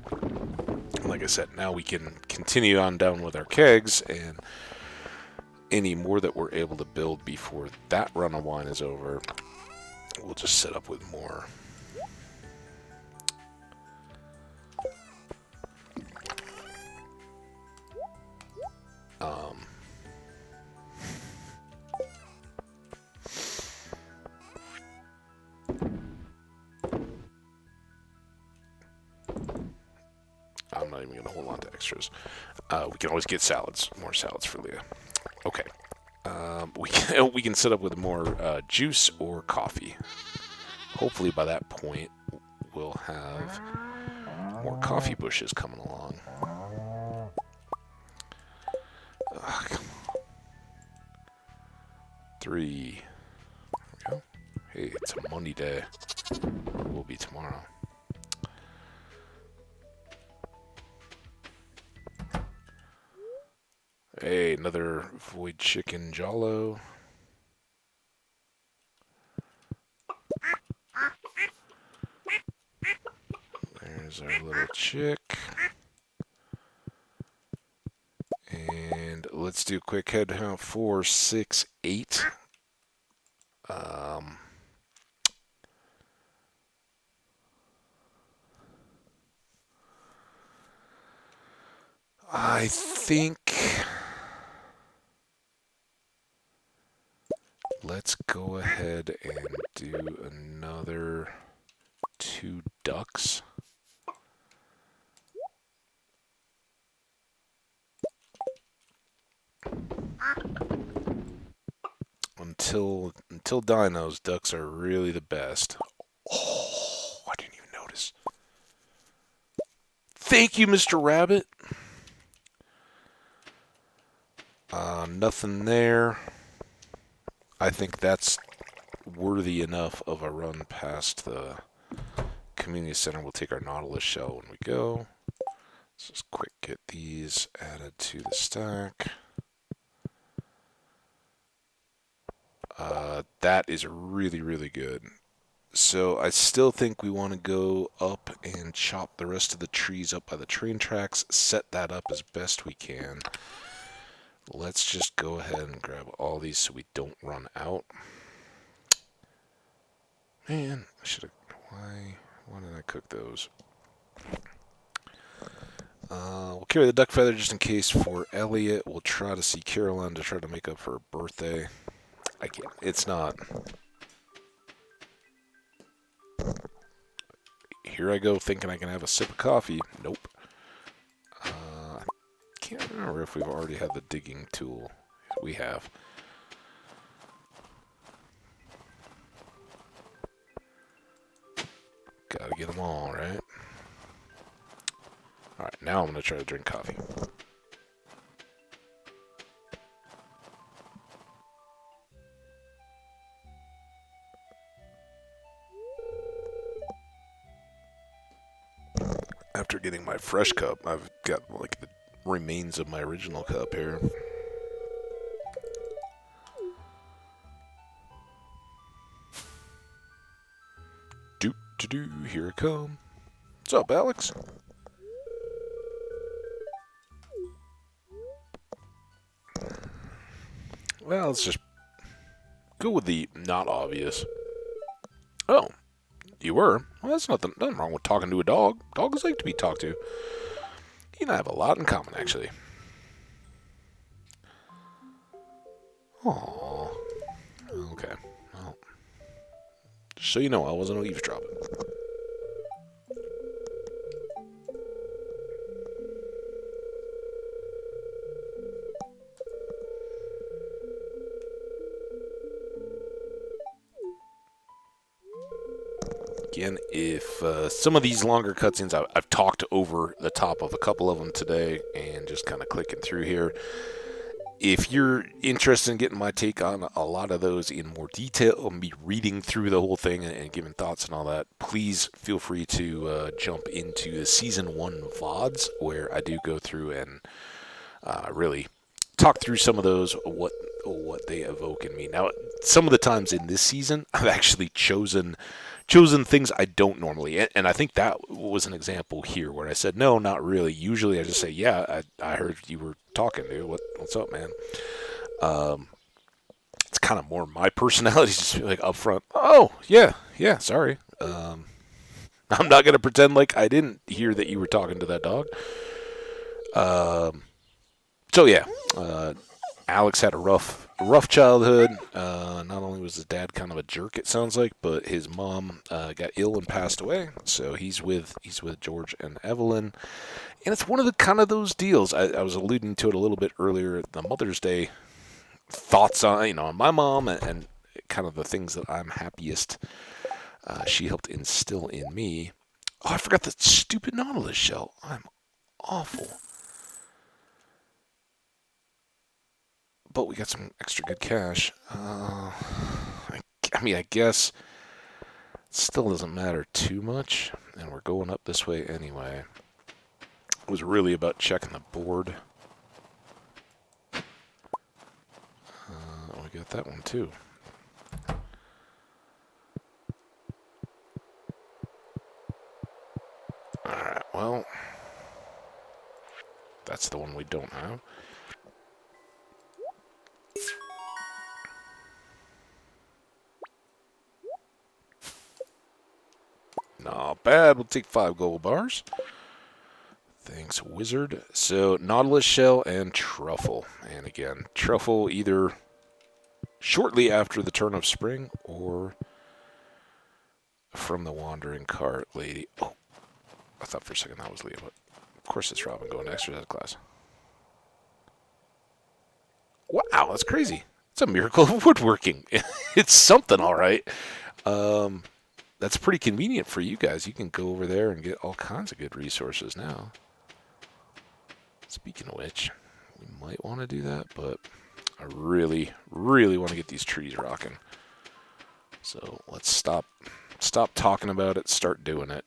Like I said, now we can continue on down with our kegs, and any more that we're able to build before that run of wine is over, we'll just set up with more. I'm not even going to hold on to extras. We can always get salads, more salads for Leah. Okay. We can set up with more juice or coffee. Hopefully by that point we'll have more coffee bushes coming along. Come on. 3. There we go. Hey, it's a money day. Or it will be tomorrow. Hey, another void chicken jollo. There's our little chick. And let's do a quick head count. 4, 6, 8. I think let's go ahead and do another 2 ducks. Until dinos, ducks are really the best. Oh, I didn't even notice. Thank you, Mr. Rabbit. Nothing there. I think that's worthy enough of a run past the community center. We'll take our Nautilus shell when we go. Let's just quick get these added to the stack. That is really, really good. So I still think we want to go up and chop the rest of the trees up by the train tracks, set that up as best we can. Let's just go ahead and grab all these so we don't run out. Man, I should have... Why did I cook those? We'll carry the duck feather just in case for Elliot. We'll try to see Caroline to try to make up for her birthday. I can't... It's not... Here I go thinking I can have a sip of coffee. Nope. Can't Or if we've already had the digging tool. We have. Gotta get them all, right? Alright, now I'm gonna try to drink coffee. After getting my fresh cup, I've got like the remains of my original cup here. Do, here it come. What's up, Alex? Well, let's just go with the not obvious. Oh, you were? Well, that's nothing wrong with talking to a dog. Dogs like to be talked to. You and I have a lot in common, actually. Aww. Okay. Well, just so you know, I wasn't eavesdropping. Again, if some of these longer cutscenes, I've talked over the top of a couple of them today and just kind of clicking through here. If you're interested in getting my take on a lot of those in more detail, me reading through the whole thing and giving thoughts and all that, please feel free to jump into the Season 1 VODs, where I do go through and really talk through some of those, what they evoke in me. Now, some of the times in this season, I've actually chosen things I don't normally, and I think that was an example here where I said, no, not really. Usually I just say, yeah, I heard you were talking, dude. What's up, man? It's kind of more my personality, just like upfront. Oh, yeah, sorry. I'm not going to pretend like I didn't hear that you were talking to that dog. So yeah, Alex had a rough childhood. Not only was his dad kind of a jerk, it sounds like, but his mom got ill and passed away. So he's with George and Evelyn, and it's one of the kind of those deals. I was alluding to it a little bit earlier. The Mother's Day thoughts on my mom and kind of the things that I'm happiest she helped instill in me. Oh, I forgot the stupid Nautilus shell. I'm awful. But we got some extra good cash. I guess it still doesn't matter too much, and we're going up this way anyway. It was really about checking the board. We got that one too. Alright, well, that's the one we don't have. Not bad. We'll take 5 gold bars. Thanks, wizard. So, Nautilus shell and truffle. And again, truffle either shortly after the turn of spring or from the wandering cart lady. Oh, I thought for a second that was Leah, but of course it's Robin going to exercise class. Wow, that's crazy. It's a miracle of woodworking. It's something, all right. That's pretty convenient for you guys. You can go over there and get all kinds of good resources now. Speaking of which, we might want to do that, but I really, really want to get these trees rocking. So let's stop talking about it, start doing it.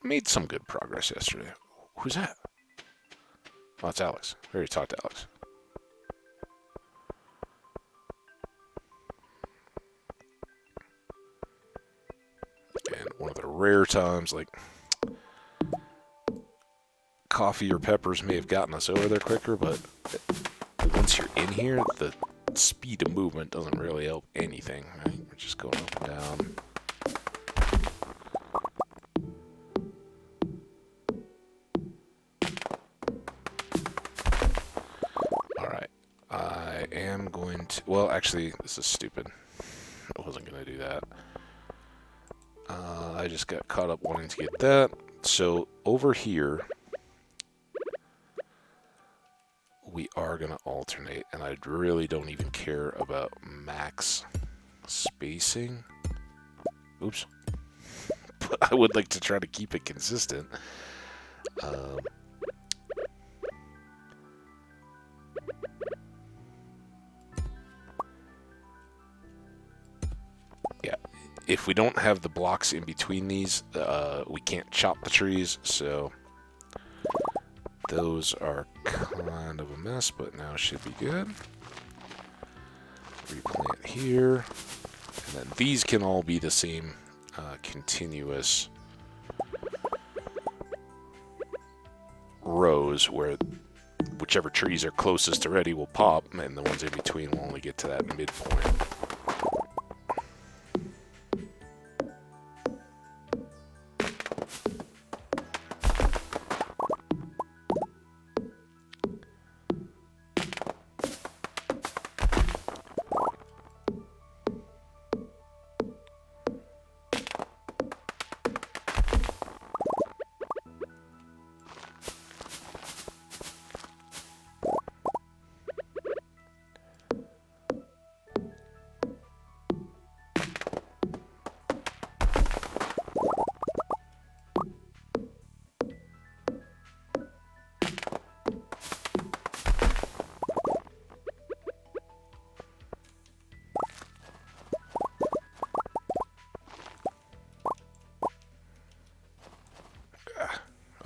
Made some good progress yesterday. Who's that? Oh, it's Alex. I already talked to Alex. And one of the rare times, like, coffee or peppers may have gotten us over there quicker, but once you're in here, the speed of movement doesn't really help anything. Right? We're just going up and down. Alright. I am going to... Well, actually, this is stupid. I wasn't going to do that. I just got caught up wanting to get that. So over here, we are going to alternate, and I really don't even care about max spacing. Oops. But I would like to try to keep it consistent. Yeah, if we don't have the blocks in between these, we can't chop the trees, so those are kind of a mess, but now should be good. Replant here, and then these can all be the same continuous rows where whichever trees are closest already will pop, and the ones in between will only get to that midpoint.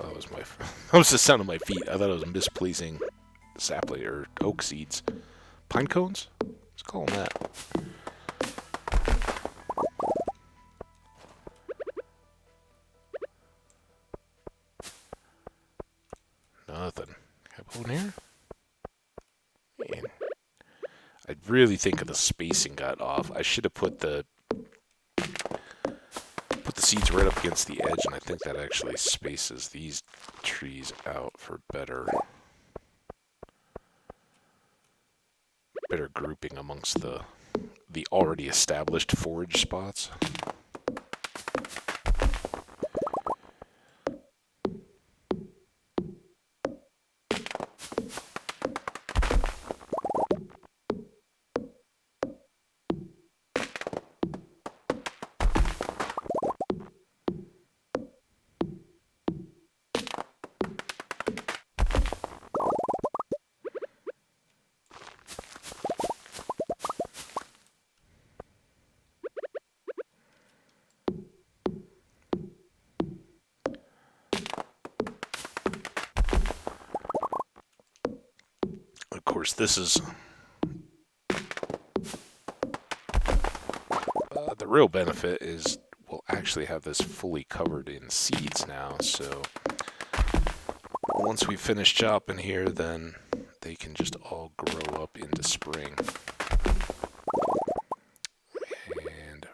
Oh, that was that was the sound of my feet. I thought I was misplacing sapling or oak seeds. Pine cones? Let's call them that. Nothing. Can I put one here? Man. I really think the spacing got off. I should have put the seeds right up against the edge, and I think that actually spaces these trees out for better grouping amongst the already established forage spots. Of course, this is the real benefit is we'll actually have this fully covered in seeds now, so once we finish chopping here, then they can just all grow up into spring. And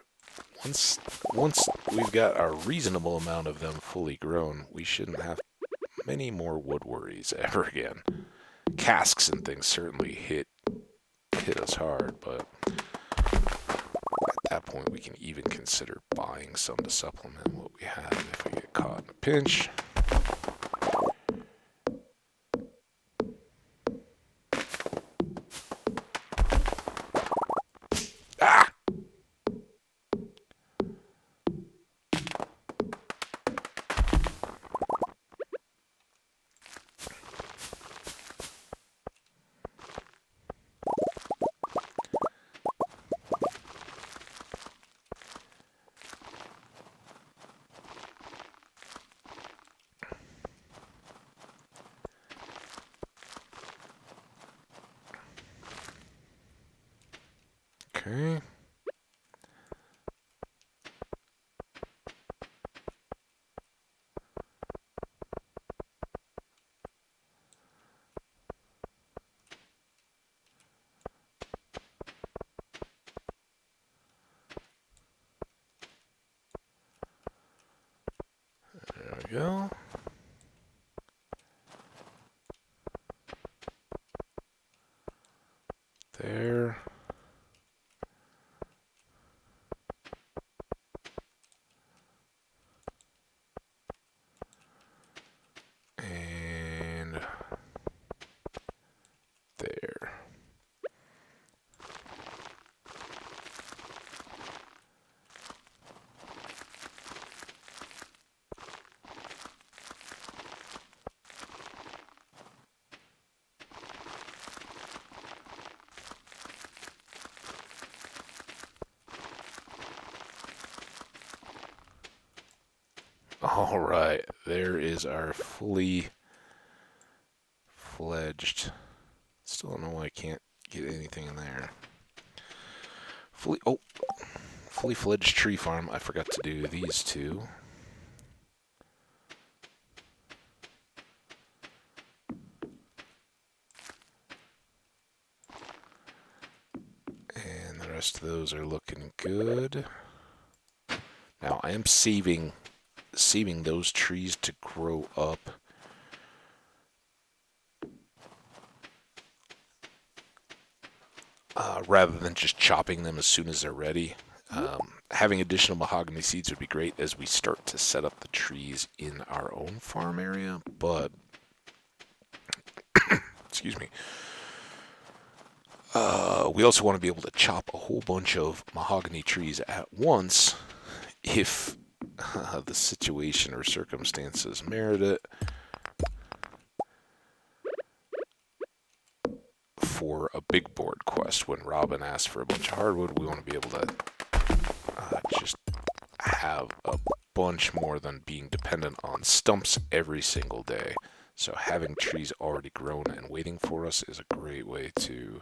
once we've got a reasonable amount of them fully grown, we shouldn't have many more wood worries ever again. Casks and things certainly hit us hard, but at that point we can even consider buying some to supplement what we have if we get caught in a pinch. Ah! Okay. There we go. There. All right, there is our fully fledged. Still don't know why I can't get anything in there. Fully fledged tree farm. I forgot to do these two. And the rest of those are looking good. Now I am saving those trees to grow up. Rather than just chopping them as soon as they're ready. Having additional mahogany seeds would be great as we start to set up the trees in our own farm area, but excuse me. We also want to be able to chop a whole bunch of mahogany trees at once if the situation or circumstances merit it. For a big board quest, when Robin asks for a bunch of hardwood, we want to be able to just have a bunch more than being dependent on stumps every single day. So having trees already grown and waiting for us is a great way to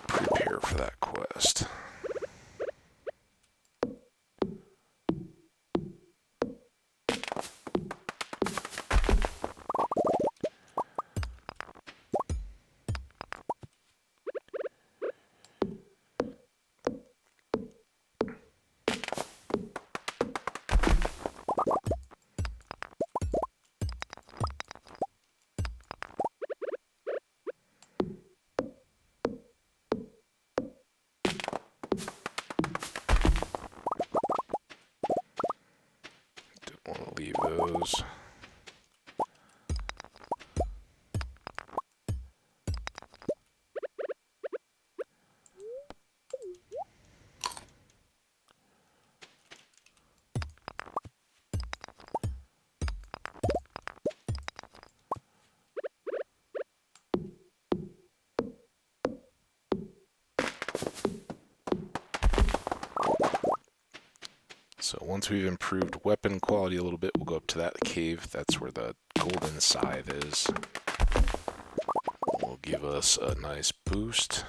prepare for that quest. Don't want to leave those. So once we've improved weapon quality a little bit, we'll go up to that cave. That's where the golden scythe is. Will give us a nice boost.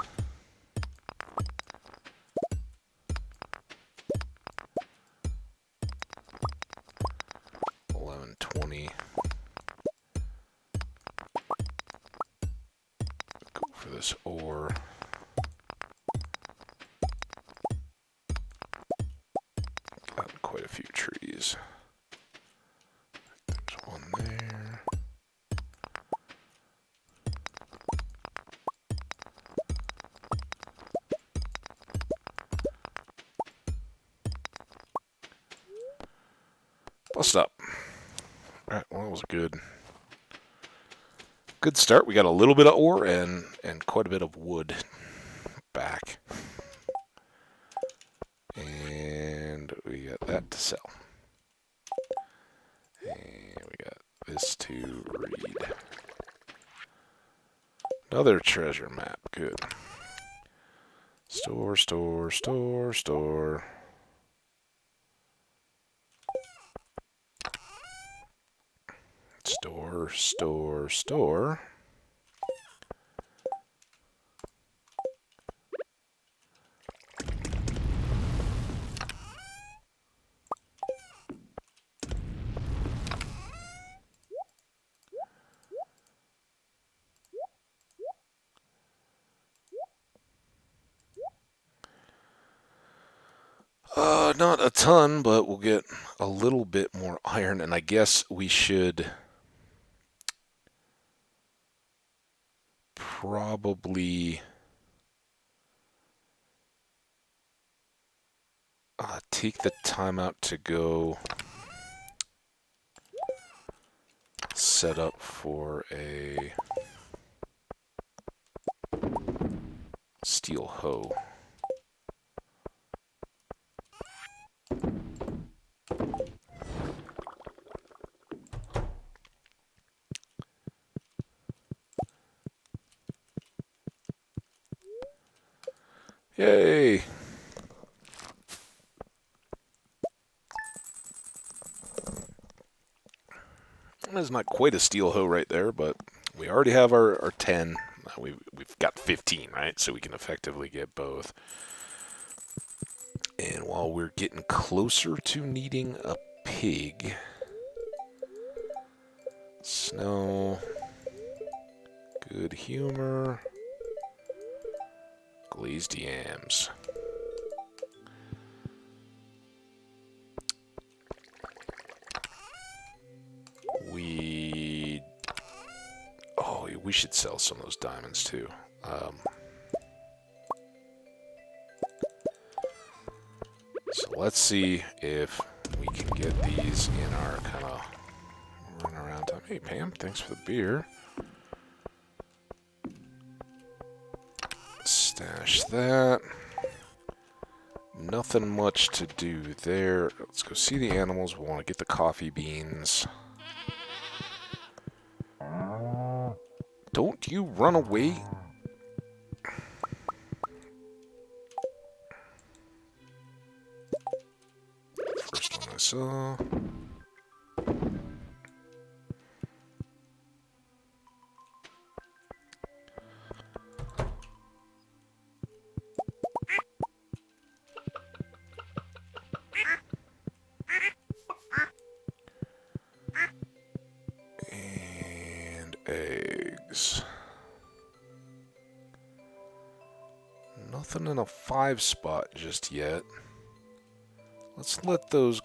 $11.20. Go for this ore. Got quite a few trees. There's one there. Bust up. Alright, well, that was a good start. We got a little bit of ore and quite a bit of wood back. And we got that to sell. And we got this to read. Another treasure map. Good. Store, store, store, store. Store, store, store. Not a ton, but we'll get a little bit more iron, and I guess we should probably take the time out to go set up for a steel hoe. Yay! That's not quite a steel hoe right there, but we already have our 10. We've got 15, right? So we can effectively get both. And while we're getting closer to needing a pig, snow, good humor, glazed yams. We should sell some of those diamonds too. So let's see if we can get these in our kind of run around time. Hey Pam, thanks for the beer. Stash that. Nothing much to do there. Let's go see the animals. We want to get the coffee beans. Don't you run away. First one I saw. And eggs. Nothing in a 5 spot just yet. Let's let those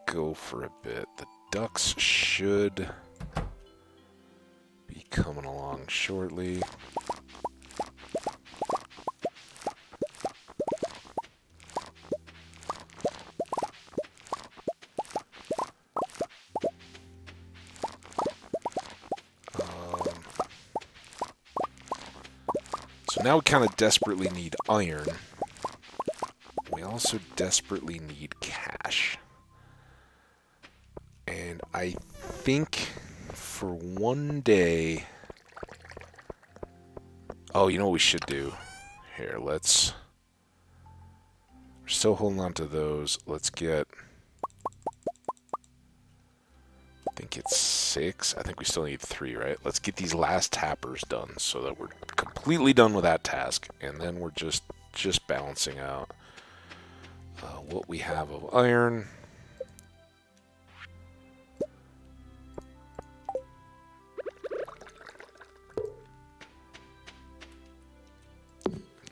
go for a bit. The ducks should be coming along shortly. So now we kind of desperately need iron. We also desperately need cash. And I think for one day... Oh, you know what we should do? Here, let's... We're still holding on to those. Let's get... I think it's 6. I think we still need 3, right? Let's get these last tappers done so that we're completely done with that task. And then we're just balancing out what we have of iron.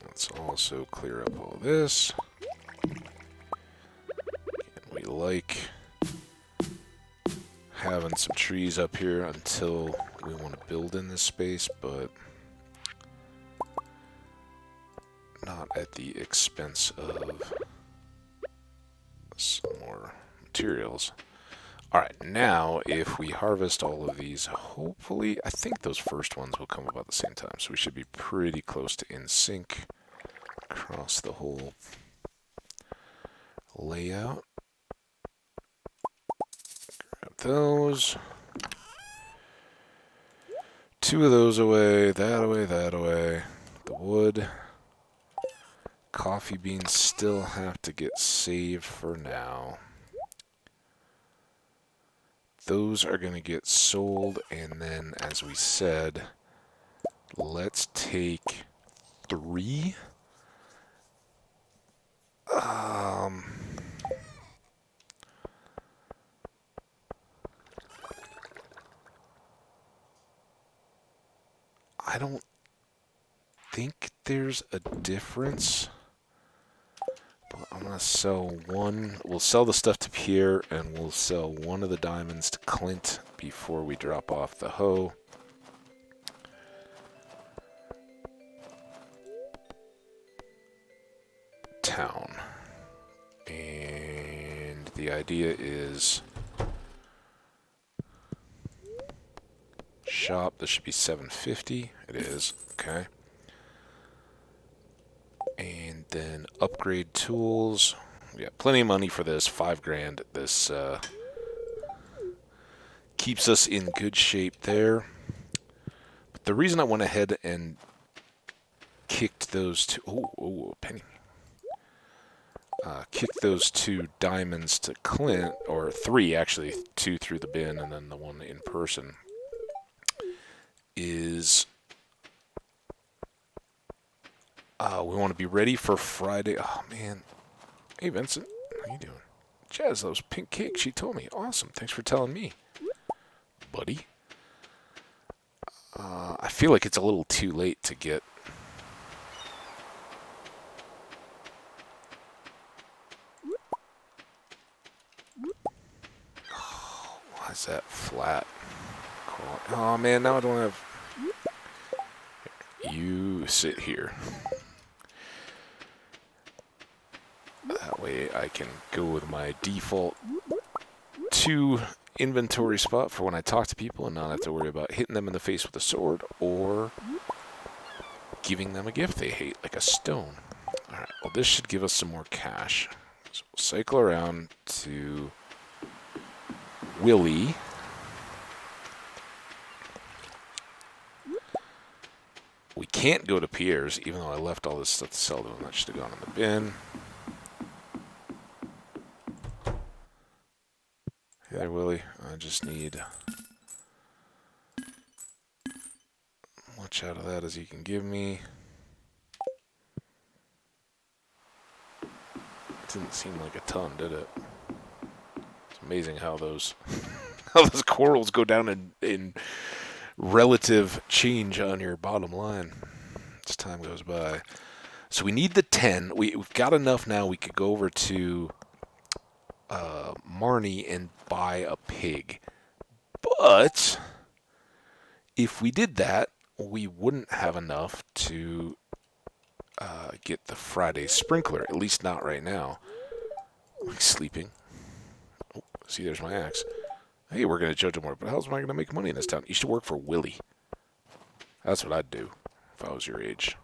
Let's also clear up all this. And we like having some trees up here until we want to build in this space, but not at the expense of some more materials. Alright, now if we harvest all of these, hopefully, I think those first ones will come about the same time, so we should be pretty close to in sync across the whole layout. Grab those. 2 of those away, that away, that away. The wood. Coffee beans still have to get saved for now. Those are going to get sold, and then, as we said, let's take 3. I don't think there's a difference. But I'm going to sell one. We'll sell the stuff to Pierre, and we'll sell one of the diamonds to Clint before we drop off the hoe. Town. And the idea is shop. This should be 750. It is. Okay. And then upgrade tools. We got plenty of money for this. 5 grand. This keeps us in good shape there. But the reason I went ahead and kicked those two... Oh, a penny. kick those 2 diamonds to Clint, or 3 actually, 2 through the bin and then the one in person, is we want to be ready for Friday. Oh, man. Hey, Vincent. How you doing? Jazz loves pink cake, she told me. Awesome. Thanks for telling me, buddy. I feel like it's a little too late to get... Why is that flat? Oh, man, now I don't have... You sit here. That way I can go with my default 2 inventory spot for when I talk to people and not have to worry about hitting them in the face with a sword or giving them a gift they hate, like a stone. Alright, well this should give us some more cash. So we'll cycle around to Willie. We can't go to Pierre's, even though I left all this stuff to sell to him. That should have gone in the bin. Hey there, Willie. I just need much out of that as you can give me. It didn't seem like a ton, did it? It's amazing how those corals go down in relative change on your bottom line as time goes by. So we need the 10. We've got enough now. We could go over to Marnie and buy a pig. But if we did that, we wouldn't have enough to get the Friday sprinkler. At least not right now. Like sleeping. Oh, see, there's my axe. Hey, we're going to judge more, but how am I going to make money in this town? You should work for Willie. That's what I'd do if I was your age.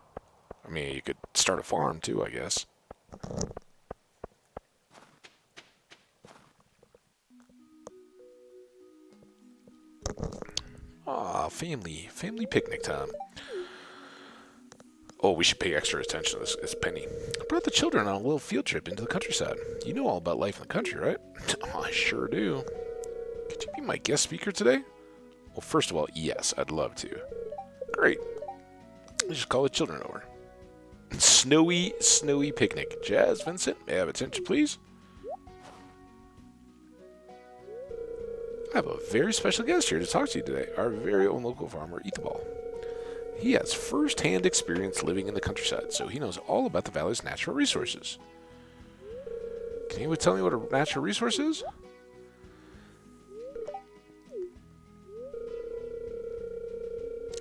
I mean, you could start a farm too, I guess. Ah, family picnic time. Oh, we should pay extra attention to this Penny. I brought the children on a little field trip into the countryside. You know all about life in the country, right? Oh, I sure do. Could you be my guest speaker today? Well, first of all, yes, I'd love to. Great. Let's just call the children over. Snowy picnic. Jazz, Vincent, may I have attention, please? I have a very special guest here to talk to you today. Our very own local farmer, Ethaball. He has first-hand experience living in the countryside, so he knows all about the valley's natural resources. Can anyone tell me what a natural resource is?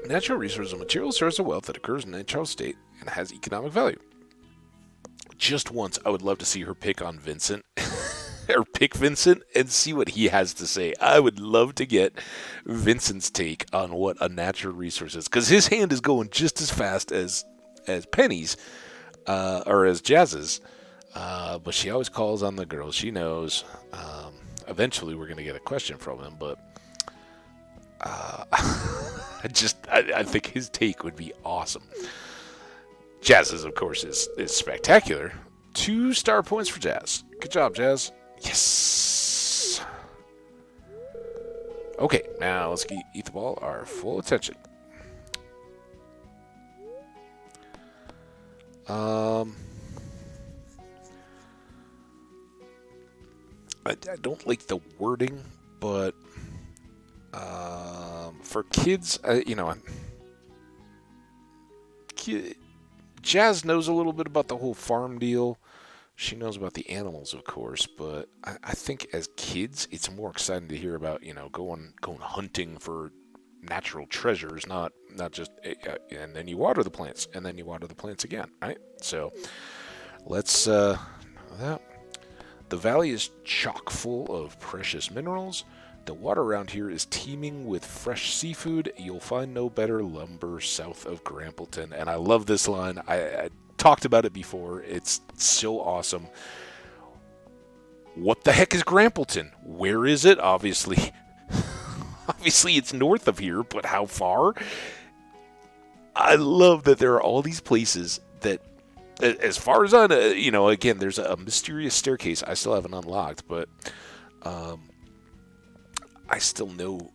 Natural resource is a material source of wealth that occurs in a natural state and has economic value. Just once, I would love to see her pick on Vincent, or pick Vincent, and see what he has to say. I would love to get Vincent's take on what a natural resource is, because his hand is going just as fast as Penny's, or as Jazz's, but she always calls on the girls. She knows. Eventually, we're going to get a question from him, but I think his take would be awesome. Jazz's, of course, is spectacular. 2 star points for Jazz. Good job, Jazz. Yes. Okay, now let's give Ethaball our full attention. I don't like the wording, but for kids, Jazz knows a little bit about the whole farm deal. She knows about the animals, of course, but I think as kids, it's more exciting to hear about, going hunting for natural treasures, not just, and then you water the plants, and then you water the plants again, right? So let's, that. The valley is chock full of precious minerals. The water around here is teeming with fresh seafood. You'll find no better lumber south of Grampleton. And I love this line. I talked about it before. It's so awesome. What the heck is Grampleton? Where is it? Obviously it's north of here, but how far? I love that there are all these places that as far as I know, again, there's a mysterious staircase I still haven't unlocked, but I still know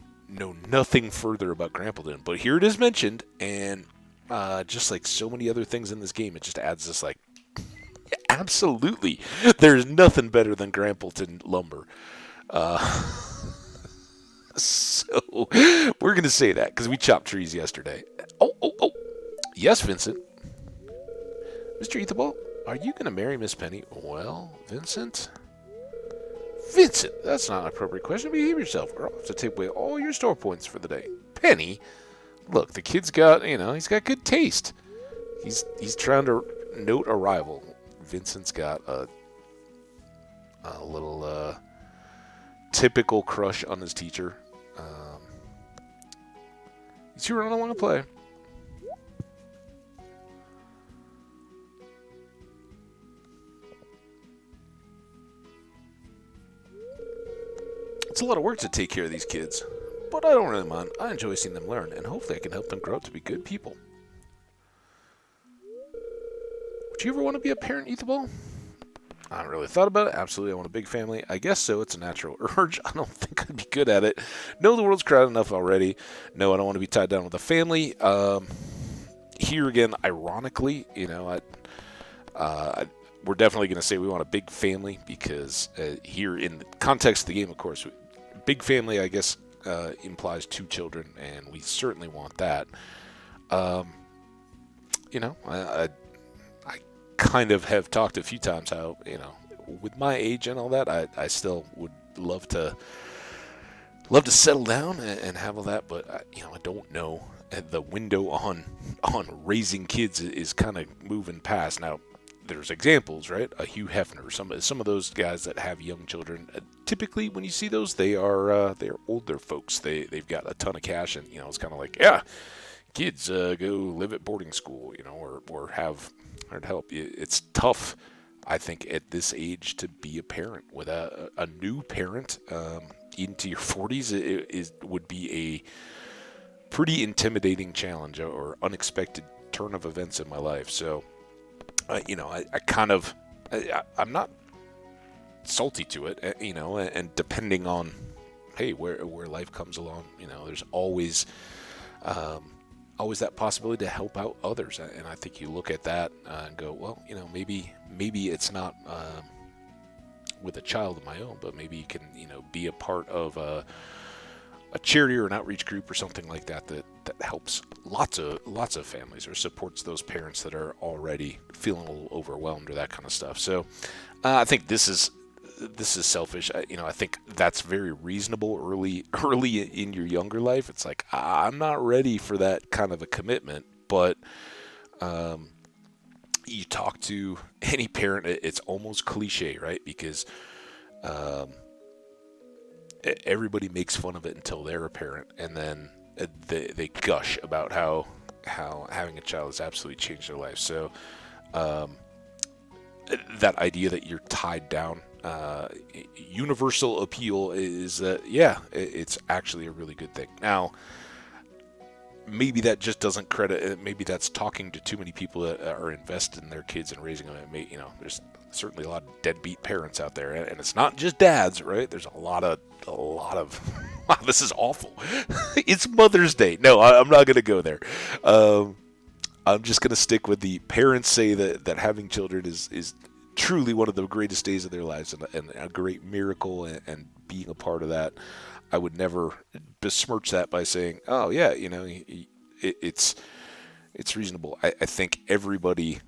nothing further about Grampleton. But here it is mentioned, and just like so many other things in this game, it just adds this like, absolutely, there's nothing better than Grampleton lumber. So we're gonna say that because we chopped trees yesterday. Oh, yes, Vincent. Mr. Eathaball, are you gonna marry Miss Penny? Well, Vincent, that's not an appropriate question. Behave yourself, or I'll have to take away all your store points for the day. Penny, look, the kid's got, he's got good taste. He's trying to note a rival. Vincent's got a little typical crush on his teacher. He's here on I want to play. It's a lot of work to take care of these kids, but I don't really mind. I enjoy seeing them learn, and hopefully I can help them grow up to be good people. Would you ever want to be a parent, Eathaball? I haven't really thought about it. Absolutely, I want a big family. I guess so. It's a natural urge. I don't think I'd be good at it. No, the world's crowded enough already. No, I don't want to be tied down with a family. Here again, ironically, we're definitely going to say we want a big family because here in the context of the game, of course, big family, I guess, implies 2 children, and we certainly want that. I kind of have talked a few times how, with my age and all that, I still would love to settle down and have all that, but I don't know. The window on raising kids is kind of moving past. Now, there's examples, right? A Hugh Hefner, some of those guys that have young children. Typically, when you see those, they're older folks. They've got a ton of cash, and it's kind of like, yeah, kids go live at boarding school, or have hard help. It's tough, I think, at this age to be a parent. With a new parent into your 40s, it would be a pretty intimidating challenge or unexpected turn of events in my life. So, I'm not salty to it, and depending on, hey, where life comes along, there's always that possibility to help out others. And I think you look at that and go, well, maybe it's not with a child of my own, but maybe you can, be a part of a charity or an outreach group or something like that helps lots of families or supports those parents that are already feeling a little overwhelmed or that kind of stuff. So I think this is selfish. I think that's very reasonable early in your younger life. It's like, I'm not ready for that kind of a commitment, but you talk to any parent, it's almost cliche, right? Because everybody makes fun of it until they're a parent, and then they gush about how having a child has absolutely changed their life. So that idea that you're tied down, universal appeal is that, it's actually a really good thing. Now, maybe that just doesn't credit, maybe that's talking to too many people that are invested in their kids and raising them. There's certainly a lot of deadbeat parents out there, and it's not just dads, right? There's a lot of wow, this is awful. It's Mother's Day. No, I'm not going to go there. I'm just going to stick with the parents say that having children is truly one of the greatest days of their lives and a great miracle, and being a part of that. I would never besmirch that by saying, oh yeah, it's reasonable. I think everybody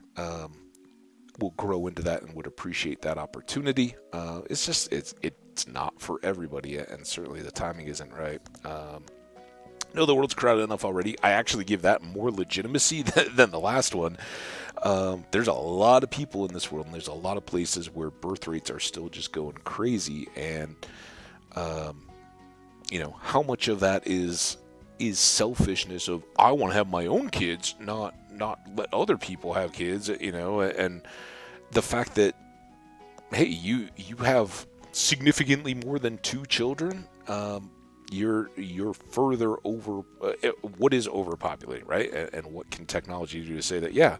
will grow into that and would appreciate that opportunity. It's just it's not for everybody, and certainly the timing isn't right. No, the world's crowded enough already. I actually give that more legitimacy than the last one. There's a lot of people in this world, and there's a lot of places where birth rates are still just going crazy, and how much of that is selfishness of, I want to have my own kids, not let other people have kids, and the fact that, hey, you have significantly more than 2 children, you're further over what is overpopulating, right? And what can technology do to say that, yeah,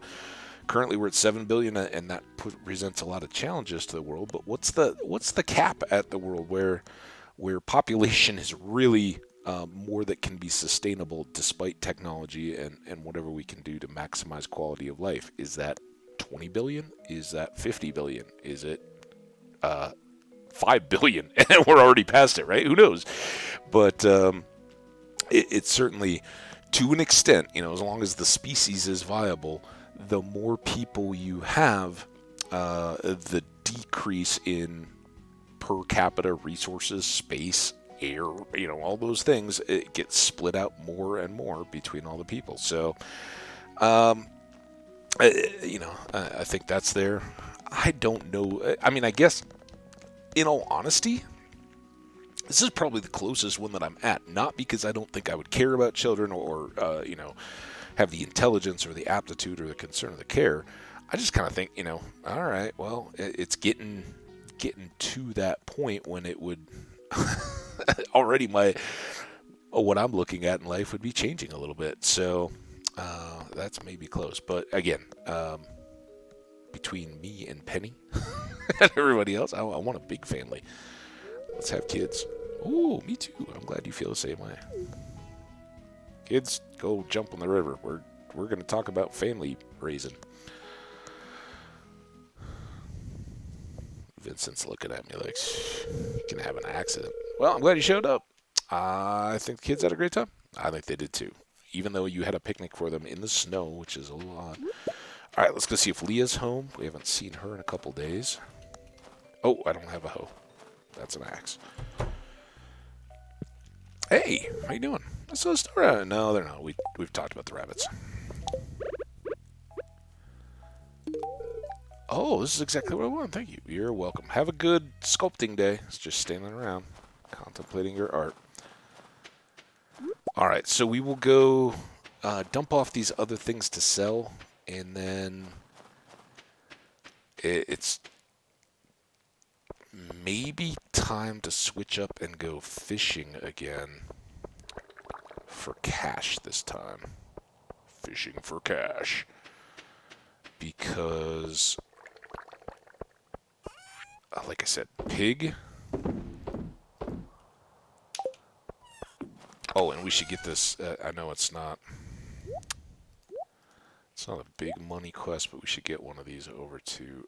Currently, we're at 7 billion, and that presents a lot of challenges to the world. But what's the cap at the world where population is really more that can be sustainable despite technology and whatever we can do to maximize quality of life? Is that 20 billion? Is that 50 billion? Is it 5 billion? And we're already past it, right? Who knows? But it's certainly, to an extent, as long as the species is viable, the more people you have, the decrease in per capita resources, space, air, all those things, it gets split out more and more between all the people. So, I think that's there. I don't know. I mean, I guess, in all honesty, this is probably the closest one that I'm at. Not because I don't think I would care about children or, have the intelligence or the aptitude or the concern or the care. I just kind of think, all right, well, it's getting to that point when it would already what I'm looking at in life would be changing a little bit. So that's maybe close. But again, between me and Penny and everybody else, I want a big family. Let's have kids. Ooh, me too. I'm glad you feel the same way. Kids, go jump on the river. We're going to talk about family raising. Vincent's looking at me like, you can have an accident. Well, I'm glad you showed up. I think the kids had a great time. I think they did too. Even though you had a picnic for them in the snow, which is a little odd. All right, let's go see if Leah's home. We haven't seen her in a couple days. Oh, I don't have a hoe. That's an axe. Hey, how you doing? I saw a star. No, they're not. We've talked about the rabbits. Oh, this is exactly what I want. Thank you. You're welcome. Have a good sculpting day. It's just standing around, contemplating your art. All right, so we will go dump off these other things to sell, and then it's maybe time to switch up and go fishing again for cash this time. Fishing for cash. Because, like I said, pig. Oh, and we should get this. I know it's not a big money quest, but we should get one of these over to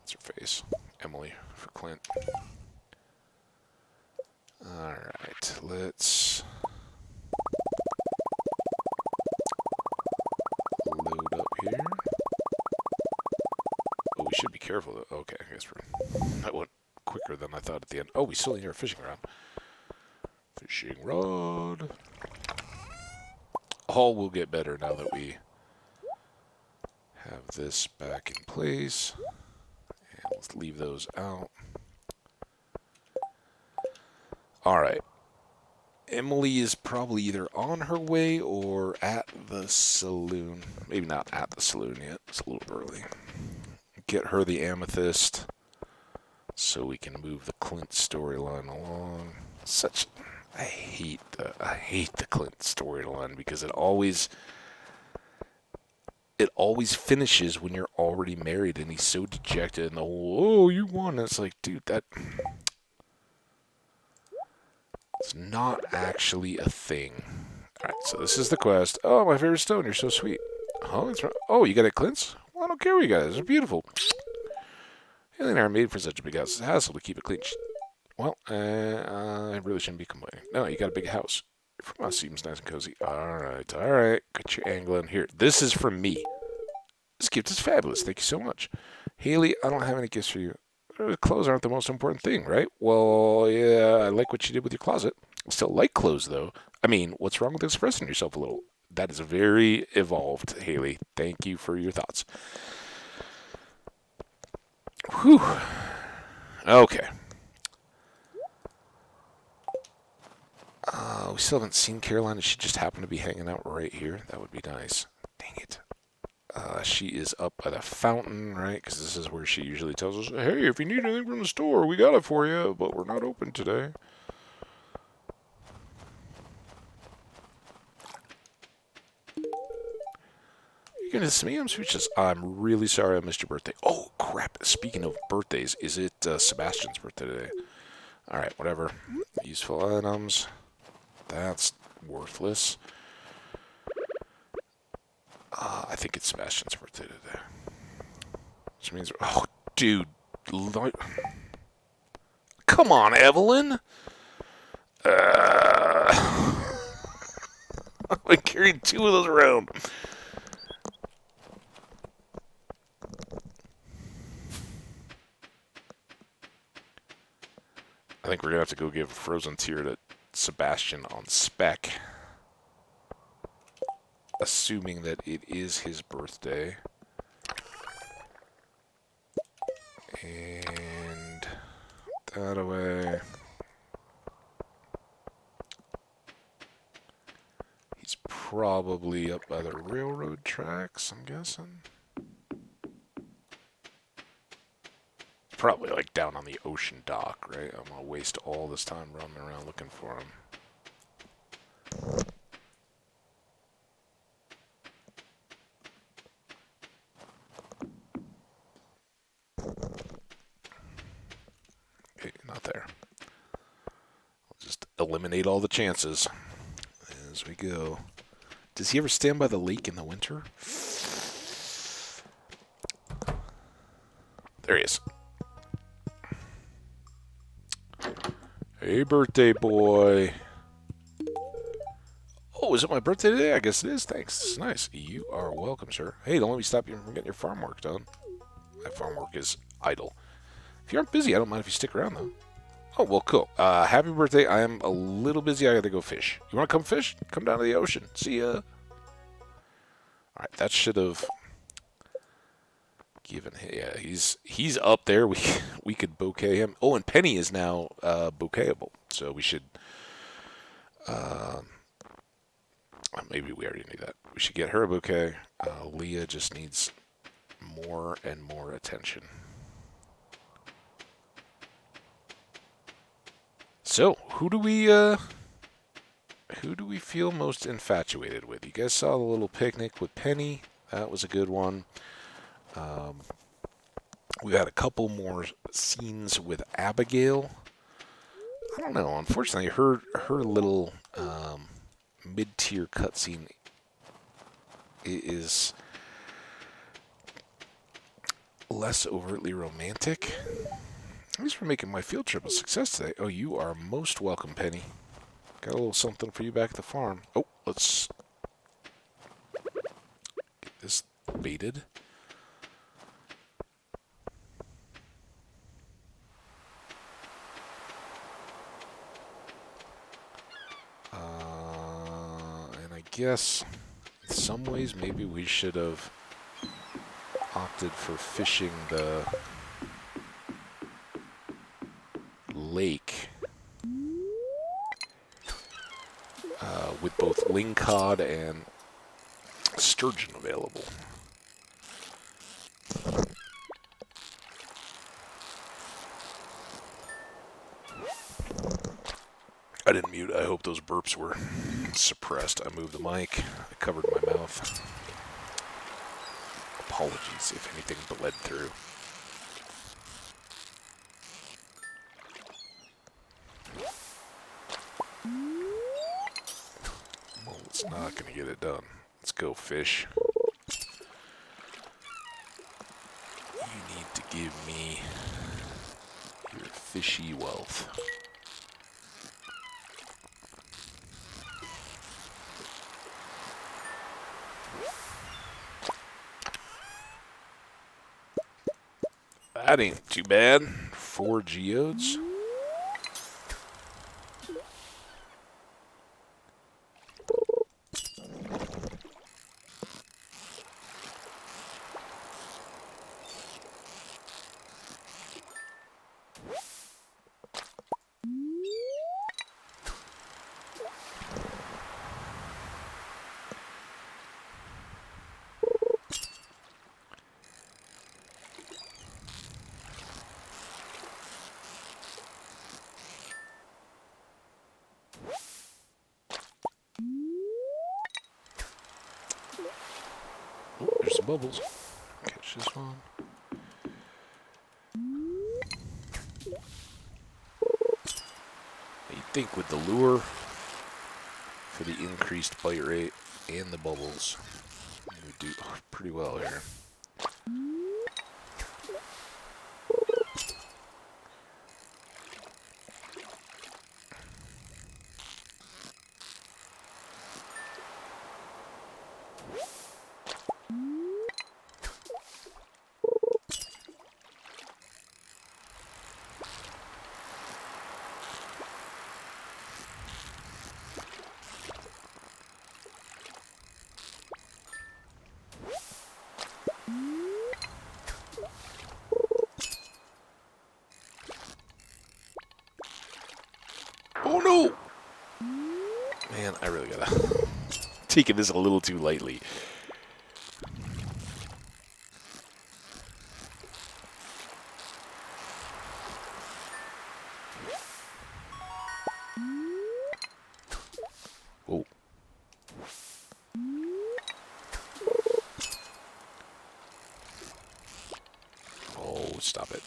what's her face? Emily for Clint. Alright, let's load up here. Oh, we should be careful though. Okay, I guess that went quicker than I thought at the end. Oh, we still need our fishing rod. Fishing rod. All will get better now that we have this back in place. And let's leave those out. Alright. Emily is probably either on her way or at the saloon. Maybe not at the saloon yet. It's a little early. Get her the amethyst so we can move the Clint storyline along. I hate the Clint storyline because it always finishes when you're already married and he's so dejected and the whole, oh, you won. It's like, dude, it's not actually a thing. Alright, so this is the quest. Oh, my favorite stone. You're so sweet. Oh, that's right. Oh, you got it, Clint's? Well, I don't care what you got. It's beautiful. Haley and I are made for such a big house. It's a hassle to keep it clean. Well, I really shouldn't be complaining. No, you got a big house. From us seems nice and cozy. Alright. Got your angling here. This is from me. This gift is fabulous. Thank you so much. Haley, I don't have any gifts for you. Clothes aren't the most important thing, right? Well, yeah, I like what you did with your closet. I still like clothes, though. I mean, what's wrong with expressing yourself a little? That is very evolved, Haley. Thank you for your thoughts. Whew. Okay. We still haven't seen Caroline. She just happened to be hanging out right here. That would be nice. Dang it. She is up by the fountain, right? Because this is where she usually tells us, hey, if you need anything from the store, we got it for you, but we're not open today. You're gonna miss me? I'm speechless. I'm really sorry I missed your birthday. Oh, crap. Speaking of birthdays, is it Sebastian's birthday today? Alright, whatever. Useful items. That's worthless. I think it's Sebastian's birthday today. Which means... Oh, dude. Come on, Evelyn! I carried 2 of those around. I think we're going to have to go give a frozen tear to Sebastian on spec. Assuming that it is his birthday. And that away. He's probably up by the railroad tracks, I'm guessing. Probably like down on the ocean dock, right? I'm gonna waste all this time running around looking for him. Okay, not there. I'll just eliminate all the chances as we go. Does he ever stand by the lake in the winter? There he is. Hey, birthday boy. Oh, is it my birthday today? I guess it is. Thanks. This is nice. You are welcome, sir. Hey, don't let me stop you from getting your farm work done. My farm work is idle. If you aren't busy, I don't mind if you stick around, though. Oh, well, cool. Happy birthday. I am a little busy. I gotta go fish. You want to come fish? Come down to the ocean. See ya. Alright, that should have given... Yeah, he's up there. We could bouquet him. Oh, and Penny is now bouquetable. So we should... maybe we already knew that. We should get her a bouquet. Leah just needs more and more attention. So, who do we feel most infatuated with? You guys saw the little picnic with Penny. That was a good one. We got a couple more scenes with Abigail. I don't know. Unfortunately, her little mid-tier cutscene is less overtly romantic. Thanks for making my field trip a success today. Oh, you are most welcome, Penny. Got a little something for you back at the farm. Oh, let's get this baited. And I guess in some ways maybe we should have opted for fishing the lake with both lingcod and sturgeon available. I didn't mute. I hope those burps were suppressed. I moved the mic. I covered my mouth. Apologies if anything bled through. Well, it's not going to get it done. Let's go, fish. You need to give me your fishy wealth. That ain't too bad. 4 geodes. bubbles. Catch this one. You'd think with the lure for the increased bite rate and the bubbles, we do pretty well here. Oh no! Man, I really gotta taking this a little too lightly. Oh. Oh, stop it.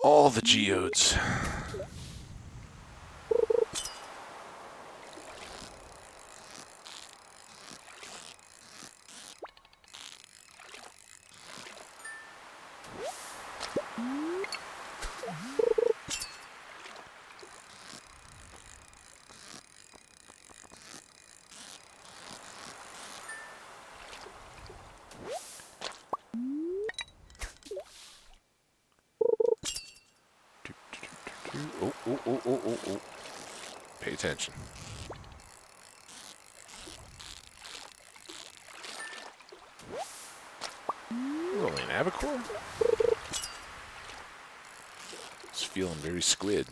All the geodes. Oh, oh, oh, oh, oh, oh. Pay attention. Only an albacore? It's feeling very squid.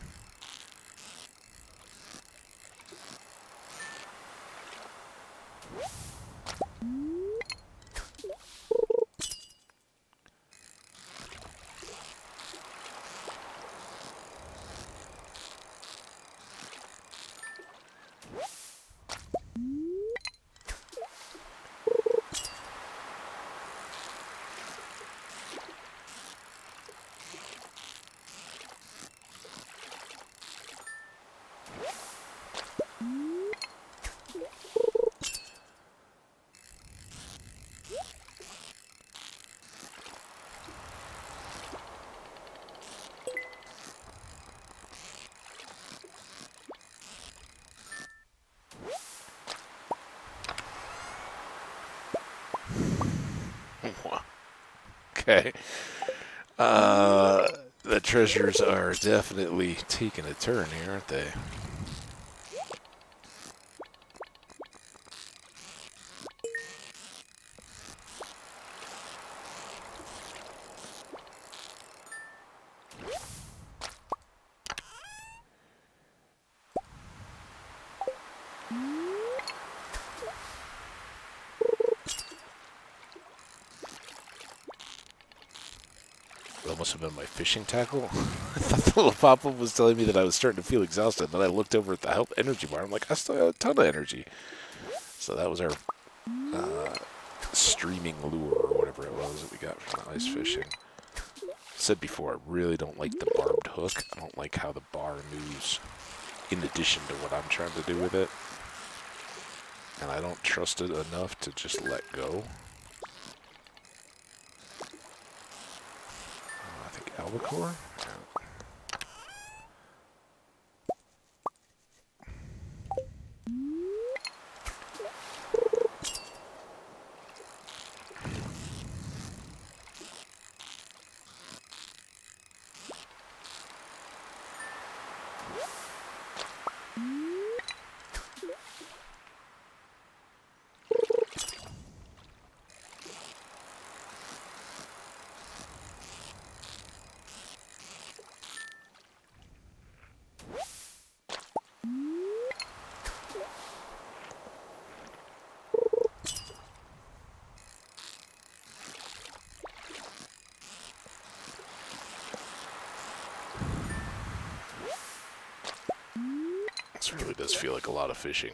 Okay. The treasures are definitely taking a turn here, aren't they? That must have been my fishing tackle. I thought the little pop-up was telling me that I was starting to feel exhausted. Then I looked over at the health energy bar. I'm like, I still have a ton of energy. So that was our streaming lure or whatever it was that we got from the ice fishing. I said before, I really don't like the barbed hook. I don't like how the bar moves in addition to what I'm trying to do with it. And I don't trust it enough to just let go. I think albacore? Yeah. This really does feel like a lot of fishing.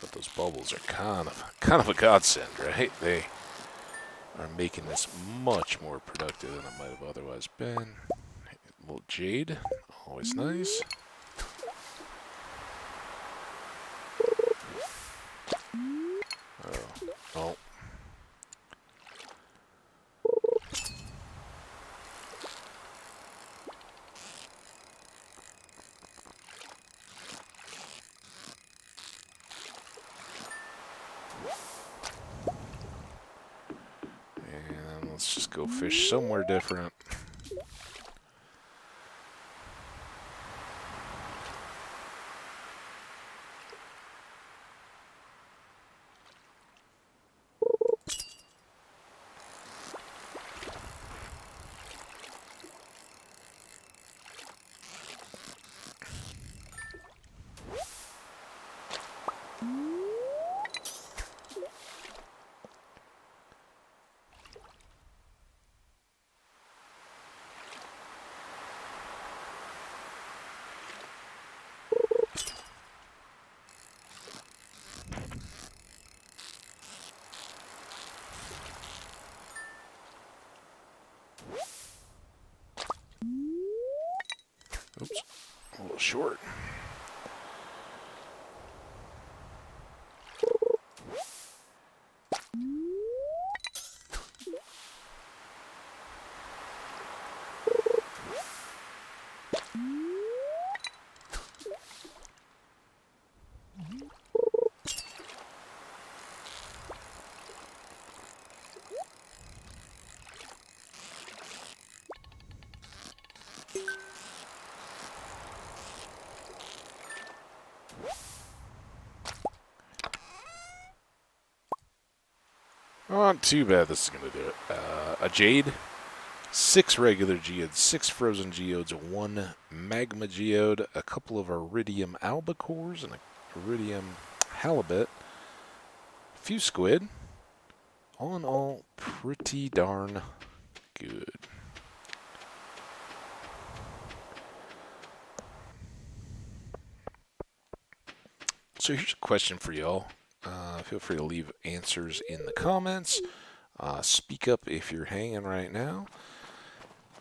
But those bubbles are kind of a godsend, right? They are making this much more productive than it might have otherwise been. A little jade, always nice. Oh. And let's just go fish somewhere different. Oops, a little short. Not too bad this is going to do it. A jade, 6 regular geodes, 6 frozen geodes, 1 magma geode, a couple of iridium albacores, and a iridium halibut, a few squid. All in all, pretty darn good. So here's a question for y'all. Feel free to leave answers in the comments. Speak up if you're hanging right now.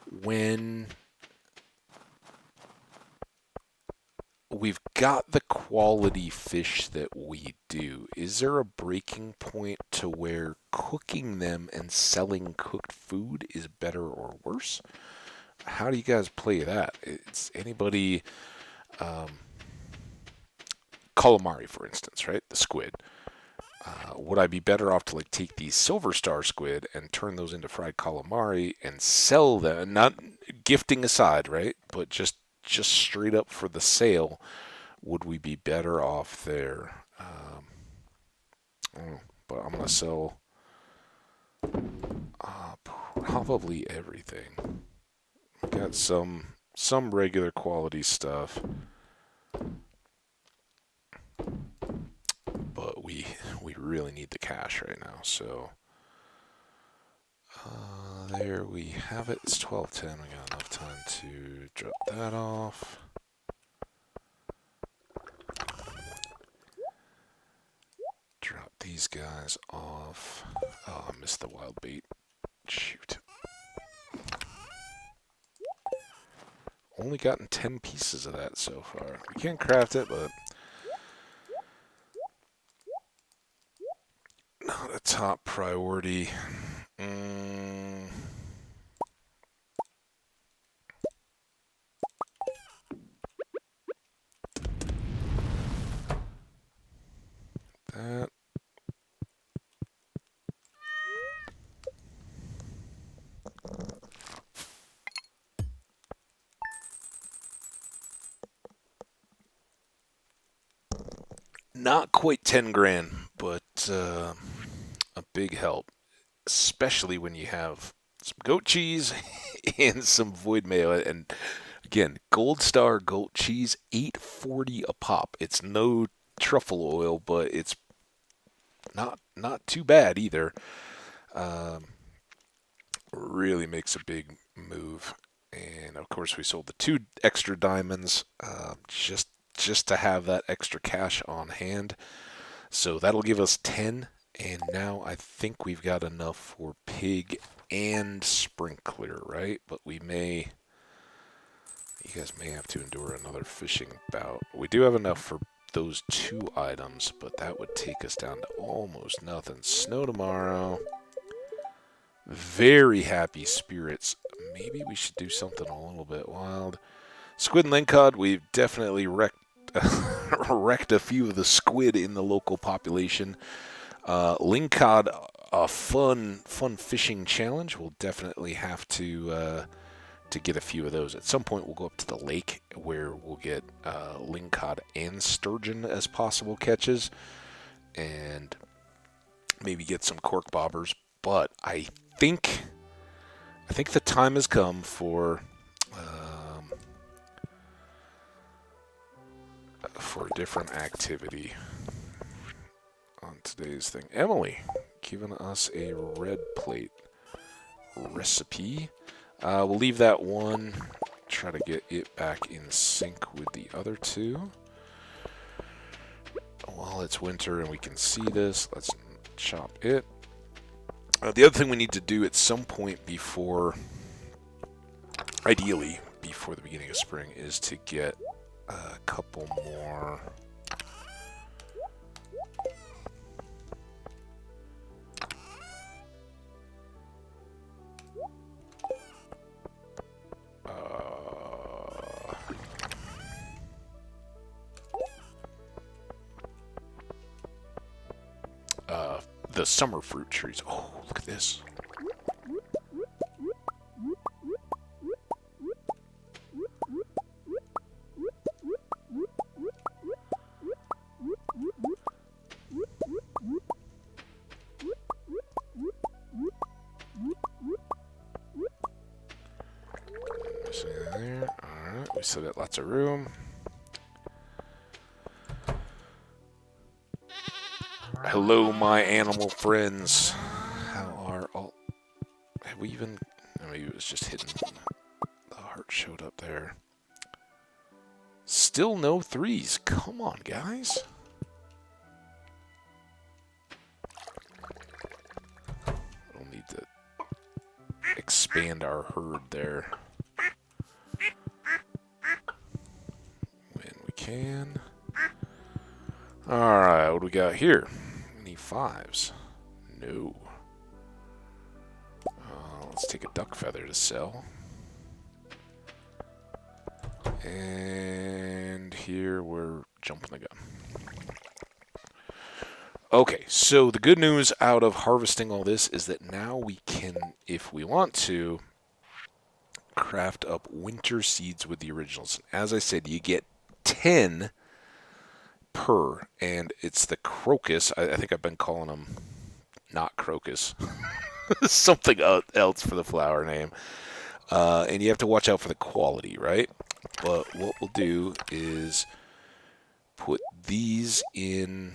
When we've got the quality fish that we do, is there a breaking point to where cooking them and selling cooked food is better or worse? How do you guys play that? It's anybody, calamari, for instance, right? The squid. Would I be better off to like take these silver star squid and turn those into fried calamari and sell them? Not gifting aside, right? But just straight up for the sale. Would we be better off there? I don't know, but I'm gonna sell probably everything. Got some regular quality stuff, but we really need the cash right now. So there we have it. It's 12:10. We got enough time to drop that off. Drop these guys off. Oh, I missed the wild bait. Shoot. Only gotten 10 pieces of that so far. We can't craft it, but not a top priority. That. Not quite 10 grand, but a big help. especially when you have some goat cheese and some void mayo. And again, Gold Star goat cheese, $8.40 a pop. It's no truffle oil, but it's not too bad either. Um, really makes a big move. And of course, we sold the 2 extra diamonds just to have that extra cash on hand. So that'll give us 10. And now I think we've got enough for pig and sprinkler, right? But you guys may have to endure another fishing bout. We do have enough for those 2 items, but that would take us down to almost nothing. Snow tomorrow. Very happy spirits. Maybe we should do something a little bit wild. Squid and lingcod, we've definitely wrecked wrecked a few of the squid in the local population. Lingcod, a fun fishing challenge. We'll definitely have to get a few of those. At some point, we'll go up to the lake where we'll get lingcod and sturgeon as possible catches, and maybe get some cork bobbers. But I think the time has come for a different activity on today's thing. Emily, giving us a red plate recipe. We'll leave that one. Try to get it back in sync with the other 2. While it's winter and we can see this, let's chop it. The other thing we need to do at some point ideally before the beginning of spring, is to get a couple more the summer fruit trees. Oh, look at this. There. Alright, we still got lots of room. Hello, my animal friends. How are all... Have we even... Maybe it was just hidden. The heart showed up there. Still no 3s. Come on, guys. We'll need to expand our herd there when we can. Alright, what do we got here? Any 5s? No. Let's take a duck feather to sell. And here we're jumping the gun. Okay, so the good news out of harvesting all this is that now we can, if we want to, craft up winter seeds with the originals. As I said, you get 10 per, and it's the crocus. I think I've been calling them not crocus. Something else for the flower name. And you have to watch out for the quality, right? But what we'll do is put these in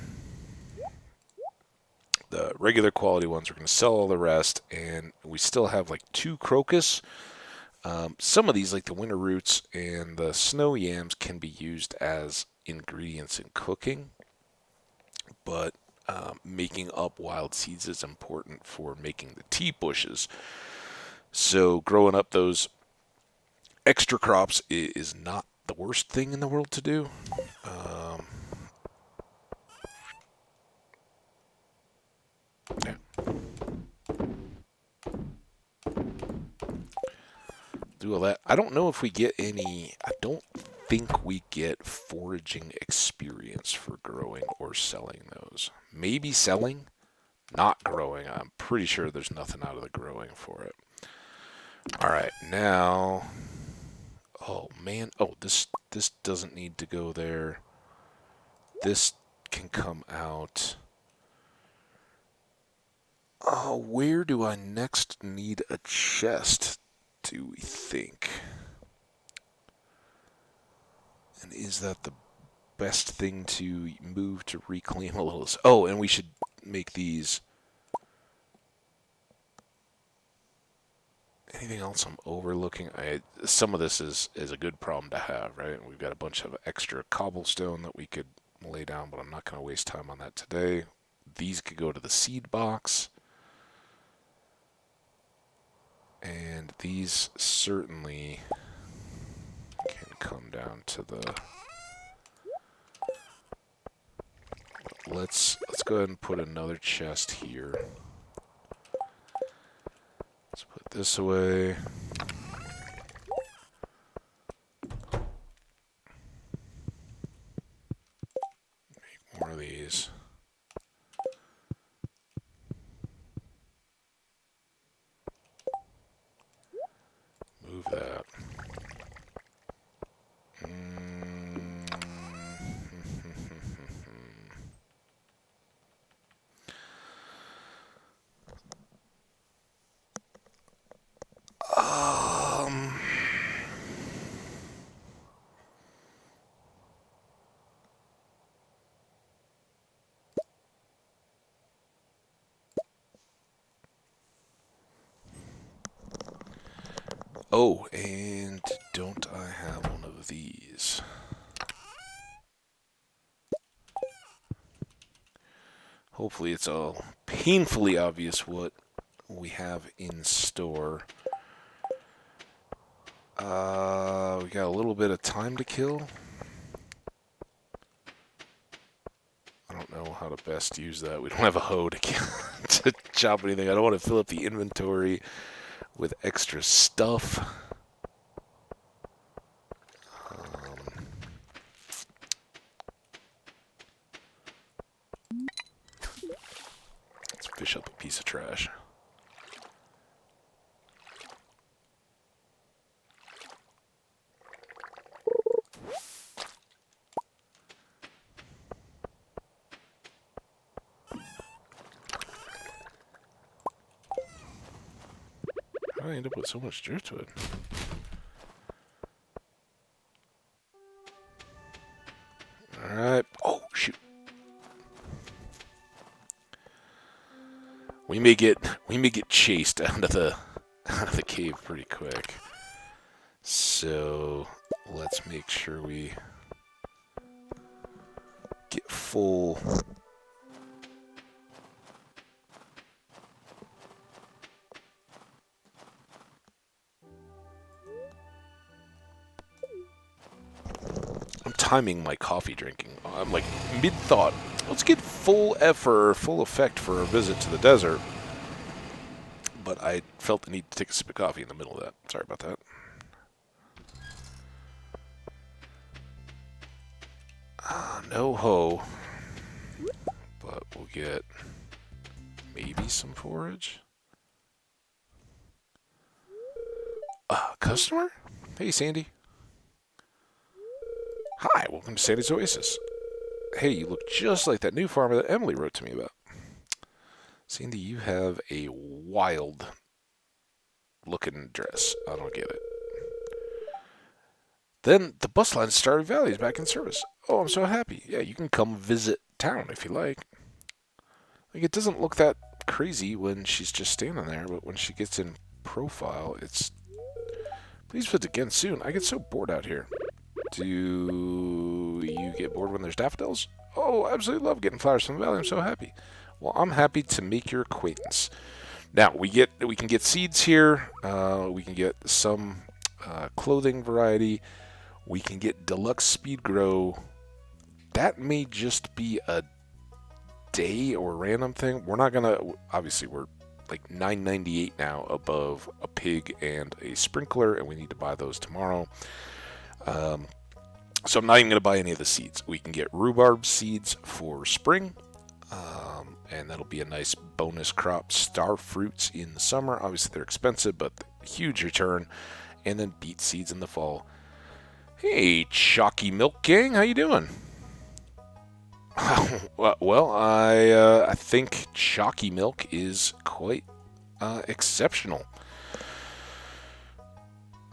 the regular quality ones. We're going to sell all the rest, and we still have like 2 crocus. Some of these, like the winter roots and the snow yams, can be used as ingredients in cooking, but making up wild seeds is important for making the tea bushes. So growing up those extra crops is not the worst thing in the world to do. Yeah. Do all that. I don't know if we get any... I don't think we get foraging experience for growing or selling those. Maybe selling, not growing. I'm pretty sure there's nothing out of the growing for it. Alright, now... Oh, man. Oh, this doesn't need to go there. This can come out. Now, where do I next need a chest, do we think? And is that the best thing to move to reclaim a little? Oh, and we should make these. Anything else I'm overlooking? Some of this is a good problem to have, right? We've got a bunch of extra cobblestone that we could lay down, but I'm not going to waste time on that today. These could go to the seed box. And these certainly can come down to the... Let's go ahead and put another chest here. Let's put this away. Make more of these. Move that. Oh, and don't I have one of these? Hopefully it's all painfully obvious what we have in store. We got a little bit of time to kill. I don't know how to best use that. We don't have a hoe to chop anything. I don't want to fill up the inventory with extra stuff. Let's fish up a piece of trash. How did I end up with so much driftwood? Alright. Oh, shoot. We may get chased out of the cave pretty quick. So let's make sure we get full. I'm timing my coffee drinking. I'm like mid-thought. Let's get full effect for a visit to the desert. But I felt the need to take a sip of coffee in the middle of that. Sorry about that. No hoe. But we'll get maybe some forage. Customer? Hey, Sandy. Hi, welcome to Sandy's Oasis. Hey, you look just like that new farmer that Emily wrote to me about. Sandy, you have a wild looking dress. I don't get it. Then the bus line to Stardew Valley is back in service. Oh, I'm so happy. Yeah, you can come visit town if you like. Like, it doesn't look that crazy when she's just standing there, but when she gets in profile, it's... Please visit again soon. I get so bored out here. Do you get bored when there's daffodils? Oh, I absolutely love getting flowers from the valley. I'm so happy. Well, I'm happy to make your acquaintance. Now, we can get seeds here. We can get some clothing variety. We can get deluxe speed grow. That may just be a day or random thing. We're not gonna. Obviously, we're like $9.98 now above a pig and a sprinkler, and we need to buy those tomorrow. So I'm not even going to buy any of the seeds. We can get rhubarb seeds for spring, and that'll be a nice bonus crop. Star fruits in the summer. Obviously, they're expensive, but huge return. And then beet seeds in the fall. Hey, Chalky Milk Gang, how you doing? Well, I think chalky milk is quite exceptional.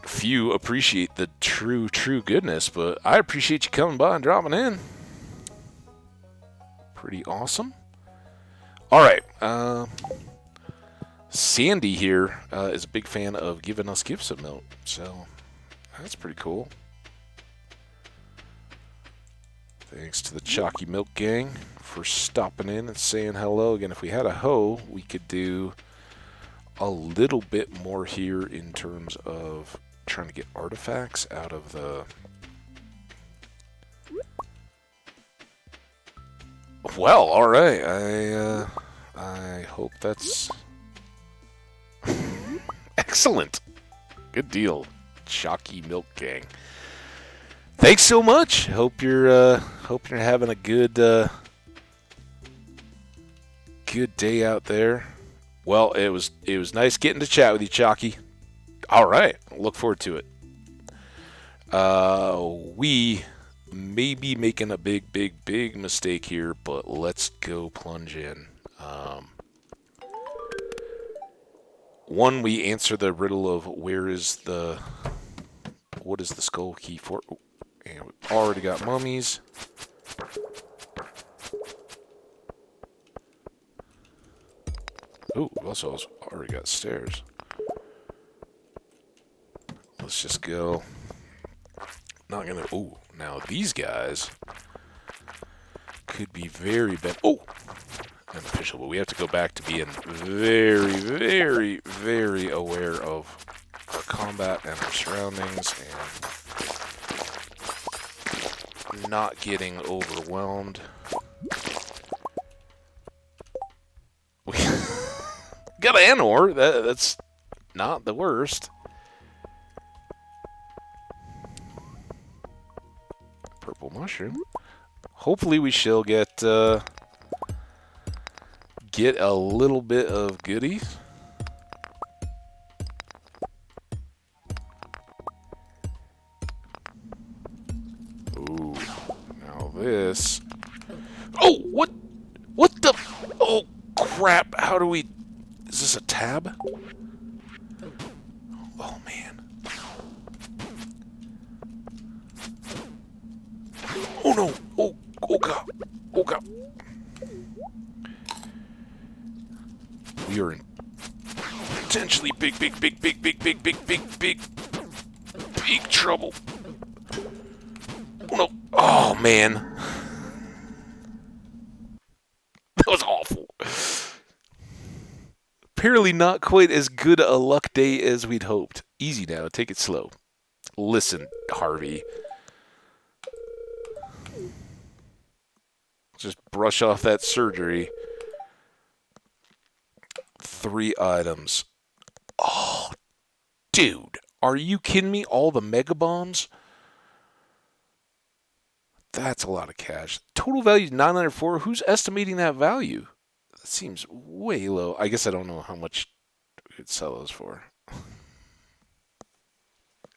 Few appreciate the true goodness, but I appreciate you coming by and dropping in. Pretty awesome. All right, Sandy here is a big fan of giving us gifts of milk, so that's pretty cool. Thanks to the Chalky Milk Gang for stopping in and saying hello. Again, if we had a hoe, we could do a little bit more here in terms of trying to get artifacts out of the... Well, all right. I hope that's excellent. Good deal, Chalky Milk Gang. Thanks so much. Hope you're having a good day out there. Well, it was nice getting to chat with you, Chalky. All right, look forward to it. We may be making a big mistake here, but let's go plunge in. One, we answer the riddle of what is the skull key for? And we've already got mummies. Ooh, we also already got stairs. Let's just go. Not gonna. Ooh, now these guys could be very bad. Oh, unofficial, but we have to go back to being very aware of our combat and our surroundings and not getting overwhelmed. We got an ore. That's not the worst. Purple mushroom. Hopefully we shall get a little bit of goodies. Ooh, now this. Oh, what the? Oh, crap! How do we? Is this a tab? Oh man! Oh no! Oh god! Oh god! We are in potentially big trouble. Oh no! Oh man! That was awful. Apparently not quite as good a luck day as we'd hoped. Easy now, take it slow. Listen, Harvey. Just brush off that surgery. 3 items. Oh, dude. Are you kidding me? All the mega bombs? That's a lot of cash. Total value is 904. Who's estimating that value? That seems way low. I guess I don't know how much we could sell those for.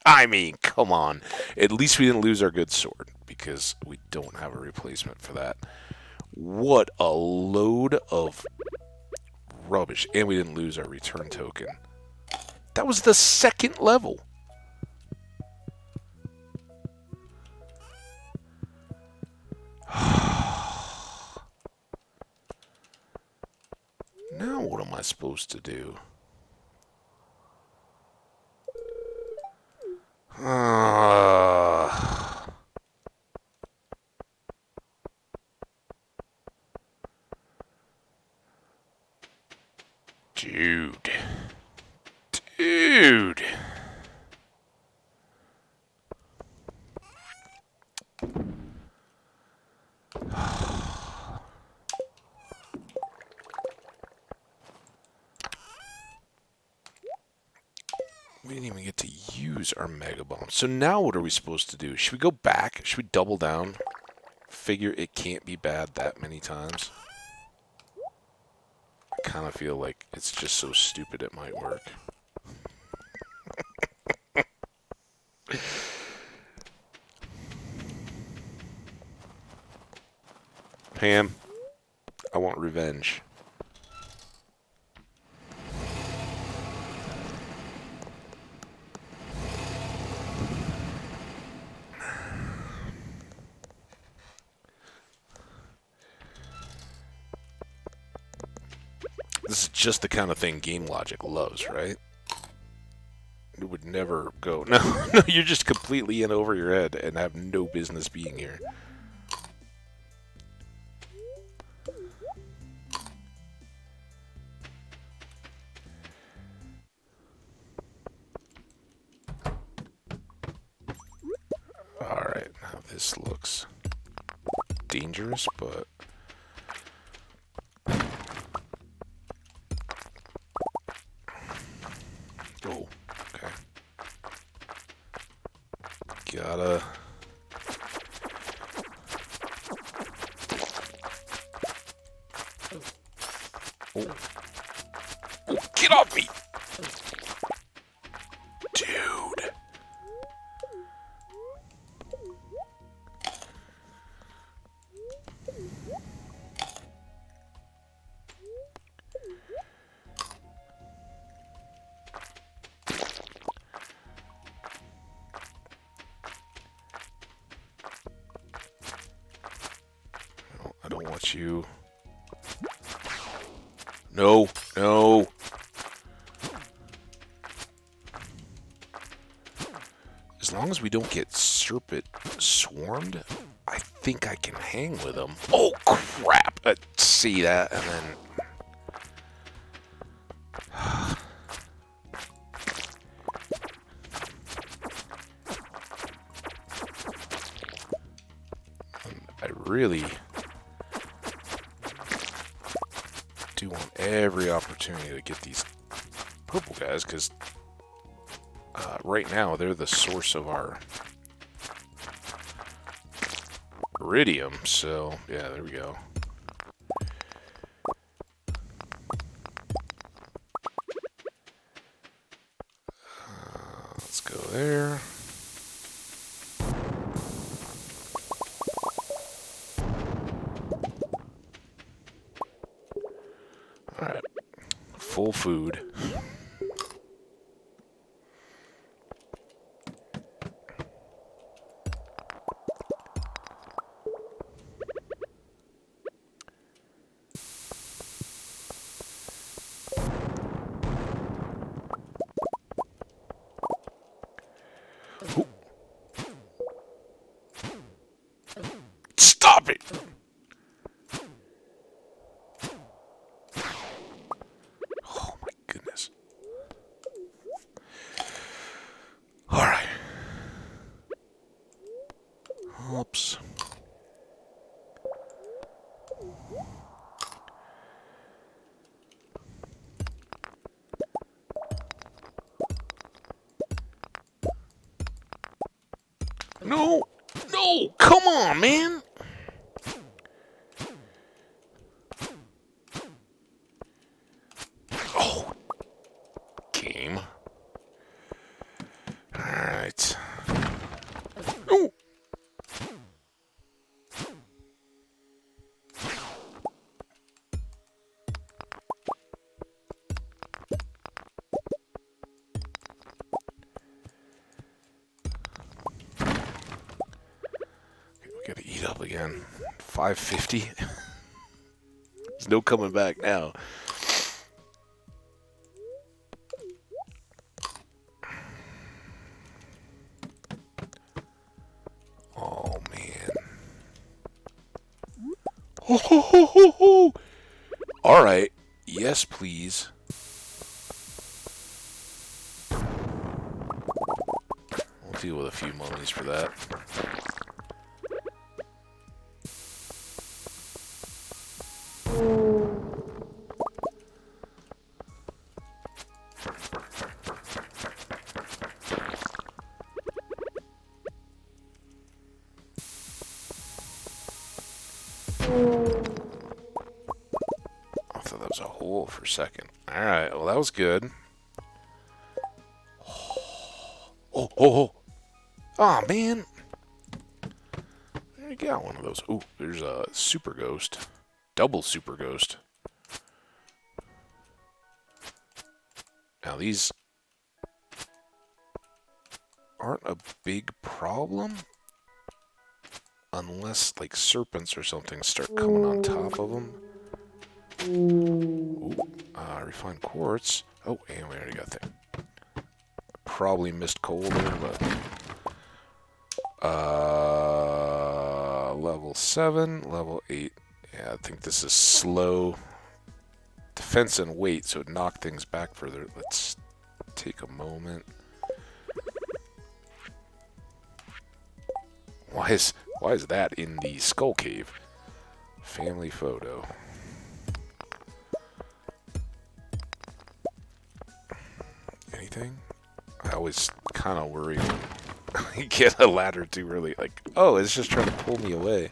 I mean, come on. At least we didn't lose our good sword, because we don't have a replacement for that. What a load of rubbish. And we didn't lose our return token. That was the 2nd level. Now what am I supposed to do? Dude. We didn't even get to use our Mega Bomb. So now what are we supposed to do? Should we go back? Should we double down? Figure it can't be bad that many times. I kind of feel like it's just so stupid it might work. Ham, I want revenge. This is just the kind of thing Game Logic loves, right? It would never go. No, no, you're just completely in over your head and have no business being here. Alright, now this looks dangerous, but... Oh, okay. Gotta... Oh. Oh, get off me! Dude. I don't want you. No, no. As long as we don't get serpent swarmed, I think I can hang with them. Oh, crap. See that, and then... I really do want every opportunity to get these purple guys, because right now they're the source of our iridium. So yeah, there we go. Let's go there. All right, full food. Ooh. Stop it! Oh my goodness. Alright. Oops. No! No! Come on, man! Oh! Game. Alright. No! Gotta eat up again. 550. There's no coming back now. Oh man. Ho, ho, ho, ho, ho. All right. Yes, please. We'll deal with a few mummies for that. I thought that was a hole for a second. Alright, well that was good. Oh, oh, oh. Aw, man. There I got one of those. Ooh, there's a super ghost. Double super ghost. Now these aren't a big problem unless like serpents or something start coming on top of them. Ooh, refined quartz. Oh, and we already got that. Probably missed coal there, but level 7, level 8. Yeah, I think this is slow defense and weight, so it knocked things back further. Let's take a moment. Why is that in the skull cave? Family photo. Anything? I always kind of worry when I get a ladder too early. Like, oh, it's just trying to pull me away.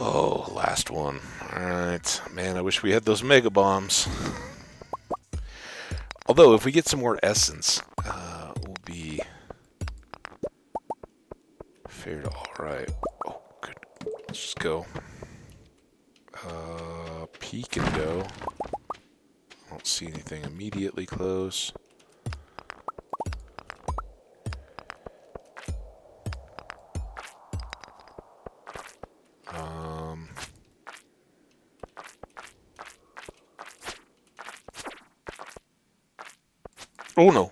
Oh, last one. Alright. Man, I wish we had those mega bombs. Although, if we get some more essence, we'll be fared alright. Oh, good. Let's just go. Peek and go. I don't see anything immediately close. Oh no!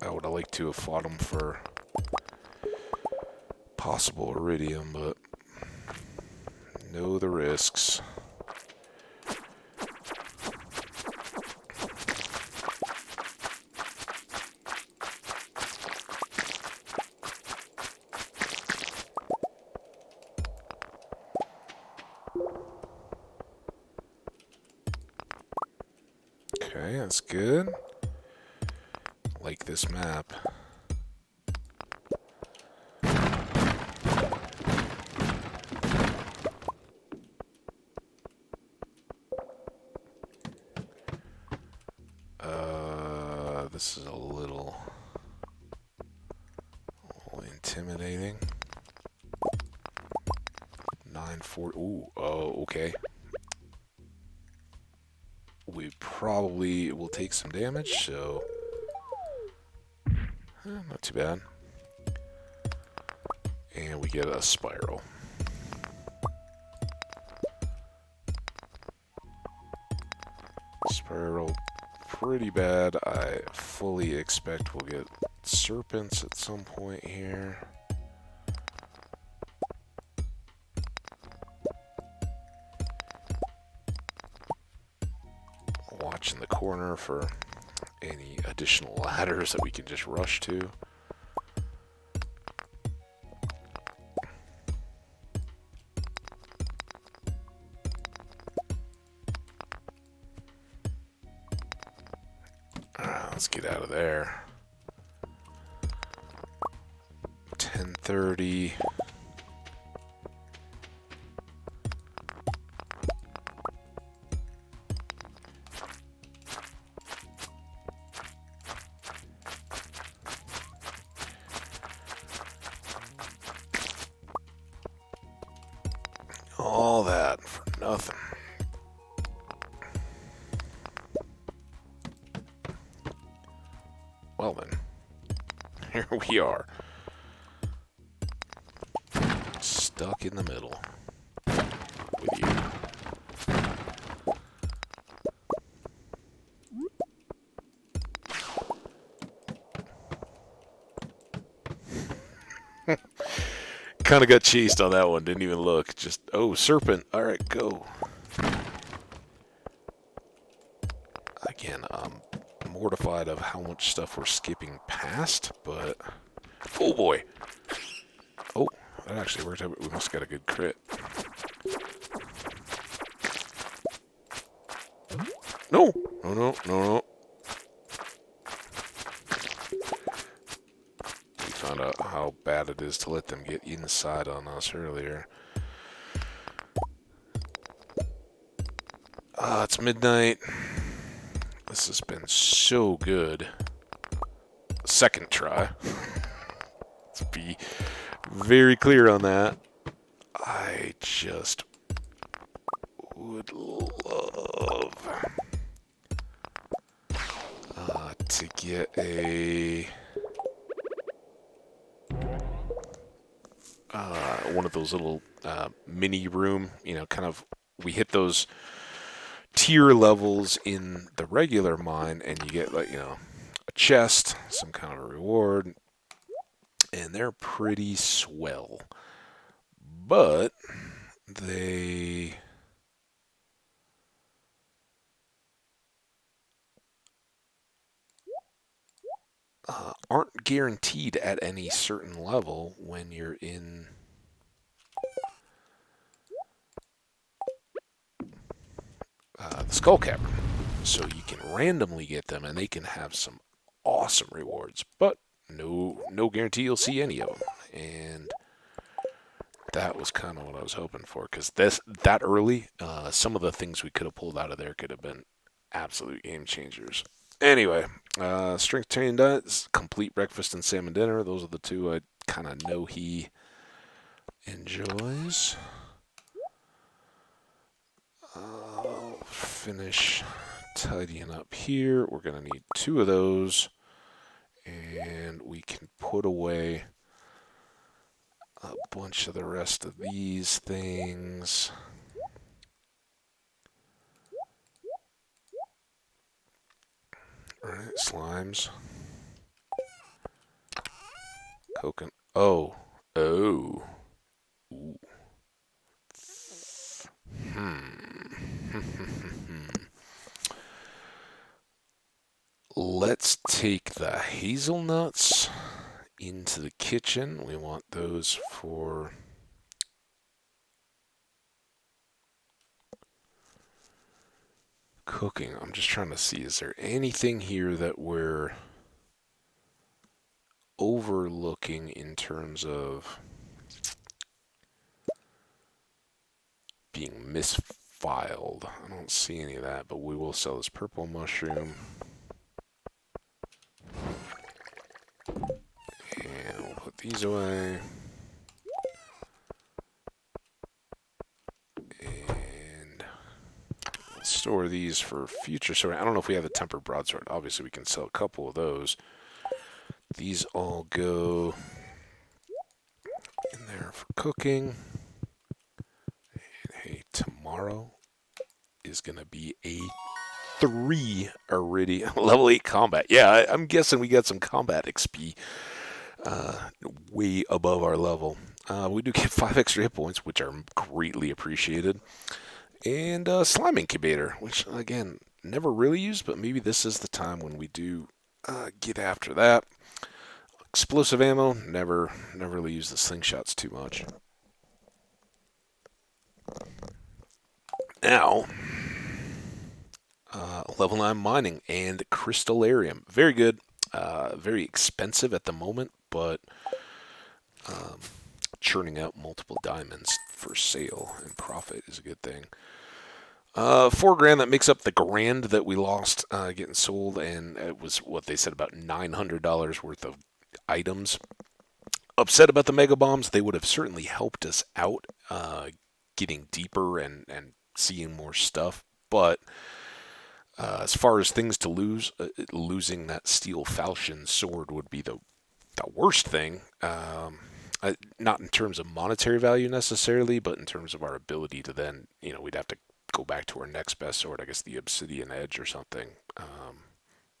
I would have liked to have fought him for possible iridium, but know the risks. Okay, that's good. Like this map. This is a little intimidating. 940. Ooh, oh, okay. We probably will take some damage, so not too bad. And we get a spiral. Spiral, pretty bad. I fully expect we'll get serpents at some point here. Watch in the corner for any additional ladders that we can just rush to. Let's get out of there. 10:30. All that for nothing. Well then, here we are. Stuck in the middle with you. Kind of got chased on that one, didn't even look. Just, oh, serpent. Alright, go. Again, I'm mortified of how much stuff we're skipping past, but... Oh boy! Oh, that actually worked out. We must get a good crit. No! No, no, no, no. We found out how bad it is to let them get inside on us earlier. It's midnight. This has been so good. Second try. To be very clear on that. I just would love to get a one of those little mini room, kind of, we hit those tier levels in the regular mine and you get like, a chest, some kind of a reward, and they're pretty swell. But they aren't guaranteed at any certain level when you're in the Skull Cavern. So you can randomly get them, and they can have some awesome rewards, but no guarantee you'll see any of them. And that was kind of what I was hoping for, because that early, some of the things we could have pulled out of there could have been absolute game changers. Anyway, strength training diets, complete breakfast and salmon dinner. Those are the two I kind of know he enjoys. I'll finish tidying up here. We're going to need 2 of those, and we can put away a bunch of the rest of these things. Alright, slimes. Coconut. Oh. Ooh. Let's take the hazelnuts into the kitchen. We want those for cooking. I'm just trying to see, is there anything here that we're overlooking in terms of being misfiled? I don't see any of that, but we will sell this purple mushroom. And we'll put these away. And we'll store these for future sorting. I don't know if we have a tempered broadsword. Obviously, we can sell a couple of those. These all go in there for cooking. And hey, tomorrow is going to be a 3 Iridium level 8 combat. Yeah, I'm guessing we got some combat XP way above our level. We do get 5 extra hit points, which are greatly appreciated. And slime incubator, which again, never really used, but maybe this is the time when we do get after that. Explosive ammo, never really use the slingshots too much. Now, level 9 mining and crystallarium. Very good. Very expensive at the moment, but churning out multiple diamonds for sale and profit is a good thing. $4,000, that makes up the grand that we lost getting sold, and it was what they said, about $900 worth of items. Upset about the mega bombs. They would have certainly helped us out getting deeper and seeing more stuff, but as far as things to lose, losing that steel falchion sword would be the worst thing. Not in terms of monetary value necessarily, but in terms of our ability to then, we'd have to go back to our next best sword, I guess the obsidian edge or something.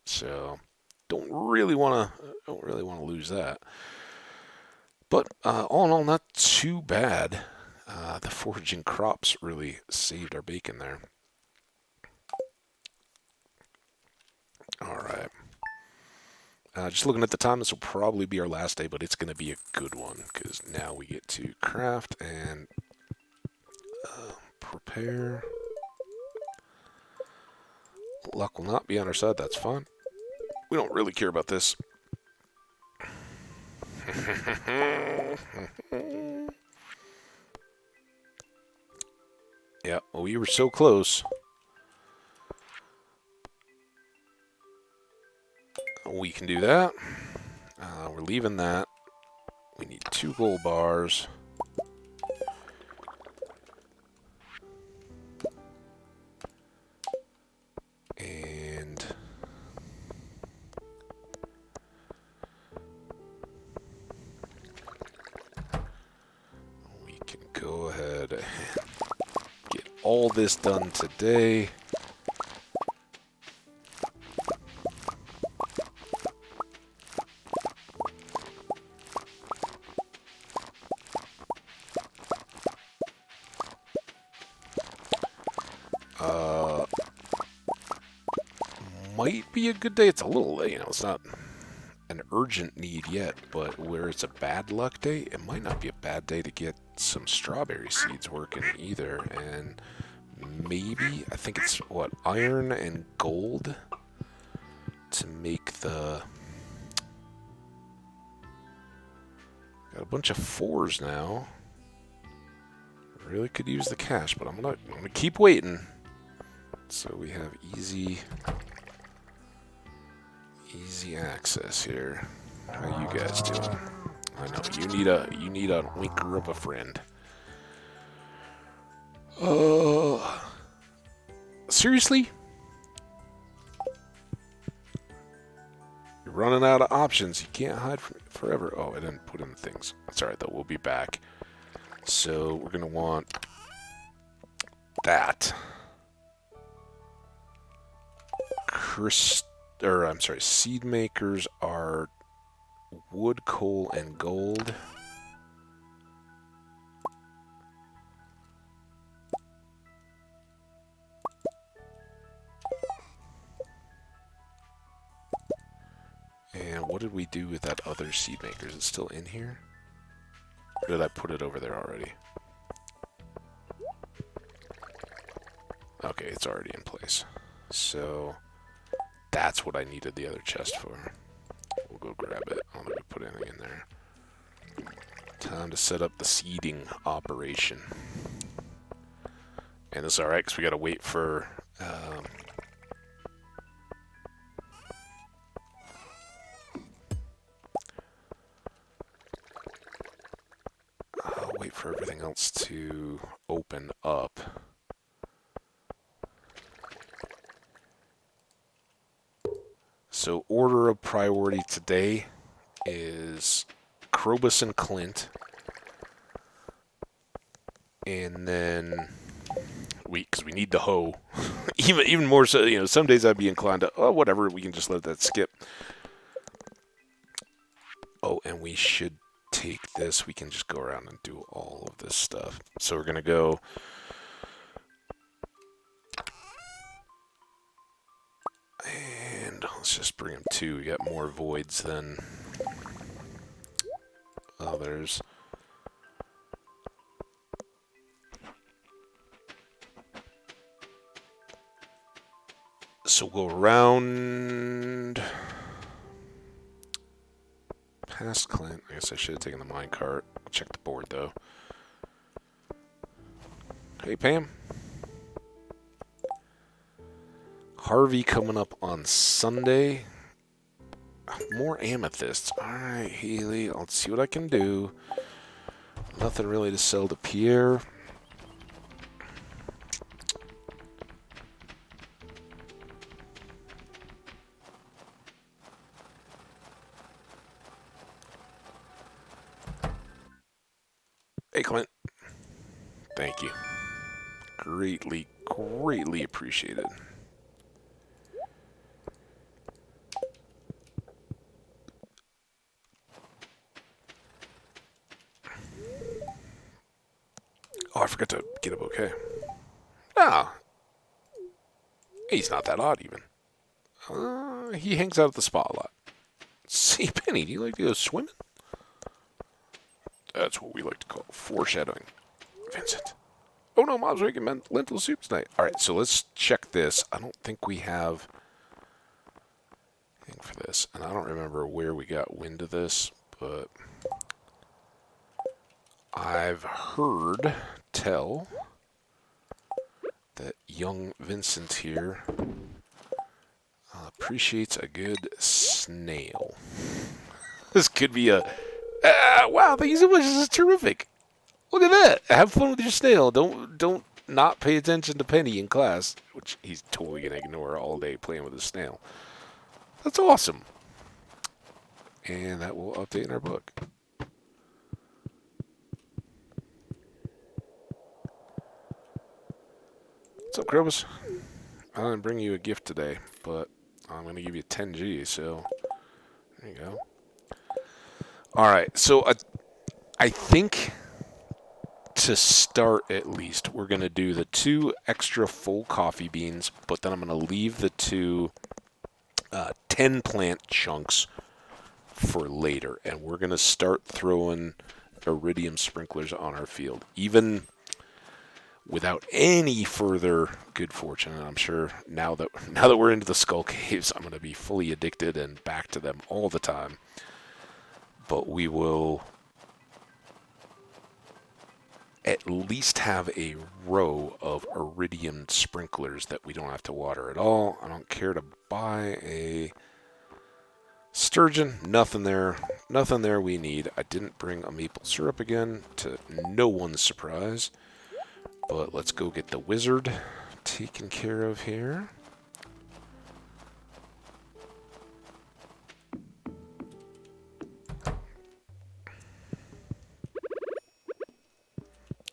So don't really want to lose that. But all in all, not too bad. The foraging crops really saved our bacon there. All right. Just looking at the time, this will probably be our last day, but it's going to be a good one because now we get to craft and prepare. Luck will not be on our side. That's fine. We don't really care about this. Yeah, well, we were so close. We can do that. We're leaving that. We need 2 gold bars. And we can go ahead and get all this done today. Might be a good day. It's a little late, it's not an urgent need yet, but where it's a bad luck day, it might not be a bad day to get some strawberry seeds working either. And maybe, I think it's what, iron and gold to make the... Got a bunch of 4s now. Really could use the cash, but I'm gonna keep waiting. So we have easy access here. How you guys doing? I know you need a winker of a friend. Seriously? You're running out of options. You can't hide forever. Oh, I didn't put in things. That's alright though. We'll be back. So we're gonna want that. Seed makers are wood, coal, and gold. And what did we do with that other seed maker? Is it still in here? Or did I put it over there already? Okay, it's already in place. So that's what I needed the other chest for. We'll go grab it. I don't know if we put anything in there. Time to set up the seeding operation. And it's alright because we gotta wait for I'll wait for everything else to open up. So order of priority today is Krobus and Clint. And then because we need the hoe. even more so, some days I'd be inclined to, oh, whatever, we can just let that skip. Oh, and we should take this. We can just go around and do all of this stuff. So we're going to go... And let's just bring them 2. We got more voids than others. So we'll go around past Clint. I guess I should have taken the minecart. I'll check the board, though. Hey, Pam. Harvey coming up on Sunday. More amethysts. Alright, Haley. Let's see what I can do. Nothing really to sell to Pierre. Hey, Clint. Thank you. Greatly, greatly appreciated. Oh, I forgot to get a bouquet. Ah. He's not that odd, even. He hangs out at the spa a lot. See, Penny, do you like to go swimming? That's what we like to call foreshadowing. Vincent. Oh no, Mom's making lentil soup tonight. Alright, so let's check this. I don't think we have anything for this. And I don't remember where we got wind of this, but I've heard tell that young Vincent here appreciates a good snail. This could be a... wow, the English is terrific. Look at that. Have fun with your snail. Don't not pay attention to Penny in class, which he's totally going to ignore all day playing with his snail. That's awesome. And that will update in our book. What's up, Krobus? I didn't bring you a gift today, but I'm going to give you 10G, so there you go. Alright, so I think to start at least, we're going to do the 2 extra full coffee beans, but then I'm going to leave the 2 10 plant chunks for later, and we're going to start throwing Iridium Sprinklers on our field. Even without any further good fortune, and I'm sure now that we're into the Skull Caves, I'm going to be fully addicted and back to them all the time. But we will at least have a row of Iridium Sprinklers that we don't have to water at all. I don't care to buy a sturgeon. Nothing there we need. I didn't bring a maple syrup again, to no one's surprise. But let's go get the wizard taken care of here.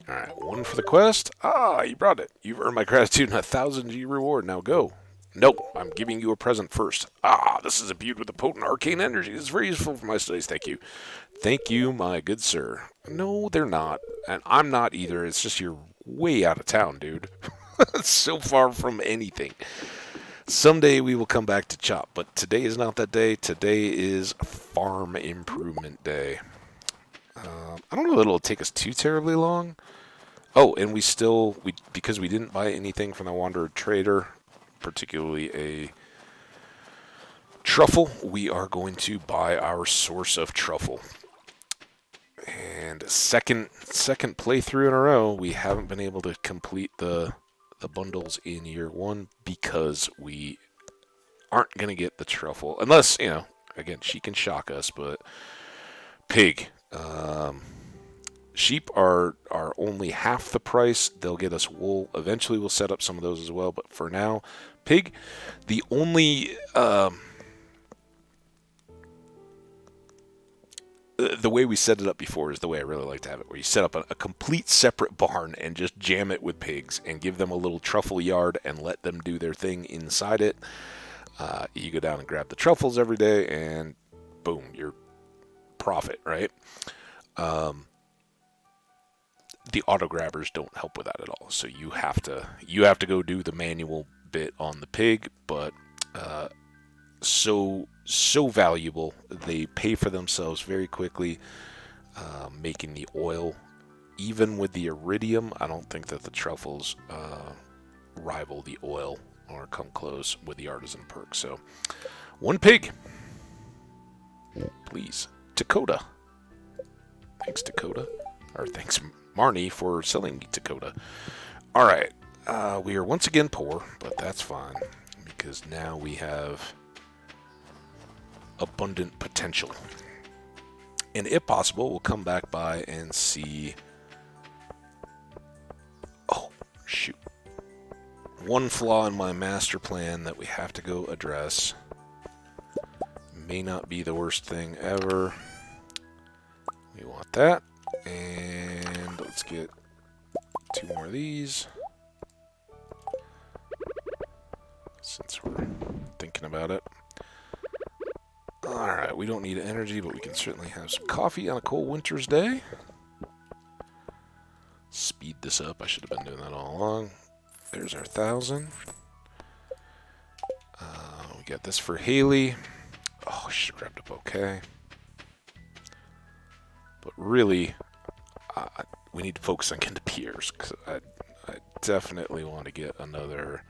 Alright, 1 for the quest. Ah, you brought it. You've earned my gratitude and a 1000G reward. Now go. Nope, I'm giving you a present first. Ah, this is imbued with a potent arcane energy. This is very useful for my studies. Thank you. Thank you, my good sir. No, they're not. And I'm not either. It's just you're way out of town, dude. So far from anything. Someday we will come back to chop, but today is not that day. Today is farm improvement day. I don't know that it'll take us too terribly long. Oh, and because we didn't buy anything from the Wanderer Trader, particularly a truffle, we are going to buy our source of truffle. And second playthrough in a row, we haven't been able to complete the bundles in year 1 because we aren't going to get the truffle. Unless, again, she can shock us, but pig. Sheep are only half the price. They'll get us wool. Eventually we'll set up some of those as well, but for now, pig. The only... the way we set it up before is the way I really like to have it, where you set up a complete separate barn and just jam it with pigs and give them a little truffle yard and let them do their thing inside it. You go down and grab the truffles every day and boom, you're profit, right? The auto grabbers don't help with that at all, so you have to go do the manual bit on the pig, but so valuable. They pay for themselves very quickly, making the oil. Even with the iridium, I don't think that the truffles rival the oil or come close with the artisan perk. So 1 pig, please. Dakota. Thanks, Dakota. Or thanks, Marnie, for selling me Dakota. Alright, we are once again poor, but that's fine, because now we have abundant potential. And if possible, we'll come back by and see... Oh, shoot. One flaw in my master plan that we have to go address. May not be the worst thing ever. We want that. And let's get 2 more of these. Since we're thinking about it. Alright, we don't need energy, but we can certainly have some coffee on a cold winter's day. Speed this up. I should have been doing that all along. There's our 1000. We got this for Haley. Oh, I should have grabbed a bouquet. But really, we need to focus on getting the peers, because I definitely want to get another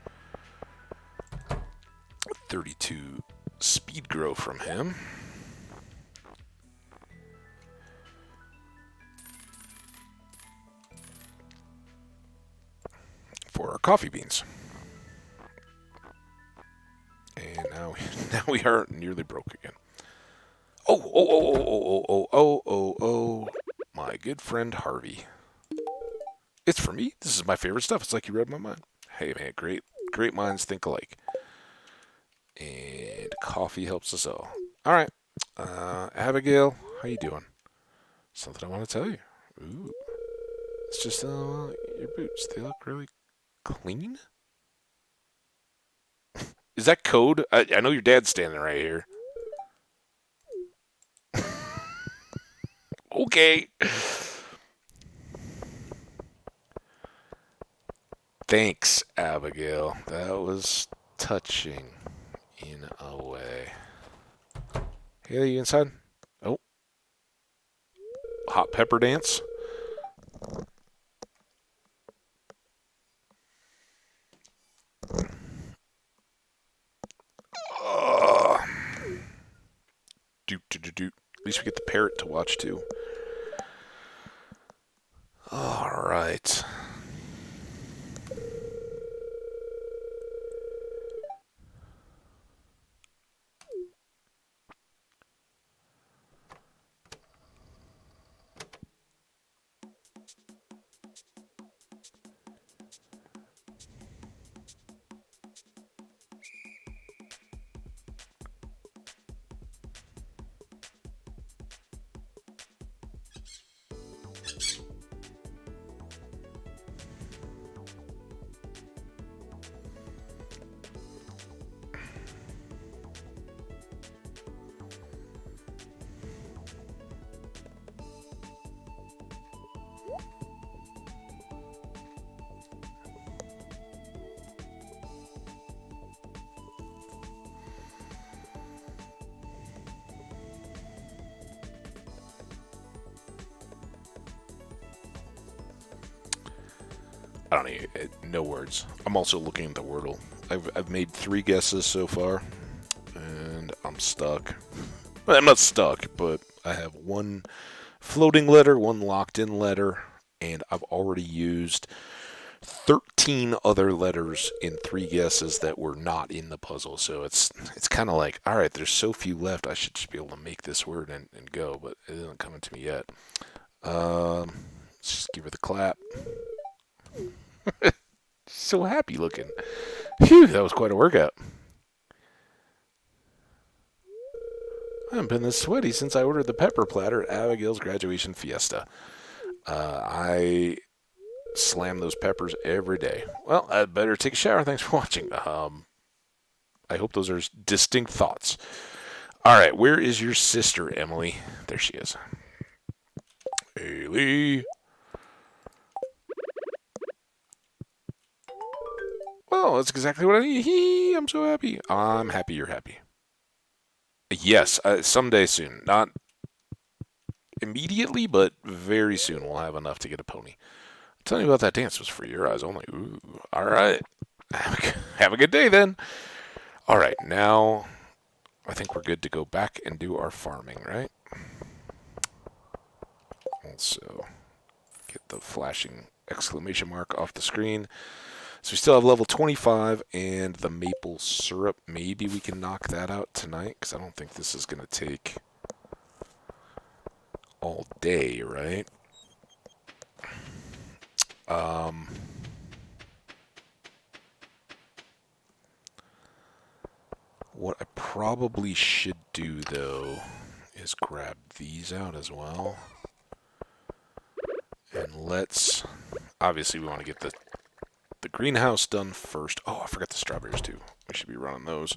32 speed grow from him. For our coffee beans. And now we are nearly broke again. Oh, my good friend Harvey. It's for me. This is my favorite stuff. It's like you read my mind. Hey man, great minds think alike. And coffee helps us all. All right, Abigail, how you doing? Something I want to tell you. Ooh, it's just your boots. They look really clean. Is that code? I know your dad's standing right here. Okay. Thanks, Abigail. That was touching in a way. Hey, are you inside? Oh, hot pepper dance. Uh, doot. At least we get the parrot to watch too. All right. I don't need no words. I'm also looking at the Wordle. I've made 3 guesses so far, and I'm stuck. Well, I'm not stuck, but I have 1 floating letter, 1 locked in letter, and I've already used 13 other letters in 3 guesses that were not in the puzzle. So it's kind of like, all right, there's so few left. I should just be able to make this word and go, but it isn't coming to me yet. Let's just give her the clap. So happy looking. Phew, that was quite a workout. I haven't been this sweaty since I ordered the pepper platter at Abigail's graduation fiesta. I slam those peppers every day. Well, I'd better take a shower. Thanks for watching. I hope those are distinct thoughts. All right, where is your sister, Emily? There she is. Haley. Well, that's exactly what I need. I'm so happy. I'm happy you're happy. Yes, someday soon. Not immediately, but very soon we'll have enough to get a pony. Tell me about that dance was for your eyes only. Ooh, all right. Have a good day then. All right, now I think we're good to go back and do our farming, right? Also, get the flashing exclamation mark off the screen. So we still have level 25 and the maple syrup. Maybe we can knock that out tonight, because I don't think this is going to take all day, right? What I probably should do, though, is grab these out as well. And let's... Obviously, we want to get the greenhouse done first. Oh, I forgot the strawberries, too. We should be running those.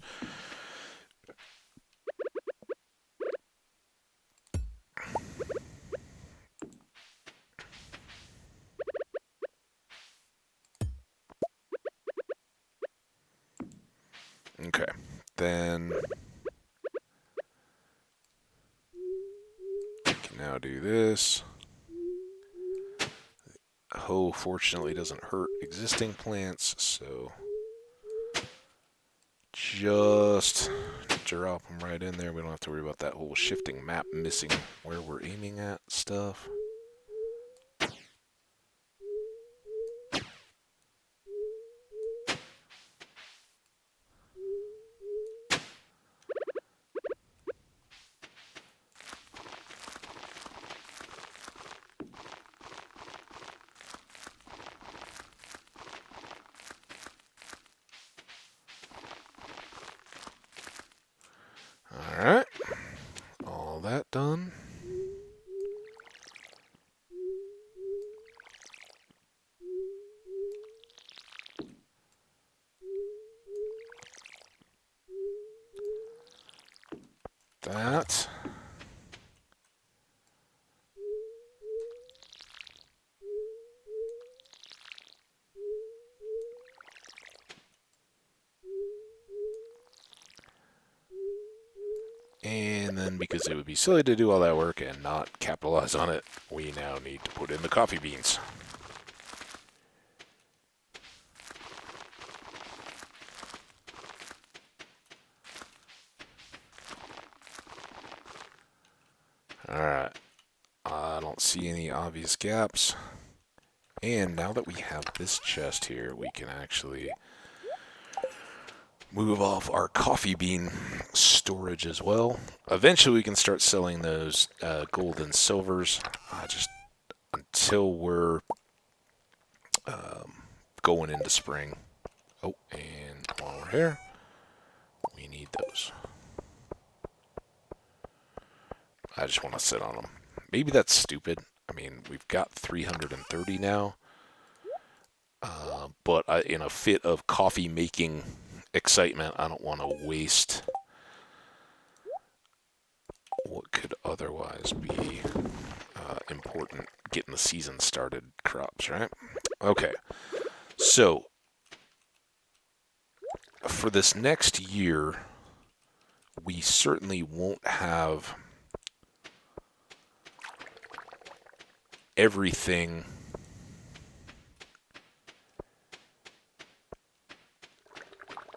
Okay. Then... now do this. Hoe fortunately doesn't hurt existing plants, so just drop them right in there. We don't have to worry about that whole shifting map missing where we're aiming at stuff. Alright, all that done. That. And then, because it would be silly to do all that work and not capitalize on it, we now need to put in the coffee beans. Alright, I don't see any obvious gaps. And now that we have this chest here, we can actually move off our coffee bean storage as well. Eventually we can start selling those gold and silvers. Just until we're going into spring. Oh, and while we're here, we need those. I just want to sit on them. Maybe that's stupid. I mean, we've got 330 now. But in a fit of coffee making excitement, I don't want to waste what could otherwise be important getting the season started crops, right? Okay, so for this next year, we certainly won't have everything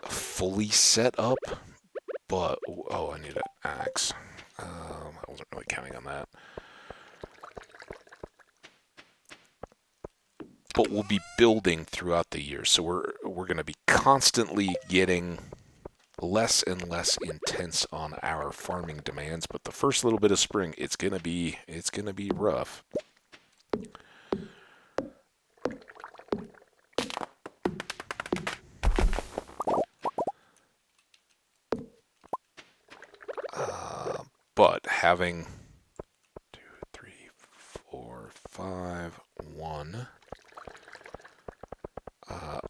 fully set up, but oh, I need an axe. I wasn't really counting on that. But we'll be building throughout the year, so we're going to be constantly getting less and less intense on our farming demands. But the first little bit of spring, it's gonna be rough. But having 2, 3, 4, 5, 1.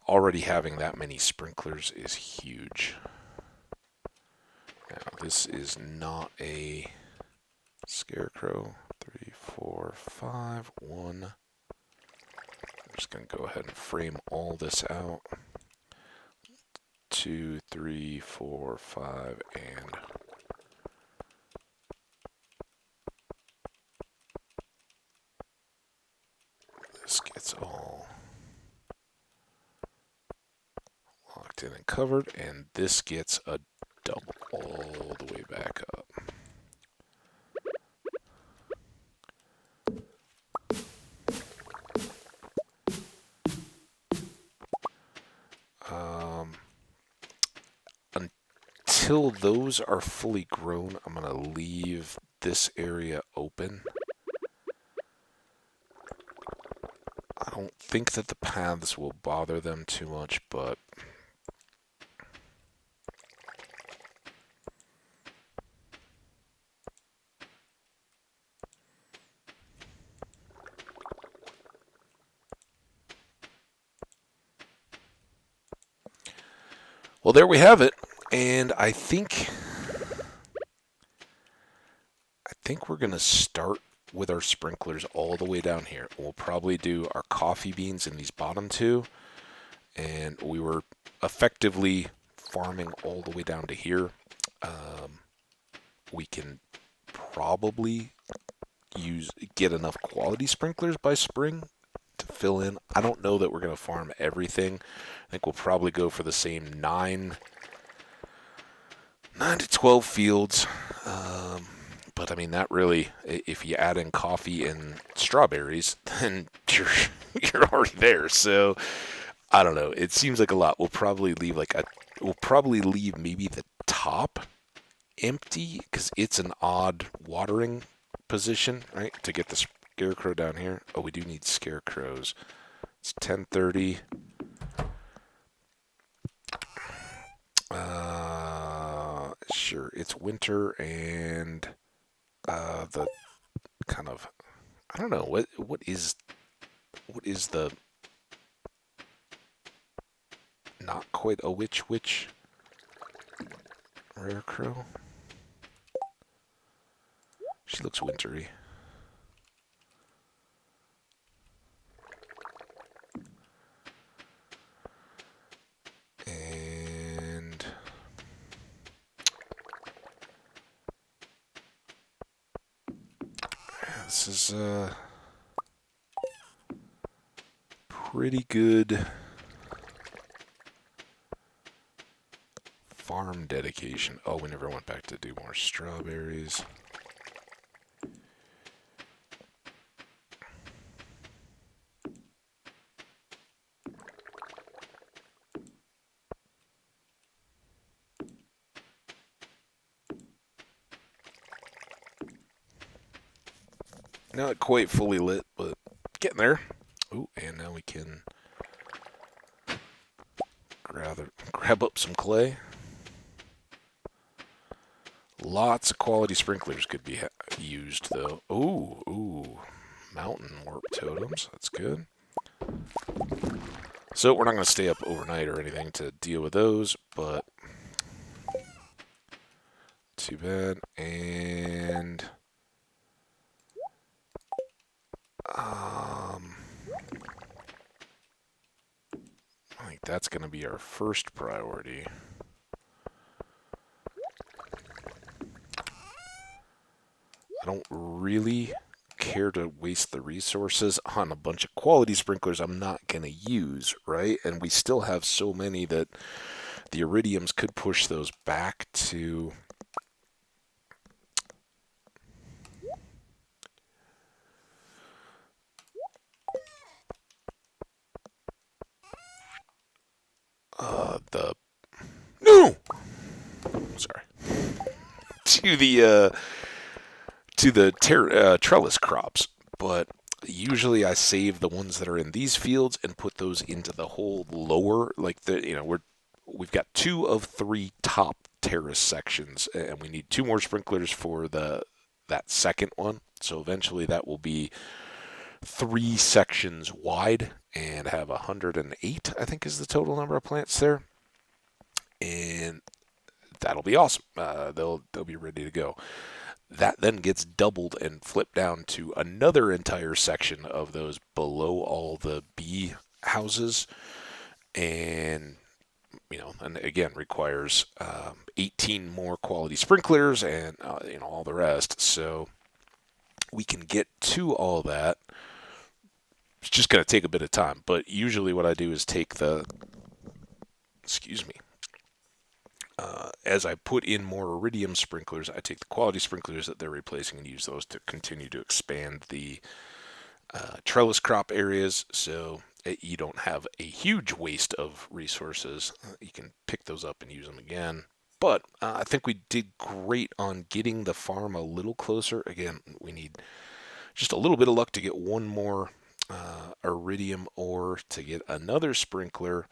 Already having that many sprinklers is huge. Now, this is not a scarecrow. 3, 4, 5, 1. I'm just going to go ahead and frame all this out. 2, 3, 4, 5, and this gets all locked in and covered, and this gets a double all the way back up. Until those are fully grown, I'm going to leave this area open. I don't think that the paths will bother them too much, but well, there we have it. And I think we're going to start with our sprinklers all the way down here. We'll probably do our coffee beans in these bottom two. And we were effectively farming all the way down to here. We can probably get enough quality sprinklers by spring to fill in. I don't know that we're going to farm everything. I think we'll probably go for the same 9 to 12 fields. But I mean, that really, if you add in coffee and strawberries, then you're already there. So I don't know. It seems like a lot. We'll probably leave maybe the top empty because it's an odd watering position, right? To get the scarecrow down here. Oh, we do need scarecrows. It's 10:30. Sure, it's winter and the kind of I don't know what is the not quite a witch rare crow. She looks wintry. And this is pretty good farm dedication. Oh, we never went back to do more strawberries. Not quite fully lit, but getting there. Ooh, and now we can grab up some clay. Lots of quality sprinklers could be used, though. Ooh, mountain warp totems. That's good. So we're not going to stay up overnight or anything to deal with those, but too bad. And I think that's going to be our first priority. I don't really care to waste the resources on a bunch of quality sprinklers I'm not going to use, right? And we still have so many that the iridiums could push those back to the no, sorry, to the trellis crops, but usually I save the ones that are in these fields and put those into the whole lower, like we've got 2 of 3 top terrace sections, and we need 2 more sprinklers for that second one. So eventually that will be 3 sections wide and have 108, I think, is the total number of plants there, and that'll be awesome. They'll be ready to go. That then gets doubled and flipped down to another entire section of those below all the bee houses, and and again requires 18 more quality sprinklers and all the rest. So we can get to all that. It's just going to take a bit of time, but usually what I do is take as I put in more iridium sprinklers, I take the quality sprinklers that they're replacing and use those to continue to expand the trellis crop areas, so you don't have a huge waste of resources. You can pick those up and use them again. But I think we did great on getting the farm a little closer. Again, we need just a little bit of luck to get one more iridium ore to get another sprinkler.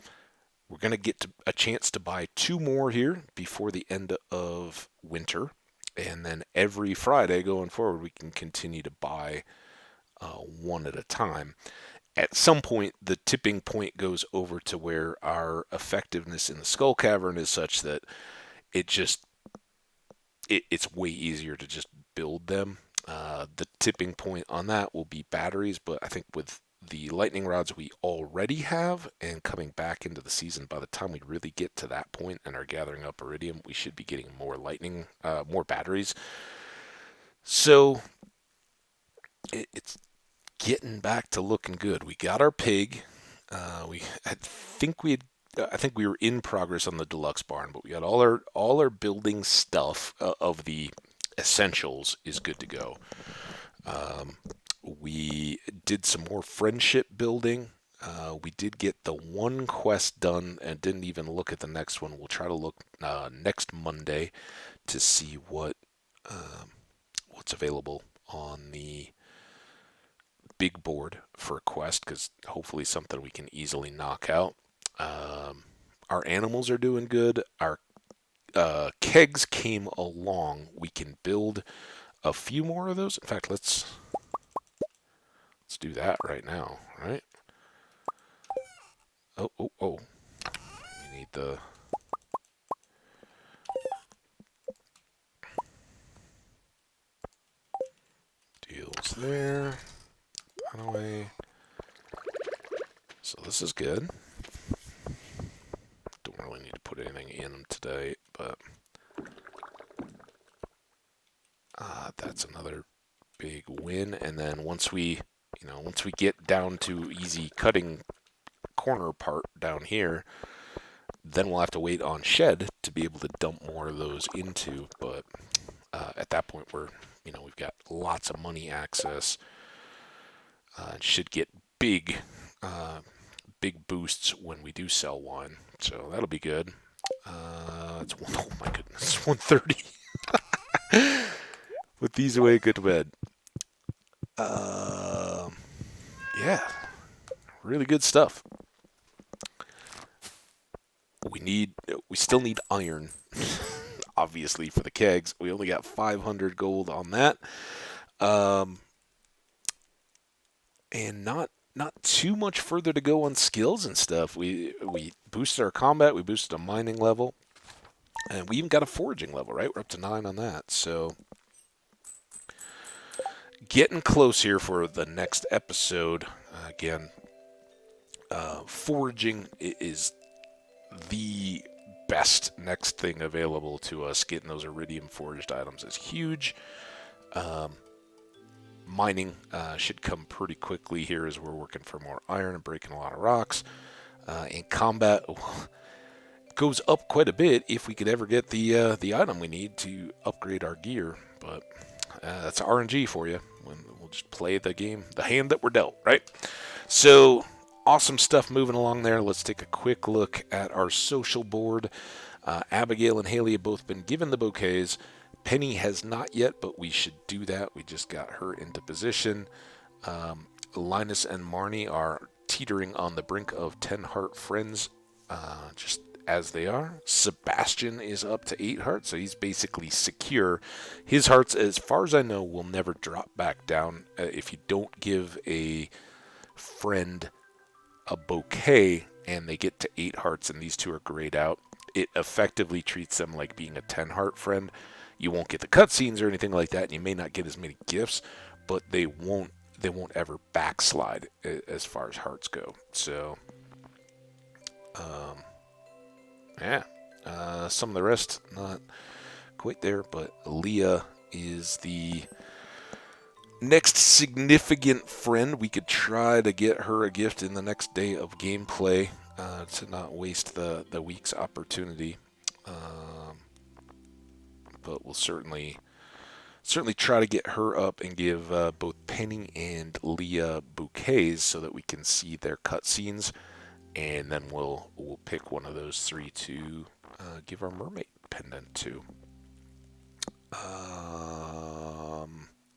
We're going to get a chance to buy 2 more here before the end of winter. And then every Friday going forward, we can continue to buy 1 at a time. At some point, the tipping point goes over to where our effectiveness in the skull cavern is such that it's way easier to just build them. The tipping point on that will be batteries, but I think with the lightning rods we already have and coming back into the season, by the time we really get to that point and are gathering up iridium, we should be getting more batteries. So it's getting back to looking good. We got our pig. I think we were in progress on the deluxe barn, but we got all our building stuff of the essentials is good to go. Um, we did some more friendship building. We did get the one quest done and didn't even look at the next one. We'll try to look next Monday to see what's available on the big board for a quest, because hopefully something we can easily knock out. Our animals are doing good. Our kegs came along. We can build a few more of those. In fact, let's do that right now, right? Oh, oh, oh. We need the deals there. Anyway, so this is good. Don't really need to put anything in them today, but that's another big win. And then once we get down to easy cutting corner part down here, then we'll have to wait on shed to be able to dump more of those into. But at that point, we've got lots of money access. Should get big boosts when we do sell wine, so that'll be good. Oh my goodness, it's 1:30. Put these away, good to bed. Yeah, really good stuff. We still need iron, obviously, for the kegs. We only got 500 gold on that, and not too much further to go on skills and stuff. We boosted our combat, we boosted a mining level, and we even got a foraging level. Right, we're up to 9 on that. So getting close here for the next episode. Again, foraging is the best next thing available to us. Getting those iridium foraged items is huge. Mining should come pretty quickly here as we're working for more iron and breaking a lot of rocks. And combat goes up quite a bit if we could ever get the item we need to upgrade our gear. But that's RNG for you. We'll just play the game, the hand that we're dealt, right? So awesome stuff moving along there. Let's take a quick look at our social board. Abigail and Haley have both been given the bouquets. Penny has not yet, but we should do that. We just got her into position. Linus and Marnie are teetering on the brink of 10 heart friends, just as they are. Sebastian is up to 8 hearts, so he's basically secure. His hearts, as far as I know, will never drop back down. If you don't give a friend a bouquet and they get to 8 hearts and these two are grayed out, it effectively treats them like being a 10 heart friend. You won't get the cutscenes or anything like that, and you may not get as many gifts, but they won't ever backslide as far as hearts go. So, yeah. Some of the rest, not quite there, but Leah is the next significant friend. We could try to get her a gift in the next day of gameplay to not waste the week's opportunity. But we'll certainly try to get her up and give both Penny and Leah bouquets so that we can see their cutscenes, and then we'll pick one of those 3 to give our mermaid pendant to.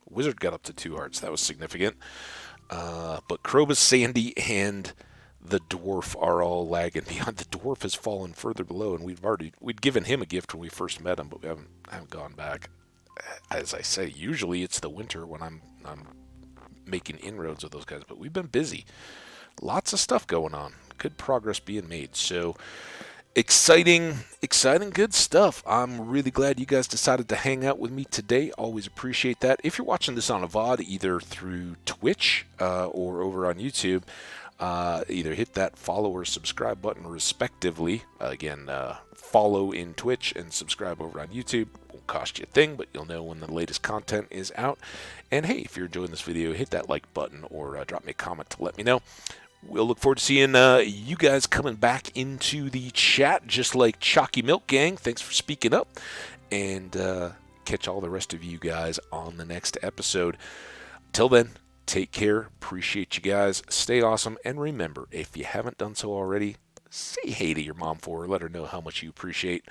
Wizard got up to 2 hearts. That was significant. But Krobus, Sandy, and the dwarf are all lagging behind. The dwarf has fallen further below, and we'd given him a gift when we first met him, but we haven't gone back. As I say, usually it's the winter when I'm making inroads with those guys, but we've been busy. Lots of stuff going on. Good progress being made. So exciting, good stuff. I'm really glad you guys decided to hang out with me today. Always appreciate that. If you're watching this on a VOD, either through Twitch or over on YouTube, Either hit that follow or subscribe button respectively. Again, follow in Twitch and subscribe over on YouTube. Won't cost you a thing, but you'll know when the latest content is out. And hey, if you're enjoying this video, hit that like button or drop me a comment to let me know. We'll look forward to seeing you guys coming back into the chat, just like Chalky Milk Gang. Thanks for speaking up. And catch all the rest of you guys on the next episode. Till then, take care. Appreciate you guys. Stay awesome. And remember, if you haven't done so already, say hey to your mom for her. Let her know how much you appreciate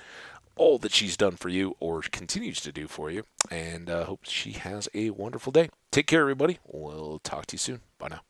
all that she's done for you or continues to do for you. And hope she has a wonderful day. Take care, everybody. We'll talk to you soon. Bye now.